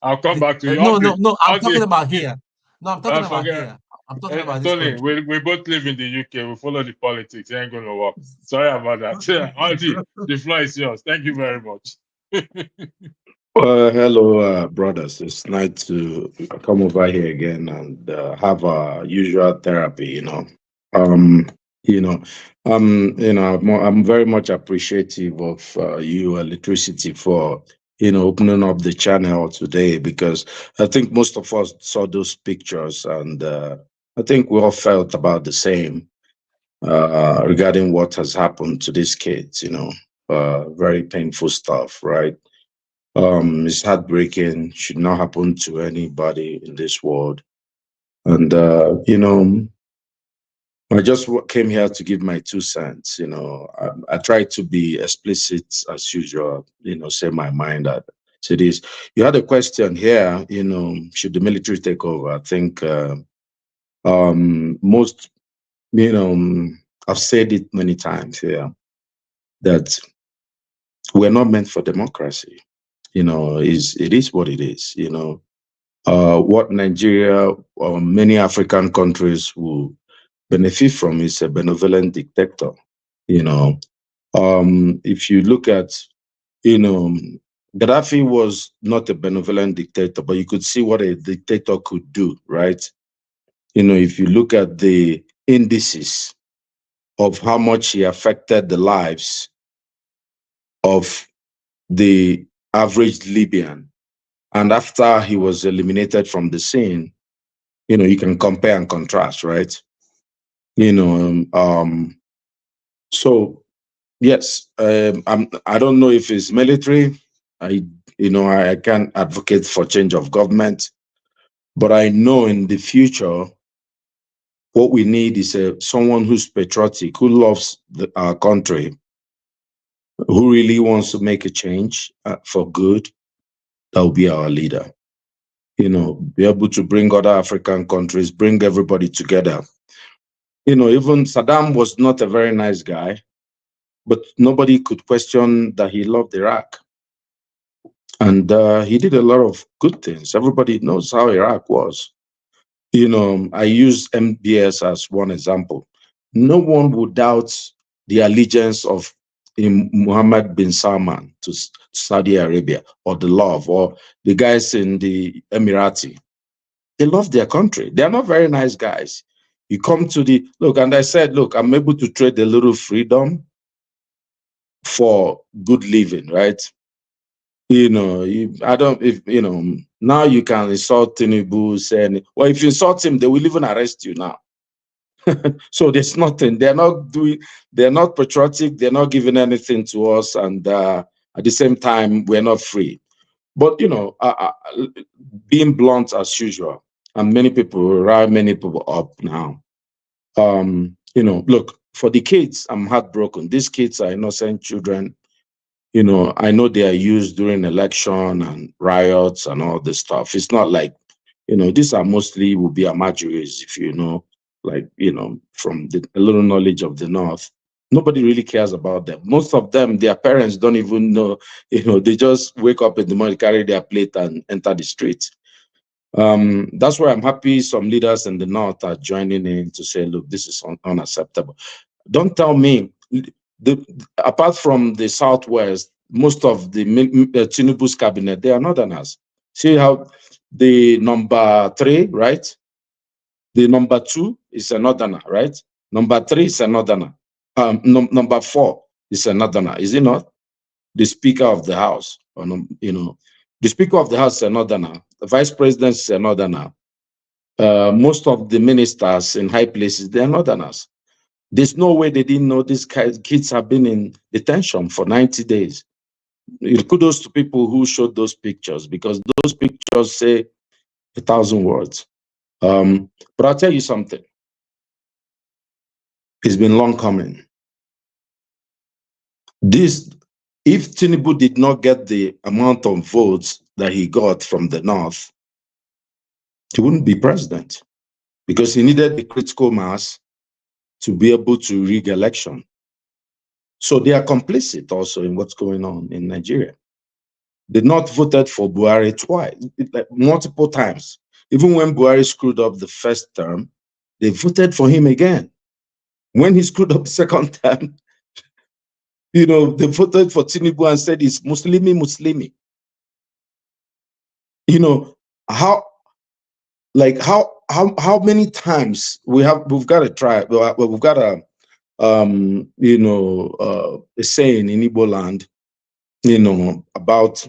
I'll come back to you. No, I'm All talking the about here. No, I'm talking about forget. here. I'm talking about this Tony, country. we both live in the UK. We follow the politics. It ain't gonna work. Sorry about that. Yeah, all the floor is yours. Thank you very much. Hello, brothers. It's nice to come over here again and have our usual therapy. Um, I'm very much appreciative of you, Electricity, for opening up the channel today, because I think most of us saw those pictures, and I think we all felt about the same regarding what has happened to these kids. Very painful stuff, right? It's heartbreaking, should not happen to anybody in this world. And I just came here to give my 2 cents. I try to be explicit as usual, say my mind at to this. You had a question here, should the military take over? I think most, I've said it many times here, that we're not meant for democracy. It is what it is. What Nigeria or many African countries will benefit from is a benevolent dictator. If you look at, Gaddafi was not a benevolent dictator, but you could see what a dictator could do, right? If you look at the indices of how much he affected the lives of the average Libyan, and after he was eliminated from the scene, you can compare and contrast, right? So yes, I don't know if it's military. I can't advocate for change of government, but I know in the future, what we need is someone who's patriotic, who loves our country, who really wants to make a change for good. That will be our leader. Be able to bring other African countries, bring everybody together. Even Saddam was not a very nice guy, but nobody could question that he loved Iraq. And he did a lot of good things. Everybody knows how Iraq was. I use MBS as one example. No one would doubt the allegiance of Mohammed bin Salman to Saudi Arabia, or the love, or the guys in the Emirati. They love their country. They are not very nice guys. You come to look, and I said, look, I'm able to trade a little freedom for good living, right? I don't, if, now you can insult Tinubu, saying, well, if you insult him, they will even arrest you now. So there's nothing. They're not patriotic. They're not giving anything to us. And at the same time, we're not free. But, being blunt as usual, and many people rile many people up now. Look, for the kids, I'm heartbroken. These kids are innocent children. I know they are used during election and riots and all this stuff. It's not like, these are mostly will be Amajuris, if from a little knowledge of the North. Nobody really cares about them. Most of them, their parents don't even know, they just wake up in the morning, carry their plate and enter the street. That's why I'm happy some leaders in the North are joining in to say, look, this is unacceptable. Don't tell me, apart from the Southwest, most of the Tinubu's cabinet, they are Northerners. See how the number 3, right? The number 2 is a Northerner, right? Number 3 is a Northerner. Number 4 is a Northerner, is it not? The Speaker of the House, the Speaker of the House is a Northerner. The Vice President is a Northerner. Most of the ministers in high places, they are Northerners. There's no way they didn't know these kids have been in detention for 90 days. Kudos to people who showed those pictures, because those pictures say 1,000 words. But I'll tell you something. It's been long coming. If Tinubu did not get the amount of votes that he got from the North, he wouldn't be president, because he needed the critical mass to be able to rig election. So they are complicit also in what's going on in Nigeria. They not voted for Buhari twice, like multiple times. Even when Buhari screwed up the first term, they voted for him again. When he screwed up the second time, they voted for Tinubu and said it's Muslimi. How many times we've got to try, we've got a saying in Igbo land, about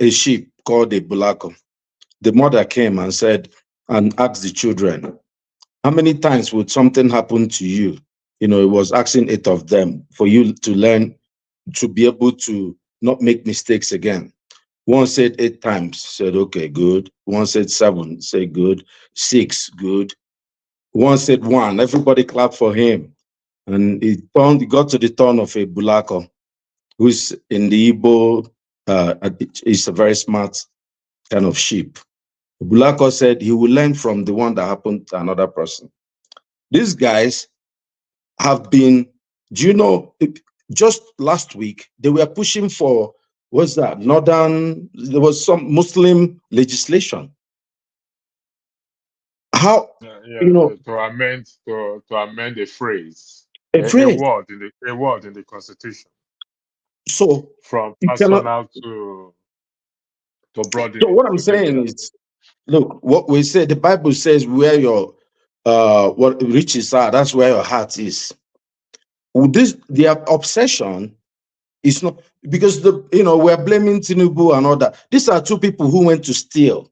a sheep called a bulako. The mother came and asked the children, how many times would something happen to you? It was asking 8 of them for you to learn to be able to not make mistakes again. One said 8 times, said, okay, good. One said 7, said good. 6, good. One said 1, everybody clapped for him. And he got to the turn of a bulako, who's in the Igbo, is a very smart kind of sheep. Bulako said he will learn from the one that happened to another person. These guys have been, just last week, they were pushing for, what's that, there was some Muslim legislation. How, to amend a phrase, a word in the Constitution. So from personal to broaden. So what I'm saying is, look, what we say, the Bible says where your what riches are, that's where your heart is. Their obsession is not because we're blaming Tinubu and all that. These are 2 people who went to steal.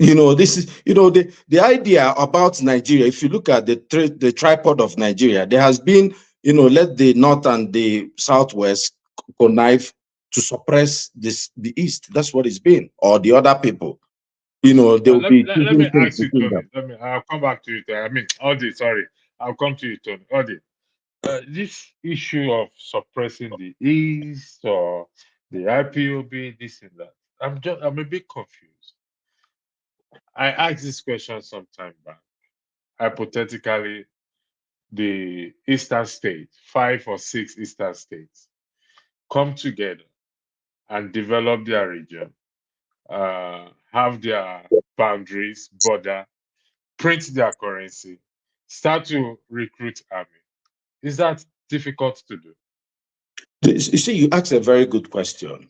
This is the idea about Nigeria. If you look at the tripod of Nigeria, there has been let the North and the Southwest connive to suppress the East. That's what it's been, or the other people. They'll be. Let me ask you, Tony. I'll come back to you. Audie, sorry. I'll come to you, Tony. Audie, this issue of suppressing the East or the IPOB, this and that, I'm a bit confused. I asked this question some time back. Hypothetically, the Eastern states, 5 or 6 Eastern states, come together and develop their region, have their boundaries, border, print their currency, start to recruit army. Is that difficult to do? You see, you asked a very good question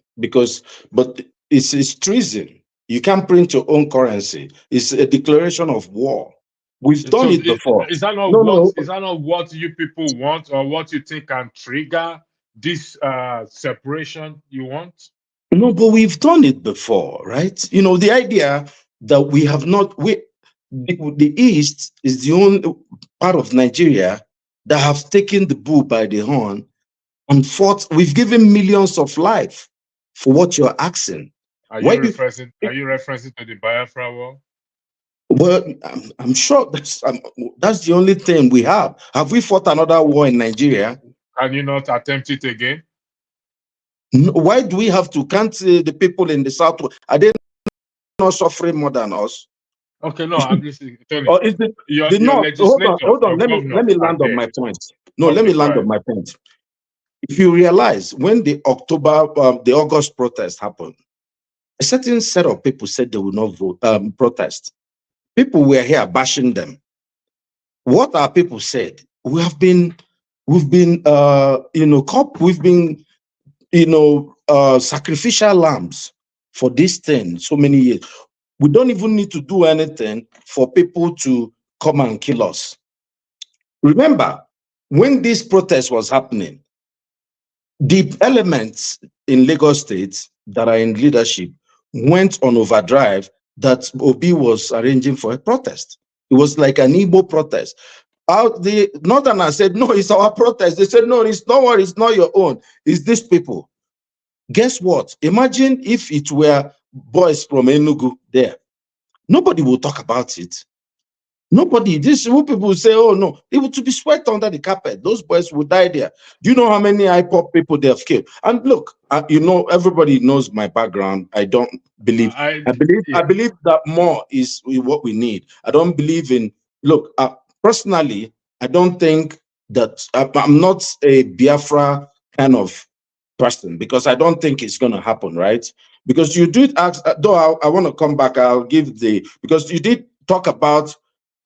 but it's treason. You can't print your own currency. It's a declaration of war. We've done it before. Is that not Is that not what you people want, or what you think can trigger this separation you want? No, but we've done it before, right? The idea that we have not, the East is the only part of Nigeria that have taken the bull by the horn and fought. We've given millions of lives for what you're asking. Are you referencing to the Biafra war? Well, I'm sure that's the only thing we have. Have we fought another war in Nigeria? Can you not attempt it again? No, why do we have to? Can't the people in the South, are they not suffering more than us? Okay, no, I'm just telling or is it your North? Hold on. Let me land on my point. No, let me land on my point. If you realize, when the August protest happened, a certain set of people said they would not vote, protest. People were here bashing them. What our people said, we've been sacrificial lambs for this thing so many years. We don't even need to do anything for people to come and kill us. Remember, when this protest was happening, the elements in Lagos State that are in leadership went on overdrive that Obi was arranging for a protest. It was like an Igbo protest. Out the Northerners said, no, it's our protest. They said, no, it's not what, it's not your own. It's these people. Guess what? Imagine if it were boys from Enugu there. Nobody will talk about it. Nobody. This is what people say, oh no, it would to be swept under the carpet. Those boys would die there. Do you know how many IPOP people they have killed? And look, you know, everybody knows my background. I don't believe. I believe that more is what we need. I don't believe in. Look, personally, I don't think that I'm not a Biafra kind of person because I don't think it's going to happen, right? Because you did ask, though I want to come back. I'll give because you did talk about.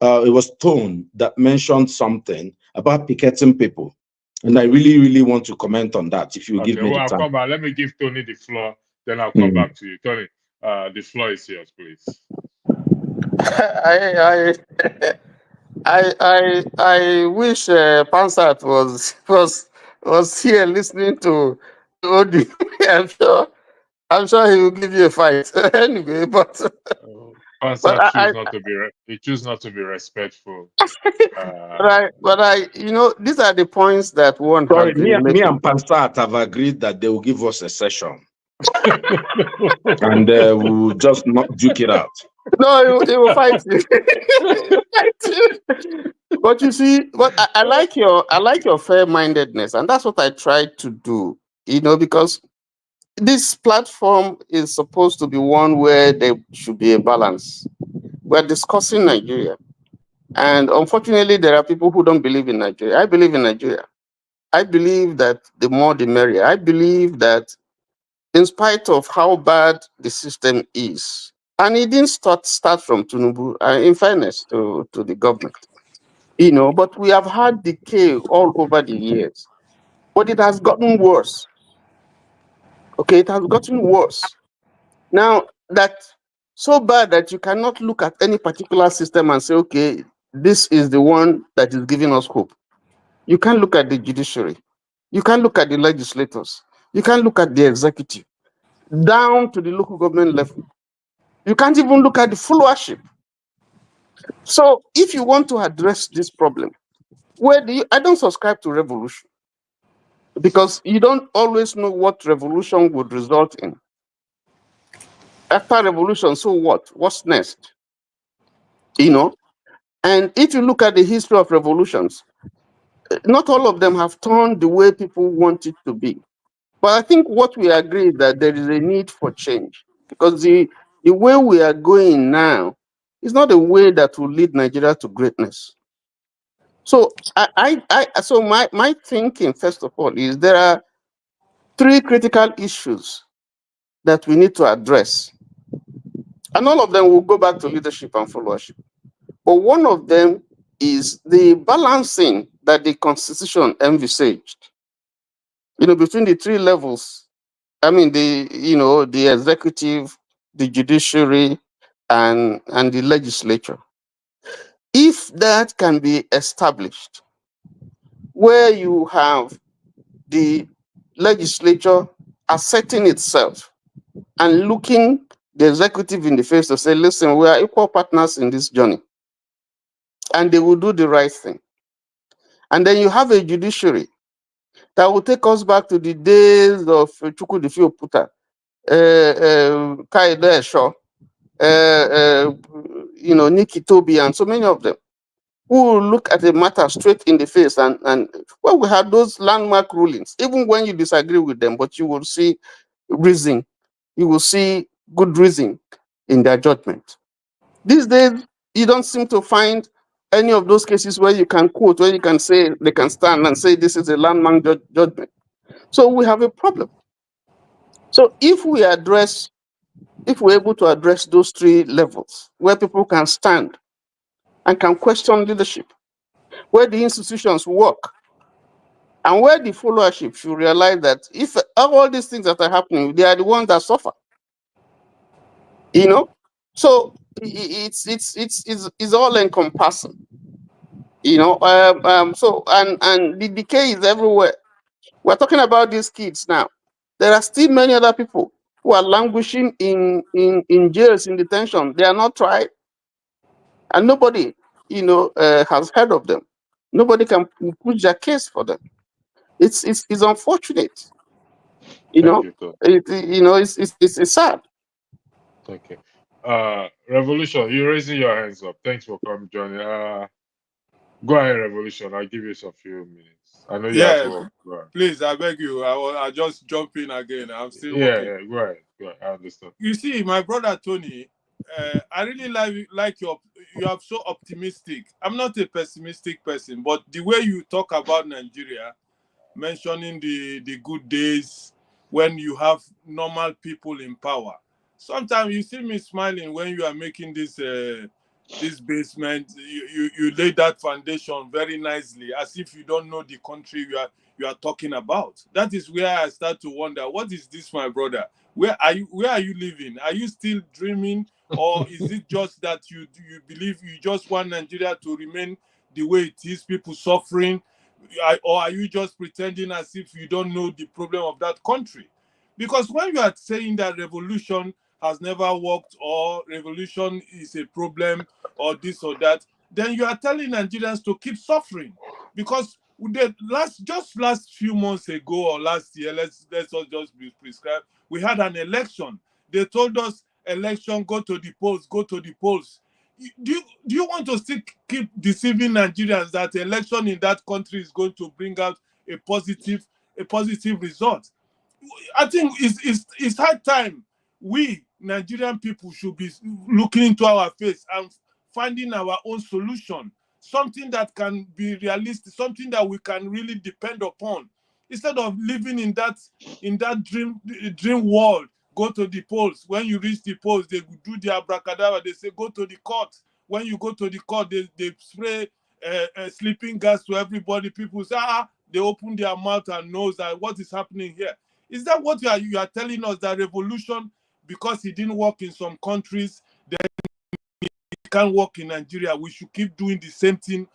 It was Tone that mentioned something about picketing people. And I really, really want to comment on that if you give me the I'll time. come back. Let me give Tony the floor, then I'll come back to you. Tony, the floor is yours, please. I wish Pansat was here listening to Odi. I'm sure he will give you a fight anyway. But he choose not to be respectful. But I, you know, these are the points that one Sorry, has been making. me and Pansat have agreed that they will give us a session. And we'll just not duke it out. No, he will fight you. But you see, I like your fair-mindedness, and that's what I try to do. You know, because this platform is supposed to be one where there should be a balance. We're discussing Nigeria, and unfortunately, there are people who don't believe in Nigeria. I believe in Nigeria. I believe that the more the merrier. I believe that in spite of how bad the system is, and it didn't start from Tinubu, in fairness to the government, you know, but we have had decay all over the years. But it has gotten worse. Okay, it has gotten worse. Now, that's so bad that you cannot look at any particular system and say, okay, this is the one that is giving us hope. You can't look at the judiciary. You can't look at the legislators. You can't look at the executive, down to the local government level. You can't even look at the followership. So if you want to address this problem, I don't subscribe to revolution because you don't always know what revolution would result in. After revolution, so what? What's next? You know? And if you look at the history of revolutions, not all of them have turned the way people want it to be. But I think what we agree is that there is a need for change because the way we are going now is not a way that will lead Nigeria to greatness. So my thinking, first of all, is there are 3 critical issues that we need to address. And all of them will go back to leadership and followership. But one of them is the balancing that the Constitution envisaged, you know, between the 3 levels. I mean, the executive, the judiciary, and the legislature. If that can be established, where you have the legislature asserting itself and looking the executive in the face to say, listen, we are equal partners in this journey, and they will do the right thing. And then you have a judiciary that will take us back to the days of Chukwudifio Puta, Kaide Esho, Nikki Toby, and so many of them, who will look at the matter straight in the face. And well, we had those landmark rulings, even when you disagree with them, but you will see reason, you will see good reason in their judgment. These days, you don't seem to find any of those cases where you can quote, where you can say, they can stand and say this is a landmark judgment. So we have a problem. So if we're able to address those 3 levels, where people can stand and can question leadership, where the institutions work, and where the followership should realize that if all these things that are happening, they are the ones that suffer. You know, so it's all encompassing. You know, so and the decay is everywhere. We're talking about these kids now. There are still many other people who are languishing in jails, in detention. They are not tried, and nobody, has heard of them. Nobody can push their case for them. It's unfortunate. You Thank know, you, Tom. it's sad. Thank you. Revolution, you're raising your hands up. Thanks for coming, Johnny. Go ahead, Revolution. I'll give you some few minutes. I know you have Yeah, to work. Go ahead. please, I beg you. I just jump in again. I'm still Yeah, working. yeah, go ahead. Go ahead. I understand. You see, my brother Tony, I really like you are so optimistic. I'm not a pessimistic person, but the way you talk about Nigeria, mentioning the good days when you have normal people in power. Sometimes you see me smiling when you are making this basement. You lay that foundation very nicely, as if you don't know the country you are talking about. That is where I start to wonder, what is this, my brother? Where are you living? Are you still dreaming, or is it just that you believe you just want Nigeria to remain the way it is, people suffering? Or are you just pretending as if you don't know the problem of that country? Because when you are saying that revolution has never worked, or revolution is a problem, or this or that, then you are telling Nigerians to keep suffering. Because the last few months ago or last year, let's just be prescribed, we had an election. They told us, election, go to the polls, go to the polls. Do you want to still keep deceiving Nigerians that election in that country is going to bring out a positive result? I think it's high time we Nigerian people should be looking into our face and finding our own solution, something that can be realistic, something that we can really depend upon, instead of living in that dream world. Go to the polls. When you reach the polls, they do their abracadabra. They say go to the court. When you go to the court, they spray sleeping gas to everybody. People say, they open their mouth and nose that what is happening here. Is that what you are telling us, that revolution, because it didn't work in some countries, then it can't work in Nigeria? We should keep doing the same thing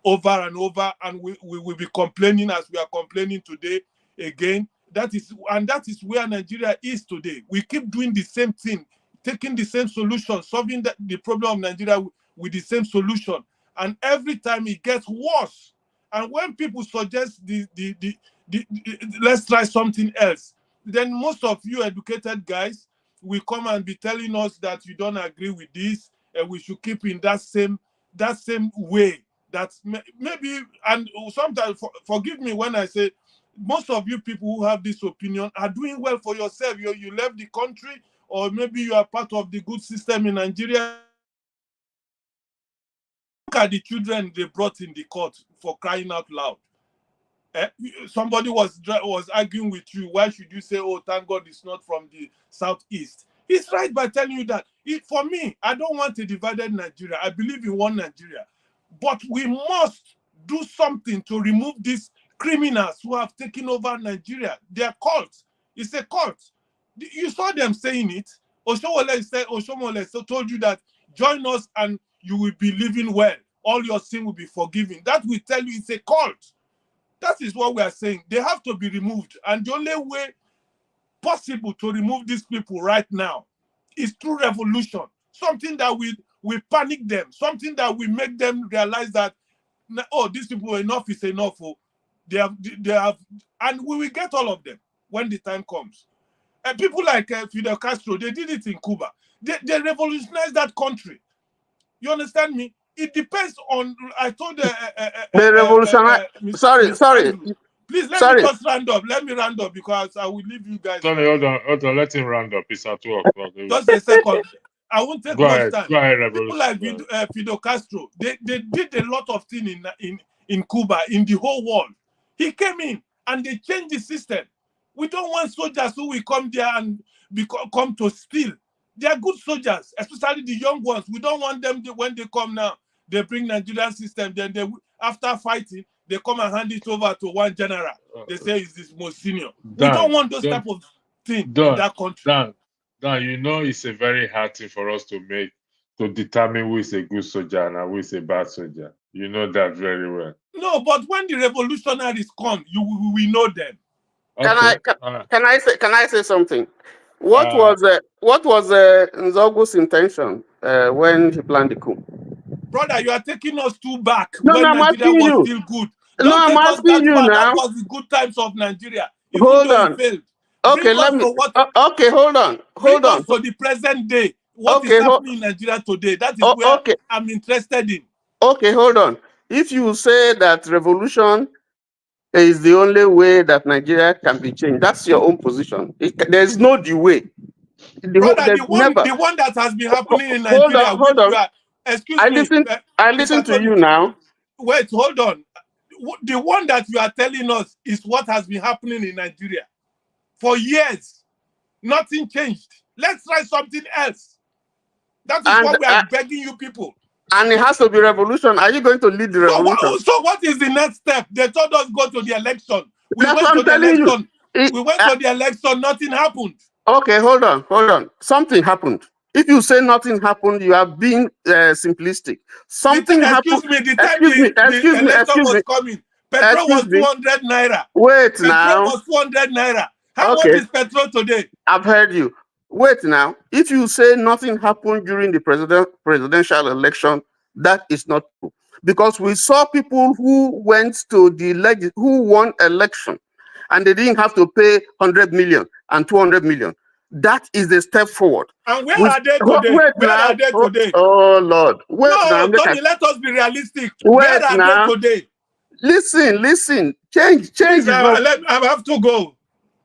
over and over, and we will be complaining as we are complaining today again. That is where Nigeria is today. We keep doing the same thing, taking the same solution, solving the problem of Nigeria with the same solution, and every time it gets worse. And when people suggest let's try something else, then most of you educated guys will come and be telling us that you don't agree with this, and we should keep in that same way. That maybe, and sometimes forgive me when I say, most of you people who have this opinion are doing well for yourself. You left the country, or maybe you are part of the good system in Nigeria. Look at the children they brought in the court, for crying out loud. Somebody was arguing with you. Why should you say, oh, thank God it's not from the southeast? He's right by telling you that. For me, I don't want a divided Nigeria. I believe in one Nigeria. But we must do something to remove these criminals who have taken over Nigeria. They are cult. It's a cult. You saw them saying it. Oshomole told you that, join us and you will be living well. All your sin will be forgiven. That will tell you it's a cult. That is what we are saying. They have to be removed. And the only way possible to remove these people right now is through revolution. Something that will panic them. Something that will make them realize that, oh, these people, enough is enough. Oh. They have, and we will get all of them when the time comes. And people like Fidel Castro, they did it in Cuba. They revolutionized that country. You understand me? It depends on, I told They revolutionize. Sorry. Andrew, please let me Sorry. just round up. Let me round up, because I will leave you guys. Tony, hold on. Let him round up. It's at work. Just a second. I won't take Go much ahead. time. Go ahead, People Revolution. like Fidel Castro, they did a lot of things in Cuba, in the whole world. He came in and they changed the system. We don't want soldiers who will come there and come to steal. They are good soldiers, especially the young ones. We don't want them when they come now. They bring Nigerian system. Then after fighting, they come and hand it over to one general. They say he's this most senior. We don't want those type of things in that country. Dan, you know it's a very hard thing for us to make, to determine who is a good soldier and who is a bad soldier. You know that very well. No, but when the revolutionaries come, we know them. Okay. Can I say something? What was Nzogu's intention when he planned the coup? Brother, you are taking us too back No, when no, I'm Nigeria asking was you. still good. No, Don't I'm take us asking that you far. That now. was the good times of Nigeria, even Hold though on. it failed. Okay, Bring let us me. to what? Okay, hold on. Bring Hold on. us to the present day. What is Okay, happening in Nigeria today? That is where okay, I'm interested in. okay, hold on. If you say that revolution is the only way that Nigeria can be changed, that's your own position. There's no the way. Brother, There's never. the one that has been happening in Hold Nigeria, on, which hold on. you are, excuse me, I Mr. listen to Tony, you now. wait, hold on. The one that you are telling us is what has been happening in Nigeria for years. Nothing changed. Let's try something else. That is what we are begging you people. And it has to be revolution. Are you going to lead the revolution? So what is the next step? They told us go to the election. We That's went what to I'm the telling you. election. We went to the election. Nothing happened. Okay, hold on, hold on. Something happened. If you say nothing happened, you are being simplistic. Something happened. Excuse me. The time Excuse me, the election excuse me. was coming, petrol was 200 naira. Wait Petrol now. was 200 naira. How much Okay, is petrol today? I've heard you. Wait now. If you say nothing happened during the presidential election, that is not true. Because we saw people who went to the who won election and they didn't have to pay 100 million and 200 million. That is a step forward. And where are they today? Wait Where now. are they today? Oh Lord. Wait now. No, Tony, let us be realistic. Where Wait are now. they today? Listen. Change Please, is not. I have to go.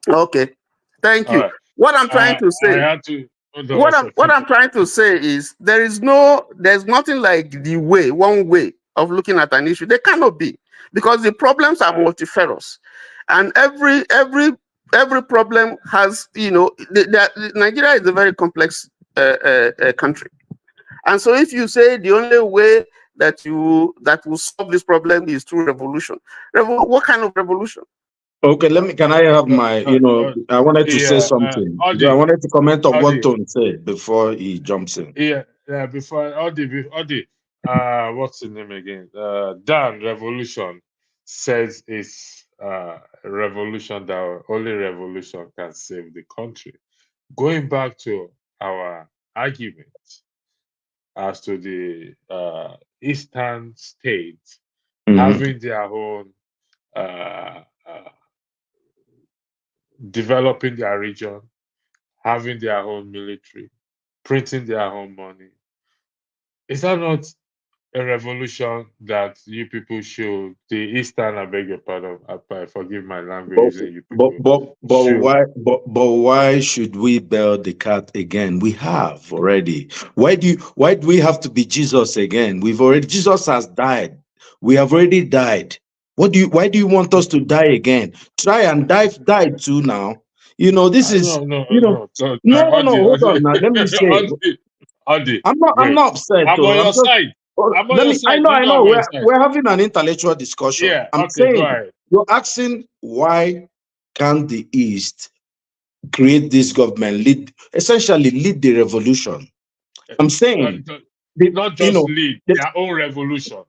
Okay. Thank All you. right. What I'm trying to I say. had to hold on What one I'm second. trying to say is there's nothing like one way of looking at an issue. There cannot be, because the problems are multifarious, and every problem has, Nigeria is a very complex country, and so if you say the only way that will solve this problem is through revolution, what kind of revolution? Okay, can I have my, I wanted to say something. I Audi, wanted to comment on what Audi, Tony said before he jumps in. yeah. Before Audi, what's the name again? Dan Revolution says it's a revolution that only revolution can save the country. Going back to our argument as to the eastern states having their own developing their region, having their own military, printing their own money. Is that not a revolution that you people should, the Eastern, I beg your pardon, forgive my language using you people. But why should we build the cat again? We have already. Why do we have to be Jesus again? Jesus has died. We have already died. Why do you want us to die again? Try and die too now. This is No, no, hold on now. Let me say. Audi, I'm wait. not upset I'm though. on your side. I'm on Let your me. side. I You know know. I'm on your side. We're having an intellectual discussion. Yeah, I'm okay, go saying ahead. you're asking why can't the East create this government, essentially lead the revolution. I'm saying Not just lead their own revolution.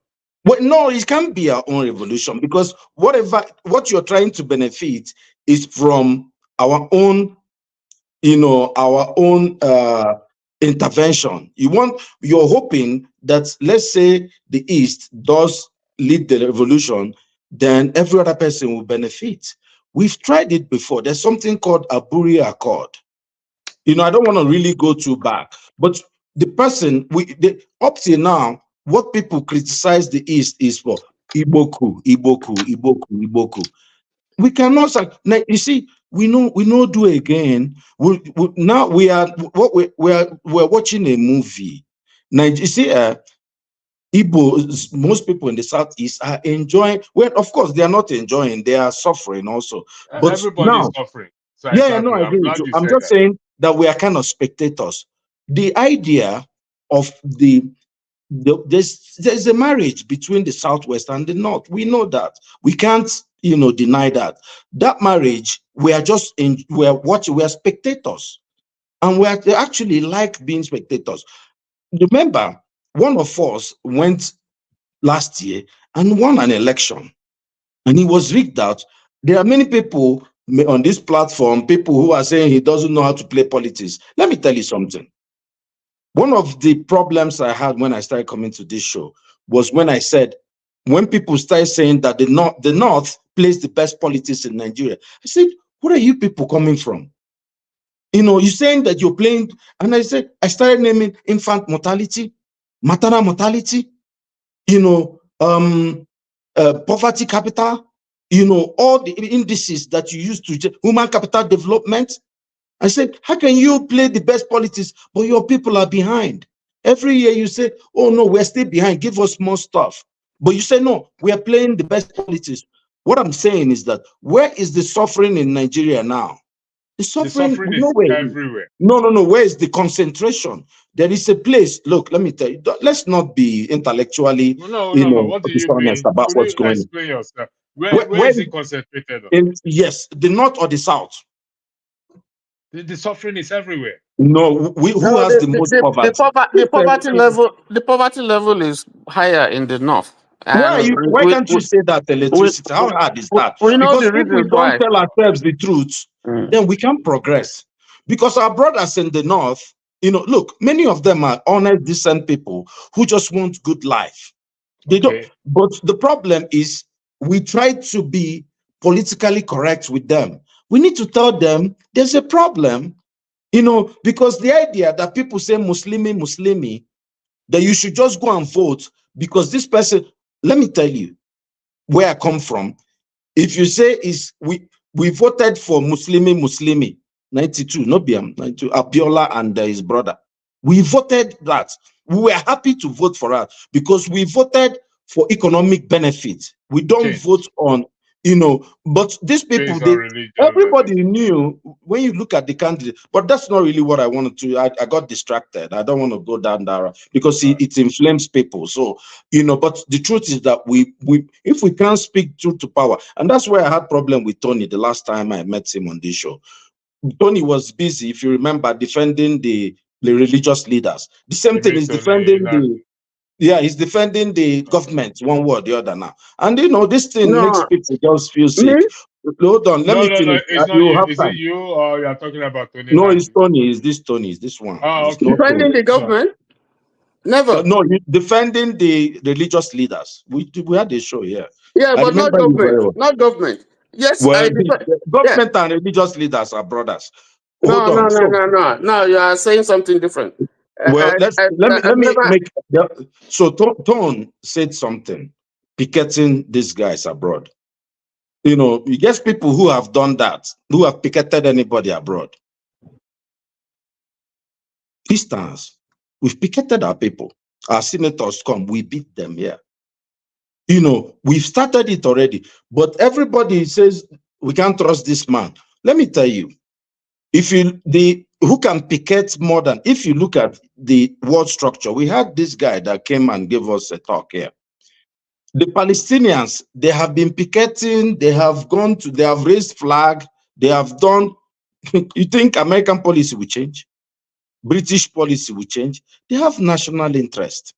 Well, no, it can't be our own revolution, because what you're trying to benefit is from our own, intervention. You're hoping that, let's say, the East does lead the revolution, then every other person will benefit. We've tried it before. There's something called a Buri Accord. I don't want to really go too back, but the person up till now, what people criticize the East is for Iboku. We cannot say, now, you see, we know do again. Now we're watching a movie. Now you see, Igbo, most people in the Southeast are enjoying. Well, of course, they are not enjoying; they are suffering also. But Everybody is now, suffering. So yeah, no, exactly. I I'm agree with glad you. you I'm said just that. saying that we are kind of spectators. The idea of there's a marriage between the Southwest and the North. We know that. We can't, deny that. That marriage, we are watching, we are spectators. And we actually like being spectators. Remember, one of us went last year and won an election, and he was rigged out. There are many people on this platform, people who are saying he doesn't know how to play politics. Let me tell you something. One of the problems I had when I started coming to this show was when I said, when people started saying that the North plays the best politics in Nigeria, I said, where are you people coming from? You know, you're saying that you're playing, and I said, I started naming infant mortality, maternal mortality, you know, poverty capital, you know, all the indices that you use to human capital development. I said, how can you play the best politics, but your people are behind? Every year you say, oh no, we're still behind, give us more stuff. But you say, no, we are playing the best politics. What I'm saying is that, where is the suffering in Nigeria now? The suffering is nowhere. everywhere. No. Where is the concentration? There is a place. Look, let me tell you. Let's not be intellectually, No. know, What do you dishonest mean? about Could what's you going on. explain yourself? Where is it concentrated on? Yes, the north or the south. The suffering is everywhere. No, who has the most poverty? The poverty level is higher in the north. Why can't you say that electricity? How hard is that? We know Because the if we reasons don't why. tell ourselves the truth, then we can't progress. Because our brothers in the north, you know, look, many of them are honest, decent people who just want good life. They don't. But the problem is, we try to be politically correct with them. We need to tell them there's a problem, you know, because the idea that people say Muslimi, that you should just go and vote because this person, let me tell you where I come from. If you say we voted for Muslimi, 92, not BM, 92, Abiola and his brother. We voted that. We were happy to vote for that because we voted for economic benefit. We don't vote on, you know, but these people, everybody knew when you look at the candidate, but that's not really what I wanted to. I got distracted. I don't want to go down there because it inflames people. So, you know, but the truth is that if we can't speak truth to power, and that's where I had problem with Tony the last time I met him on this show. Tony was busy, if you remember, defending the religious leaders. The same thing is defending he's defending the government, one way or the other now. And you know, this thing makes people just feel sick. Hold on, let me finish. It's not You you. have Is time. it you or you're talking about Tony? No, it's Tony. Is this Tony? Is this one? Oh, okay. Defending the government? Never. No, defending the religious leaders. We had a show here. Yeah, but not government. Not government. Yes, well, government and religious leaders are brothers. Hold on. No. You are saying something different. Well, let me make. So Tone said something, picketing these guys abroad. You know, you get people who have done that, who have picketed anybody abroad. Distance. We've picketed our people. Our senators come, we beat them here. You know, we've started it already, but everybody says we can't trust this man. Let me tell you, who can picket more than, if you look at the world structure, we had this guy that came and gave us a talk here. The Palestinians, they have been picketing, they have raised flag, they have done, you think American policy will change? British policy will change? They have national interest.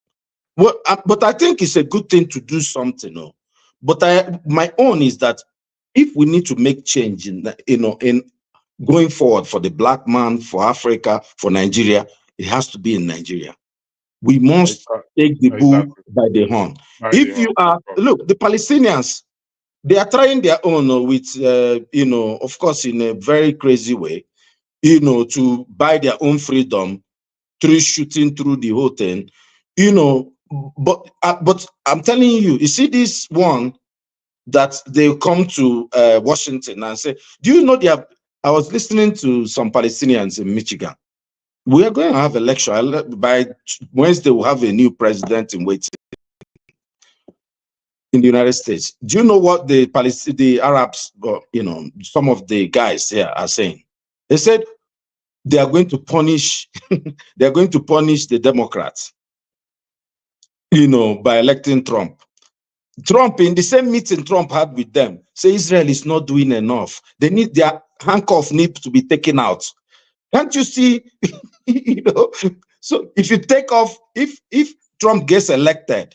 Well, but I think it's a good thing to do something. No? But my own is that if we need to make change in going forward for the black man, for Africa, for Nigeria, it has to be in Nigeria. We must take the bull by the horn. Look, the Palestinians, they are trying their own with, of course, in a very crazy way, to buy their own freedom through shooting through the whole thing, But I'm telling you, you see this one that they come to Washington and say, do you know I was listening to some Palestinians in Michigan. We are going to have election. By Wednesday, we'll have a new president in waiting in the United States. Do you know what the Arabs, some of the guys here are saying? They said they are going to punish, they are going to punish the Democrats, by electing Trump. Trump, in the same meeting Trump had with them, say Israel is not doing enough. They need their handcuff need to be taken out. Can't you see? So if you take off, if Trump gets elected,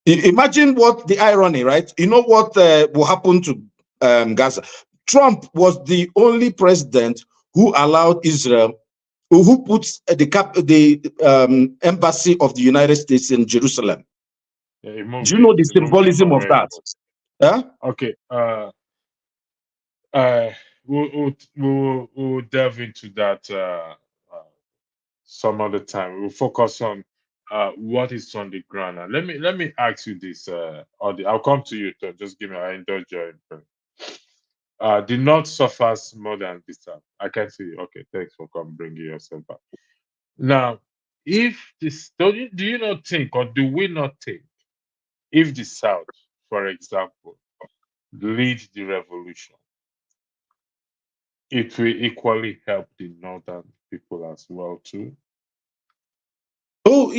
imagine what the irony, right? You know what will happen to Gaza? Trump was the only president who allowed Israel who puts the embassy of the United States in Jerusalem? Yeah, Do you know the symbolism of that? Huh? Okay. We'll delve into that some other time. We'll focus on what is on the ground. And let me ask you this, Audie. I'll come to you, Tom. Just give me. I indulge your input. The North suffers more than the South. I can see. Okay, thanks for bringing yourself back. Now, if this, do you not think, or do we not think, if the South, for example, leads the revolution, it will equally help the Northern people as well too? Oh,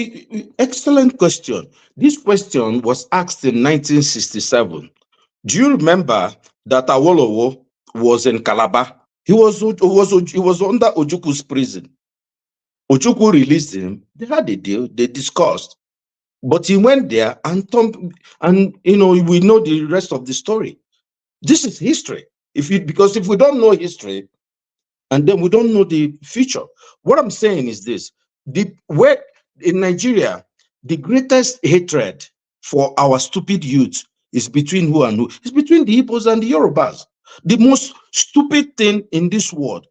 excellent question. This question was asked in 1967. Do you remember that Awolowo was in Calabar? He was under Ojuku's prison. Ojuku released him. They had a deal. They discussed, but he went there and we know the rest of the story. This is history. Because if we don't know history, and then we don't know the future. What I'm saying is this: where in Nigeria, the greatest hatred for our stupid youth is between who and who? It's between the Igbos and the Yorubas. The most stupid thing in this world.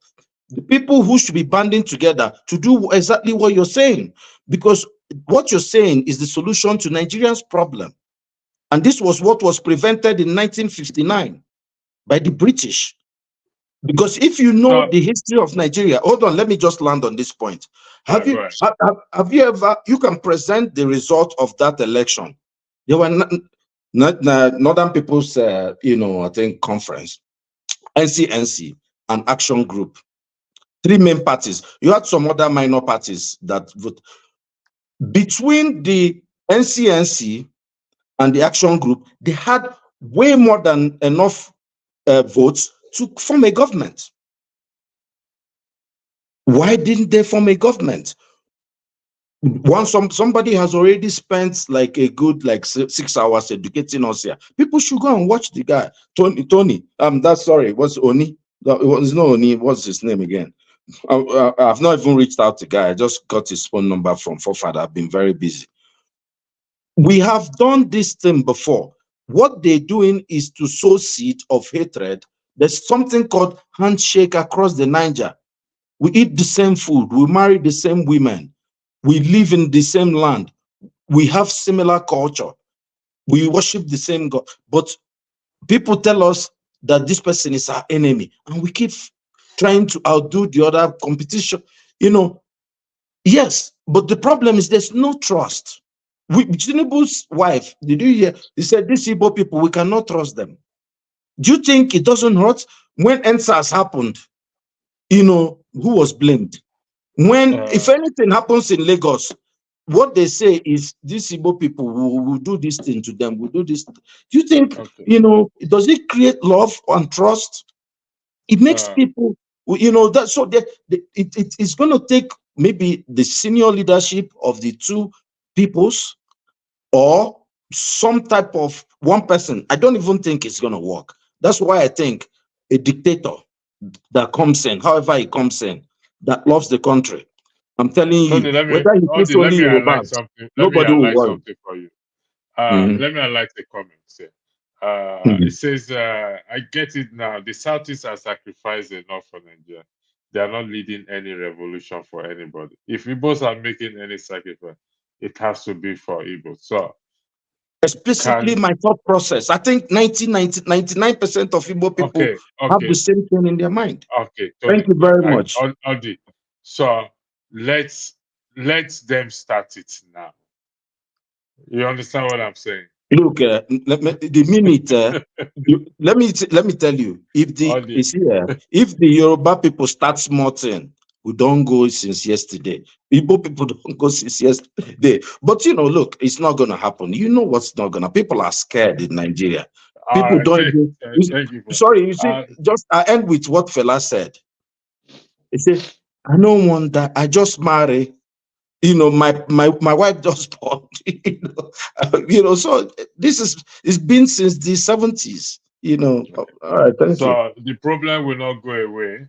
The people who should be banding together to do exactly what you're saying, because what you're saying is the solution to Nigerians' problem. And this was what was prevented in 1959 by the British. Because if you know the history of Nigeria, hold on, let me just land on this point. Have you ever, you can present the result of that election? There were Northern People's, I think, conference, NCNC, and Action Group. 3 main parties. You had some other minor parties that vote. Between the NCNC and the Action Group, they had way more than enough votes to form a government. Why didn't they form a government? Somebody has already spent like a good 6 hours educating us here. People should go and watch the guy. Tony. That's sorry. What's Oni? It was no Oni. What's his name again? I've not even reached out to the guy. I just got his phone number from Forefather. I've been very busy. We have done this thing before. What they're doing is to sow seed of hatred. There's something called handshake across the Niger. We eat the same food. We marry the same women. We live in the same land. We have similar culture. We worship the same God. But people tell us that this person is our enemy, and we keep trying to outdo the other competition. Yes, but the problem is there's no trust. Tinubu's wife, did you hear? He said, these Igbo people, we cannot trust them. Do you think it doesn't hurt? When NSAS happened, who was blamed? If anything happens in Lagos, what they say is these Igbo people will do this thing to them, will do this. Do you think, does it create love and trust? It makes people, it's going to take maybe the senior leadership of the two peoples or some type of one person. I don't even think it's going to work. That's why I think a dictator that comes in, however he comes in, that loves the country, I'm telling you, whether he puts only Yorubas, nobody will worry. Something for you. Let me highlight the comments here. It says, I get it now. The Southeast are sacrificed enough for Nigeria. They are not leading any revolution for anybody. If Igbos are making any sacrifice, it has to be for Igbos. So, explicitly my thought process. I think 99% of Igbo people have the same thing in their mind. Okay. Tony, thank you very much. So let's them start it now. You understand what I'm saying? Look, let me tell you, if the Yoruba people start smarting, we don't go since yesterday. Igbo people don't go since yesterday. But look, it's not gonna happen. You know what's not gonna. People are scared in Nigeria. People don't. Sorry, you see. I end with what Fela said. He said, "I don't want that. I just marry. My wife just born. So it's been since the 70s. All right, thank you. So the problem will not go away.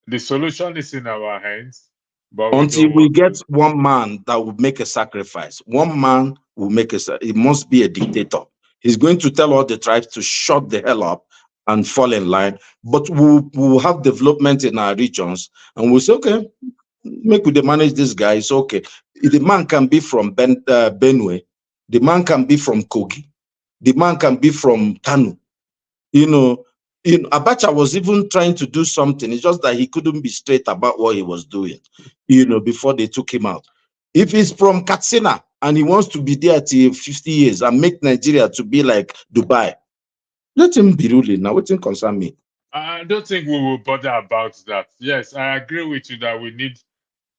The solution is in our hands. But until we get one man that will make a sacrifice. One man will make it must be a dictator. He's going to tell all the tribes to shut the hell up and fall in line. But we'll have development in our regions, and we'll say, okay, make we manage this guy. It's okay. The man can be from Benue. The man can be from Kogi. The man can be from Kanu. Abacha was even trying to do something. It's just that he couldn't be straight about what he was doing, before they took him out. If he's from Katsina and he wants to be there till 50 years and make Nigeria to be like Dubai, let him be ruling. Now, what concern me? I don't think we will bother about that. Yes, I agree with you that we need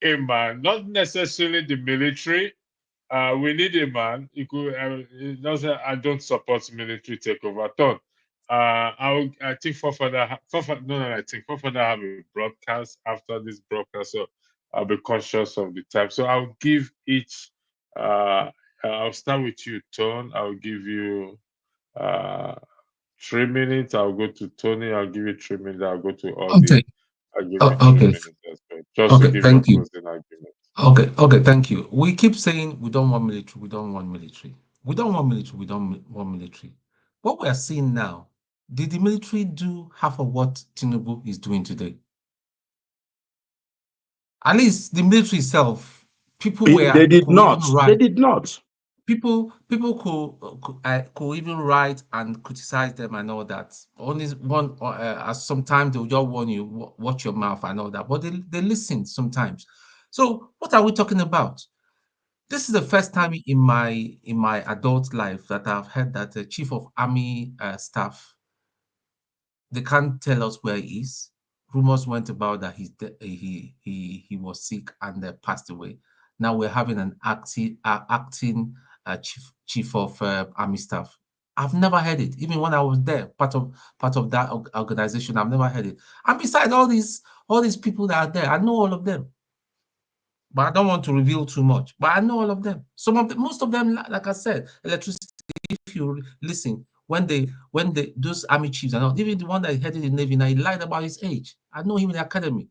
a man, not necessarily the military. We need a man. It doesn't. I don't support military takeover at all. I think Fofana have a broadcast after this broadcast, so I'll be conscious of the time. So I'll give each. I'll start with you, Tone. I'll give you 3 minutes. I'll go to Tony. I'll give you 3 minutes. I'll go to Audie. Okay. I'll give you 2 Okay. minutes as well, just to give your Thank you. closing argument. Okay, thank you. We keep saying we don't want military, we don't want military. We don't want military, we don't want military. What we are seeing now, did the military do half of what Tinubu is doing today? At least the military itself, people were They did not. They did not. People could even write and criticize them and all that. Only one, sometimes they'll just warn you, watch your mouth and all that. But they listen sometimes. So what are we talking about? This is the first time in my adult life that I've heard that the chief of army staff, they can't tell us where he is. Rumors went about that he was sick and passed away. Now we're having an acting chief of army staff. I've never heard it, even when I was there, part of that organization. I've never heard it. And besides all these people that are there, I know all of them. But I don't want to reveal too much. But I know all of them. Most of them, like I said, electricity. If you listen, when those army chiefs are not, even the one that headed the Navy, now he lied about his age. I know him in the academy.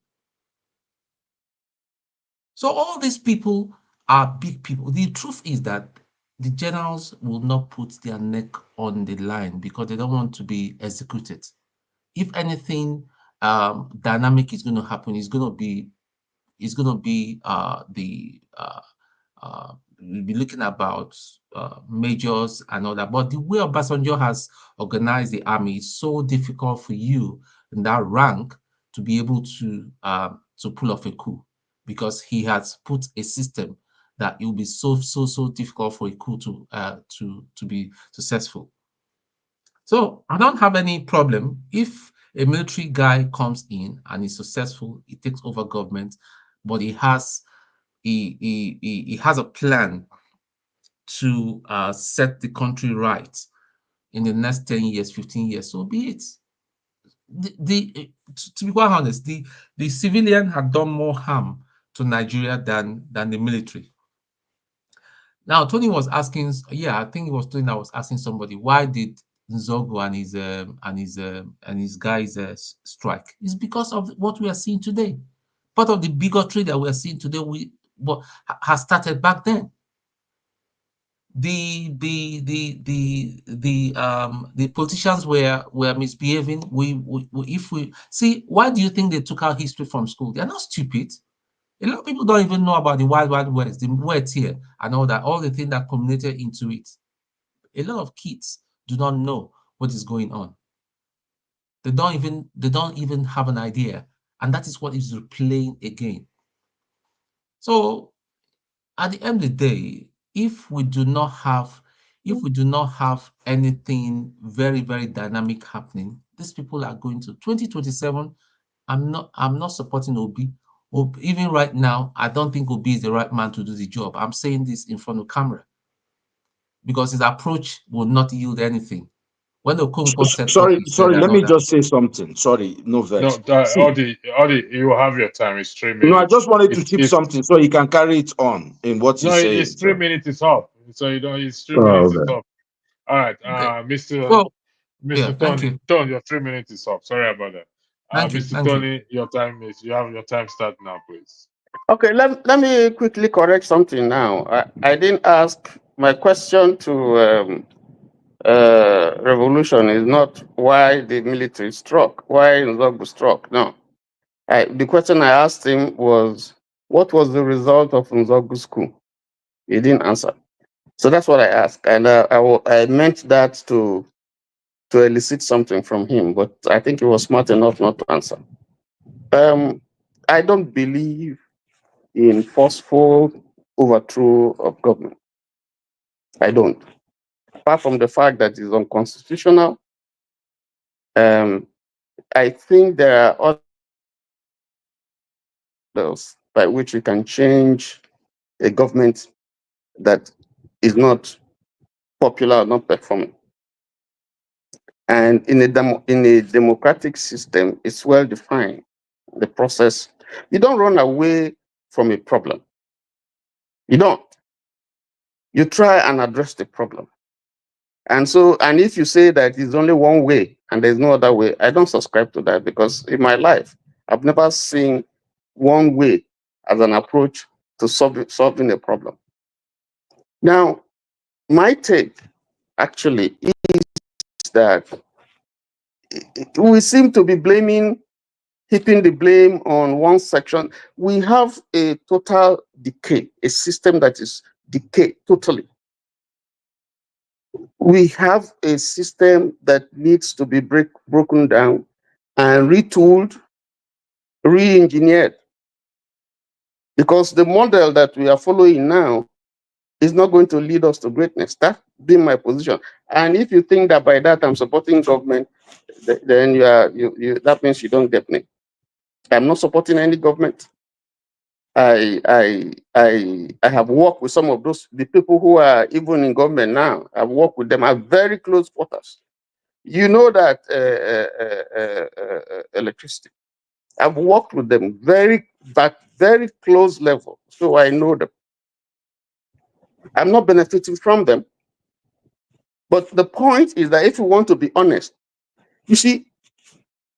So all these people are big people. The truth is that the generals will not put their neck on the line because they don't want to be executed. If anything dynamic is going to happen, it's going to be we'll be looking about majors and all that. But the way Obasanjo has organized the army is so difficult for you in that rank to be able to pull off a coup, because he has put a system that it will be so difficult for a coup to be successful. So I don't have any problem if a military guy comes in and is successful, he takes over government, but he has a plan to set the country right in the next 10 years, 15 years, so be it. To be quite honest, the civilian had done more harm to Nigeria than the military. Now, Tony was asking, I think it was Tony that was asking somebody, why did Nzogo and his guys strike? It's because of what we are seeing today. Part of the bigotry that we are seeing today has started back then. The politicians were misbehaving. If we see, why do you think they took out history from school? They're not stupid. A lot of people don't even know about the Wild West, the words here and all that, all the things that culminated into it. A lot of kids do not know what is going on. They don't even have an idea, and that is what is replaying again. So at the end of the day, if we do not have anything very, very dynamic happening, these people are going to 2027. I'm not supporting Obi. Even right now, I don't think Obi is the right man to do the job. I'm saying this in front of camera because his approach will not yield anything. When the sorry, let me just say something. Sorry, no vex. No, Audie, you have your time. It's 3 minutes. No, I just wanted to chip something so he can carry it on in what he's saying. It's 3 minutes is up. So you don't. It's 3 minutes is up. All right, Mr. Tony. Tony, your 3 minutes is up. Sorry about that. Mr. Tony, your time is. You have your time start now, please. Okay, let me quickly correct something now. I didn't ask my question to revolution is not why the military struck, why Nzogbu struck. No. The question I asked him was, what was the result of Nzogbu's coup? He didn't answer. So that's what I asked. And I meant that to elicit something from him, but I think he was smart enough not to answer. I don't believe in forceful overthrow of government. I don't. Apart from the fact that it's unconstitutional, I think there are others by which we can change a government that is not popular or not performing. And in a democratic system, it's well defined. The process, you don't run away from a problem. You don't. You try and address the problem. And if you say that there's only one way and there's no other way, I don't subscribe to that, because in my life, I've never seen one way as an approach to solving a problem. Now, my take actually is that we seem to be heaping the blame on one section. We have a total decay, a system that is decayed totally. We have a system that needs to be broken down and retooled, re-engineered, because the model that we are following now is not going to lead us to greatness. That's been my position. And if you think that by that I'm supporting government, then that means you don't get me. I'm not supporting any government. I have worked with some of the people who are even in government now. I've worked with them at very close quarters. You know that electricity. I've worked with them very close level, so I know them. I'm not benefiting from them. But the point is that if you want to be honest, you see,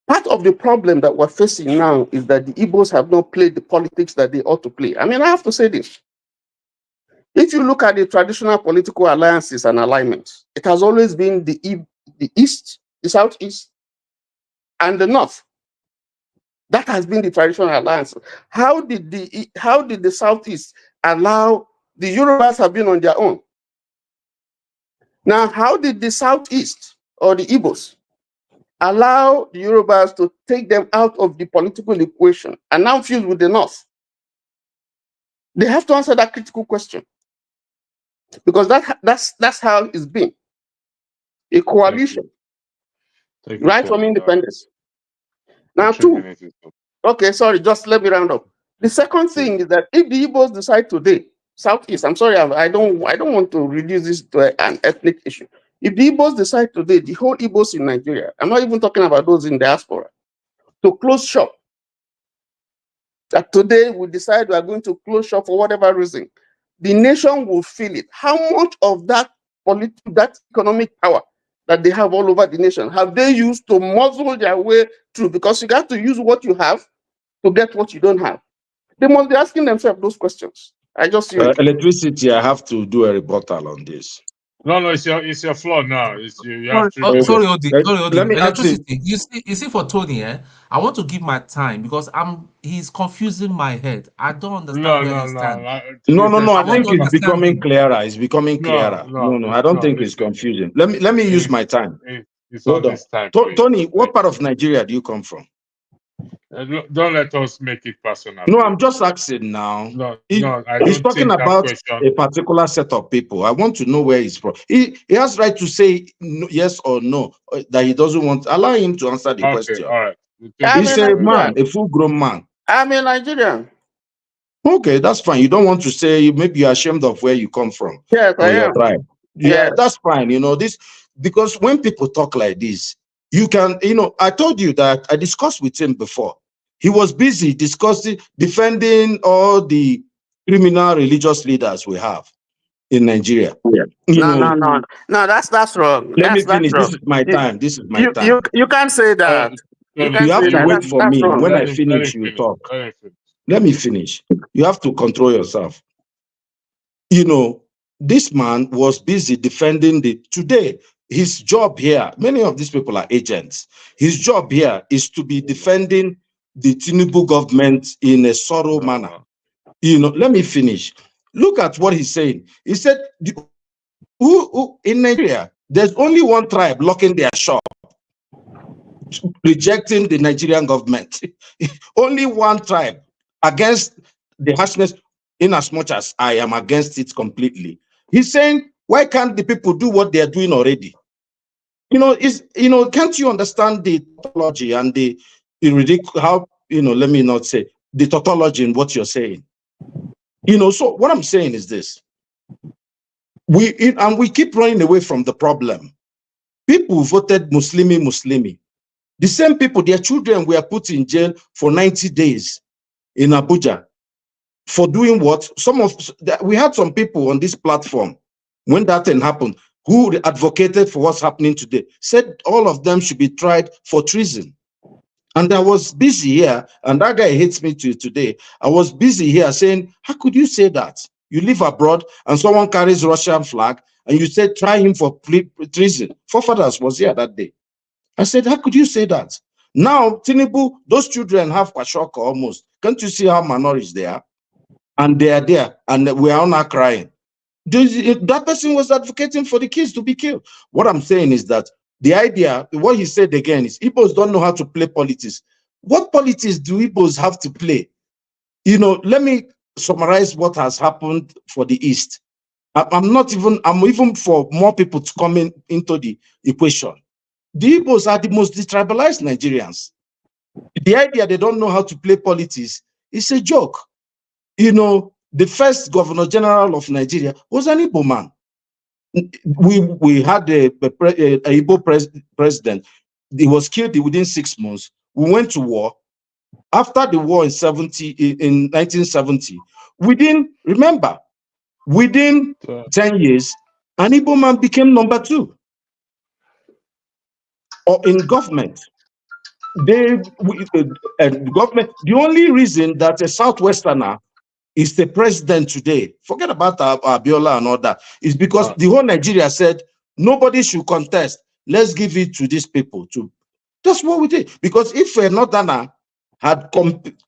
part of the problem that we're facing now is that the Igbos have not played the politics that they ought to play. I mean, I have to say this. If you look at the traditional political alliances and alignments, it has always been the East, the Southeast, and the North. That has been the traditional alliance. How did the Southeast allow the Yorubas have been on their own? Now, how did the Southeast or the Igbos allow the Yorubas to take them out of the political equation and now fuse with the North? They have to answer that critical question, because that's how it's been. A coalition, Thank you right so from much. independence. Now, okay, sorry, just let me round up. The second thing is that if the Igbos decide today, Southeast, I'm sorry, I don't want to reduce this to an ethnic issue. If the Igbos decide today, the whole Igbos in Nigeria, I'm not even talking about those in diaspora, to close shop, that today we decide we are going to close shop for whatever reason, the nation will feel it. How much of that economic power that they have all over the nation have they used to muzzle their way through? Because you got to use what you have to get what you don't have. They must be asking themselves those questions. I just electricity. I have to do a rebuttal on this. No, it's your floor now. You have to. Sorry, Odi. Let me Electricity. You see, for Tony, I want to give my time because he's confusing my head. I don't understand where he stands. No. I think it's becoming clearer. It's becoming clearer. No. I don't think it's confusing. Let me use my time. Hold on. Tony, what part of Nigeria do you come from? Don't let us make it personal. No, I'm just asking now. He's talking about a particular set of people. I want to know where he's from. He has right to say yes or no, that he doesn't want. Allow him to answer the question. All right. He's a man, a full-grown man. I'm a Nigerian. Okay, that's fine. You don't want to say, maybe you're ashamed of where you come from. Yes, I am. Tribe. Yeah, that's fine. This, because when people talk like this, you can, I told you that I discussed with him before. He was busy defending all the criminal religious leaders we have in Nigeria. No, that's wrong. Let me finish. This is my time. You can't say that. You have to wait for me. When I finish, you talk. let me finish. You have to control yourself. You know, this man was busy defending today. His job here, many of these people are agents. His job here is to be defending the Tinubu government in a thorough manner. You know, let me finish. Look at what he's saying. He said, who in Nigeria, there's only one tribe locking their shop, rejecting the Nigerian government. Only one tribe against the harshness, in as much as I am against it completely. He's saying, why can't the people do what they are doing already? Can't you understand the tautology and the ridiculous, how, let me not say the tautology in what you're saying? So what I'm saying is this. We keep running away from the problem. People voted Muslimi. The same people, their children were put in jail for 90 days in Abuja for doing what? We had some people on this platform when that thing happened who advocated for what's happening today, said all of them should be tried for treason. And I was busy here, and that guy hates me today. I was busy here saying, how could you say that? You live abroad and someone carries Russian flag and you said, try him for treason. Forefathers was here that day. I said, how could you say that? Now, Tinubu, those children have Kwashoka almost. Can't you see how minorities they are? And they are there, and we are not crying. That person was advocating for the kids to be killed. What I'm saying is that the idea, what he said again, is Igbos don't know how to play politics. What politics do Igbos have to play? Let me summarize what has happened for the East. I'm even for more people to come into the equation. The Igbos are the most detribalized Nigerians. The idea they don't know how to play politics is a joke. The first Governor General of Nigeria was an Igbo man. We had a Igbo president. He was killed within 6 months. We went to war. After the war in 1970, within 10 years, an Igbo man became number 2. Or in government. Government, the only reason that a Southwesterner is the president today, forget about Abiola and all that, is because the whole Nigeria said nobody should contest. Let's give it to these people too. That's what we did. Because if a Northerner had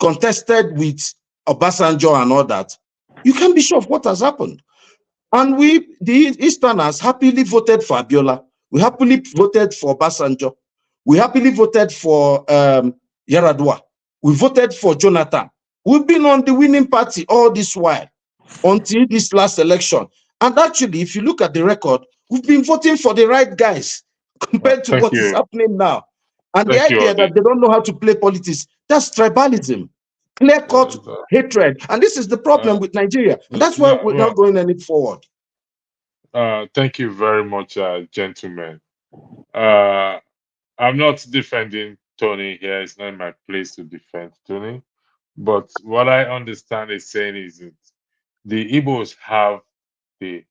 contested with Obasanjo and all that, you can be sure of what has happened. And we, the Easterners, happily voted for Abiola. We happily voted for Obasanjo. We happily voted for Yaradua. We voted for Jonathan. We've been on the winning party all this while until this last election. And actually, if you look at the record, we've been voting for the right guys compared to what is happening now. And the idea that they don't know how to play politics, that's tribalism, clear-cut hatred. And this is the problem with Nigeria. And that's why we're not going any forward. Thank you very much, gentlemen. I'm not defending Tony here. It's not my place to defend Tony. But what I understand is saying is that the Igbos have the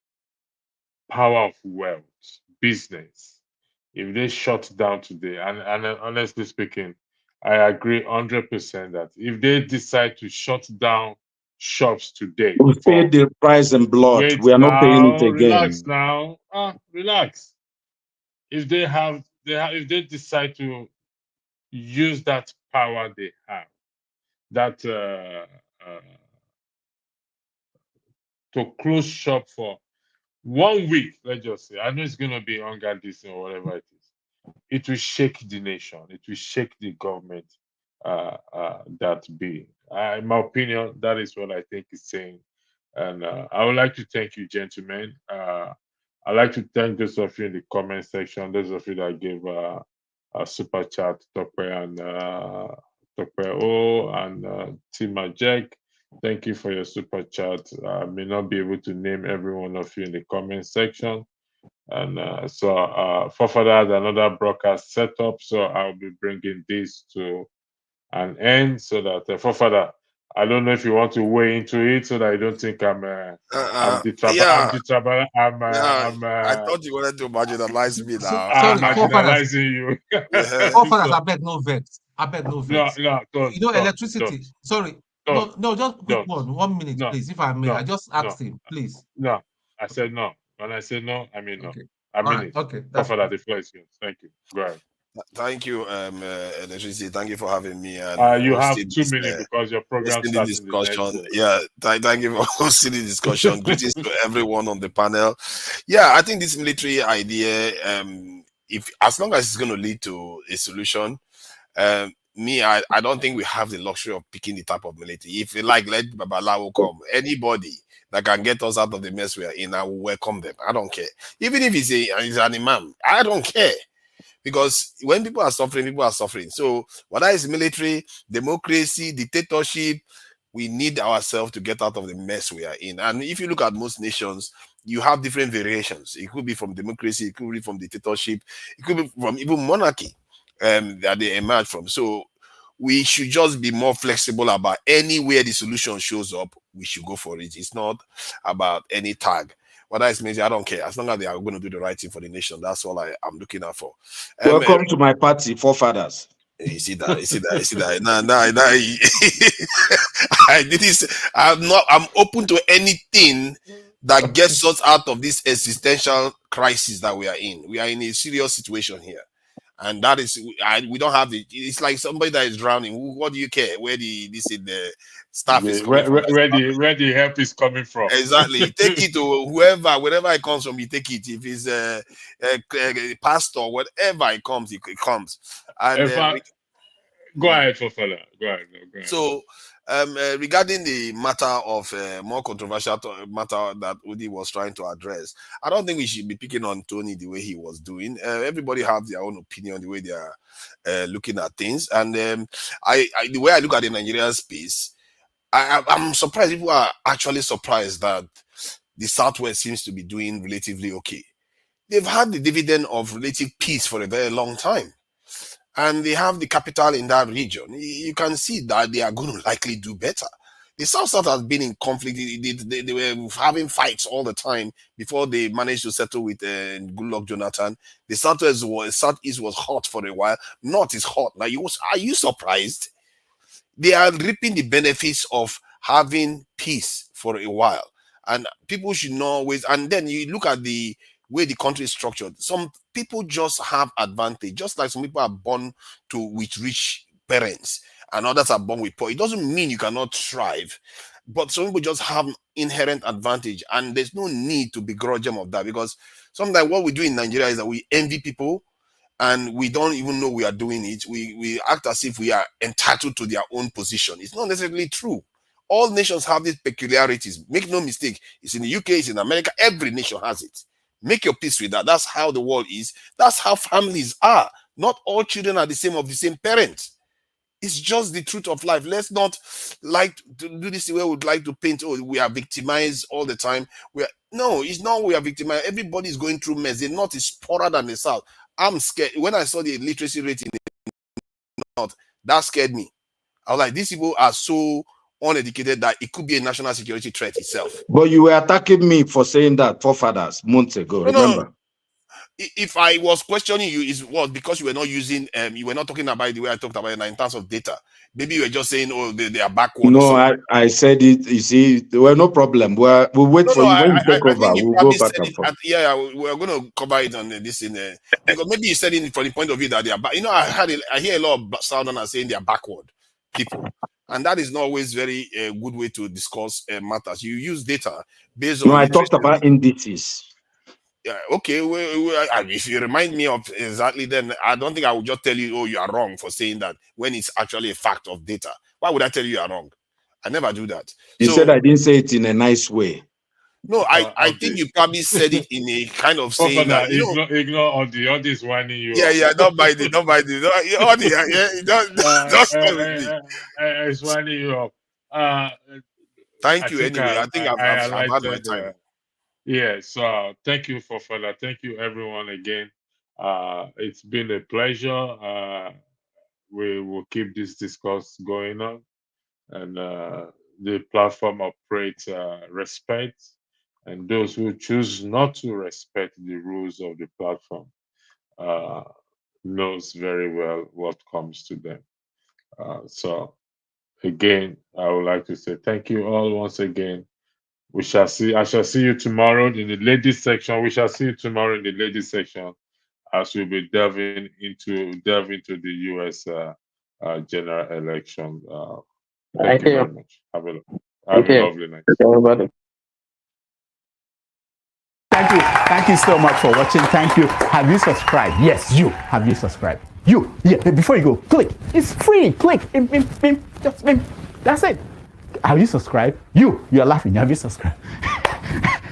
power of wealth, business. If they shut down today, and honestly speaking, I agree 100% that if they decide to shut down shops today, we paid the price in blood. We are not paying it again. Relax now. Relax. If they decide to use that power they have, that to close shop for 1 week, let's just say. I know it's going to be hunger this or whatever it is. It will shake the nation. It will shake the government that be. In my opinion, that is what I think is saying. And I would like to thank you, gentlemen. I'd like to thank those of you in the comment section, those of you that gave a super chat, Tope and Tima Jack. Thank you for your super chat. I may not be able to name every one of you in the comment section. And so Forefather has another broadcast set up, so I'll be bringing this to an end so that Forefather, I don't know if you want to weigh into it so that I don't think I'm I thought you wanted to marginalize me now. I'm marginalizing you. Forefathers, I beg no vex. I beg no vex. No, electricity. Sorry, No, just quick one. 1 minute, No, please, if I may. no, I just no, asked him, please. no. I said no. When I say no, I mean no. Okay. I All mean right. it. Okay. That's Father, the floor is yours. Thank you. Go ahead. Thank you, Electricity. Thank you for having me and You have hosting 2 this, minutes because your program hosting the starts in the next. discussion. Yeah, thank you for hosting the discussion. Greetings to everyone on the panel. Yeah, I think this military idea, if as long as it's going to lead to a solution, I don't think we have the luxury of picking the type of military. If you like, let Babalawo come. Anybody that can get us out of the mess we are in, I will welcome them. I don't care. Even if he's an imam, I don't care. Because when people are suffering, people are suffering. So whether it's military, democracy, dictatorship, we need ourselves to get out of the mess we are in. And if you look at most nations, you have different variations. It could be from democracy, it could be from dictatorship, it could be from even monarchy that they emerge from. So we should just be more flexible about anywhere the solution shows up, we should go for it. It's not about any tag. Whether it's military, I don't care. As long as they are going to do the right thing for the nation, that's all I'm looking out for. Welcome to my party, forefathers. You see that? You see that? You see that? I did this. I'm open to anything that gets us out of this existential crisis that we are in. We are in a serious situation here. And that is, we don't have the. It's like somebody that is drowning. What do you care? Where the staff is coming from? Where the help is coming from? Exactly. Take it to wherever it comes from. You take it. If it's a pastor, whatever it comes, it comes. And go ahead, Fofala. Go ahead. So, regarding the matter of more controversial matter that Udi was trying to address, I don't think we should be picking on Tony the way he was doing. Everybody have their own opinion, the way they are looking at things. And the way I look at the Nigerian space, I'm surprised. People are actually surprised that the Southwest seems to be doing relatively okay. They've had the dividend of relative peace for a very long time. And they have the capital in that region. You can see that they are going to likely do better. The South has been in conflict. They were having fights all the time before they managed to settle with Goodluck Jonathan. The Southeast was hot for a while. North is hot. Now, are you surprised? They are reaping the benefits of having peace for a while. And people should know always. And then you look at the way the country is structured. Some people just have advantage, just like some people are born with rich parents and others are born with poor. It doesn't mean you cannot thrive, but some people just have inherent advantage, and there's no need to begrudge them of that, because sometimes what we do in Nigeria is that we envy people and we don't even know we are doing it. We act as if we are entitled to their own position. It's not necessarily true. All nations have these peculiarities. Make no mistake. It's in the UK, it's in America. Every nation has it. Make your peace with that. That's how the world is. That's how families are. Not all children are the same of the same parents. It's just the truth of life. Let's not like to do this the way we would like to paint. Oh, we are victimized all the time. No, it's not we are victimized. Everybody is going through mess. The North is poorer than the South. I'm scared. When I saw the literacy rate in the North, that scared me. I was like, these people are so uneducated that it could be a national security threat itself. But you were attacking me for saying that forefathers months ago. Remember? No. If I was questioning you, it was because you were not using, you were not talking about the way I talked about it in terms of data. Maybe you were just saying, oh, they are backward. No, I said it. You see, there were no problem. We'll wait for you when you take over. I think you We'll probably go back said and forth. we're going to cover it on this because maybe you said it from the point of view that they are back. I hear a lot of Southerners saying they are backward people, and that is not always very good way to discuss matters. You use data based on. No, I talked about indices. Yeah, okay. If you remind me of exactly, then I don't think I would just tell you, oh, you are wrong for saying that when it's actually a fact of data. Why would I tell you are wrong? I never do that. You said I didn't say it in a nice way. No, I think you probably said it in a kind of saying that ignore all this whining you. Don't buy it. Don't stay with me. It's whining you up. Thank you. Anyway, I think I've had my time. Yes, thank you for that. Thank you, everyone, again. It's been a pleasure. We will keep this discourse going on, and the platform operates respect, and those who choose not to respect the rules of the platform knows very well what comes to them. So again, I would like to say thank you all once again. I shall see you tomorrow in the ladies section. We shall see you tomorrow in the ladies section as we'll be delving into the US general election. Thank you very much. Have a lovely night. Everybody. Thank you so much for watching. Thank you. Have you subscribed? Yes, you. Have you subscribed? You. Yeah, before you go, click. It's free. Click. Just that's it. Have you subscribed? You're laughing. Have you subscribed?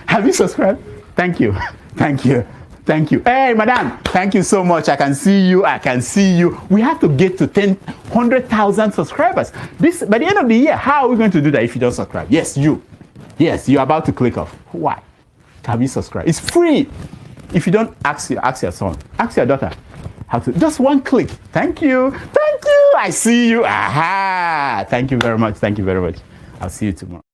Have you subscribed? Thank you. Thank you. Thank you. Hey, madam, thank you so much. I can see you. We have to get to 100,000 subscribers. By the end of the year, how are we going to do that if you don't subscribe? Yes, you. Yes, you're about to click off. Why? Have you subscribed? It's free. If you don't, ask your son, ask your daughter how to. Just one click. Thank you. Thank you. I see you. Aha. Thank you very much. Thank you very much. I'll see you tomorrow.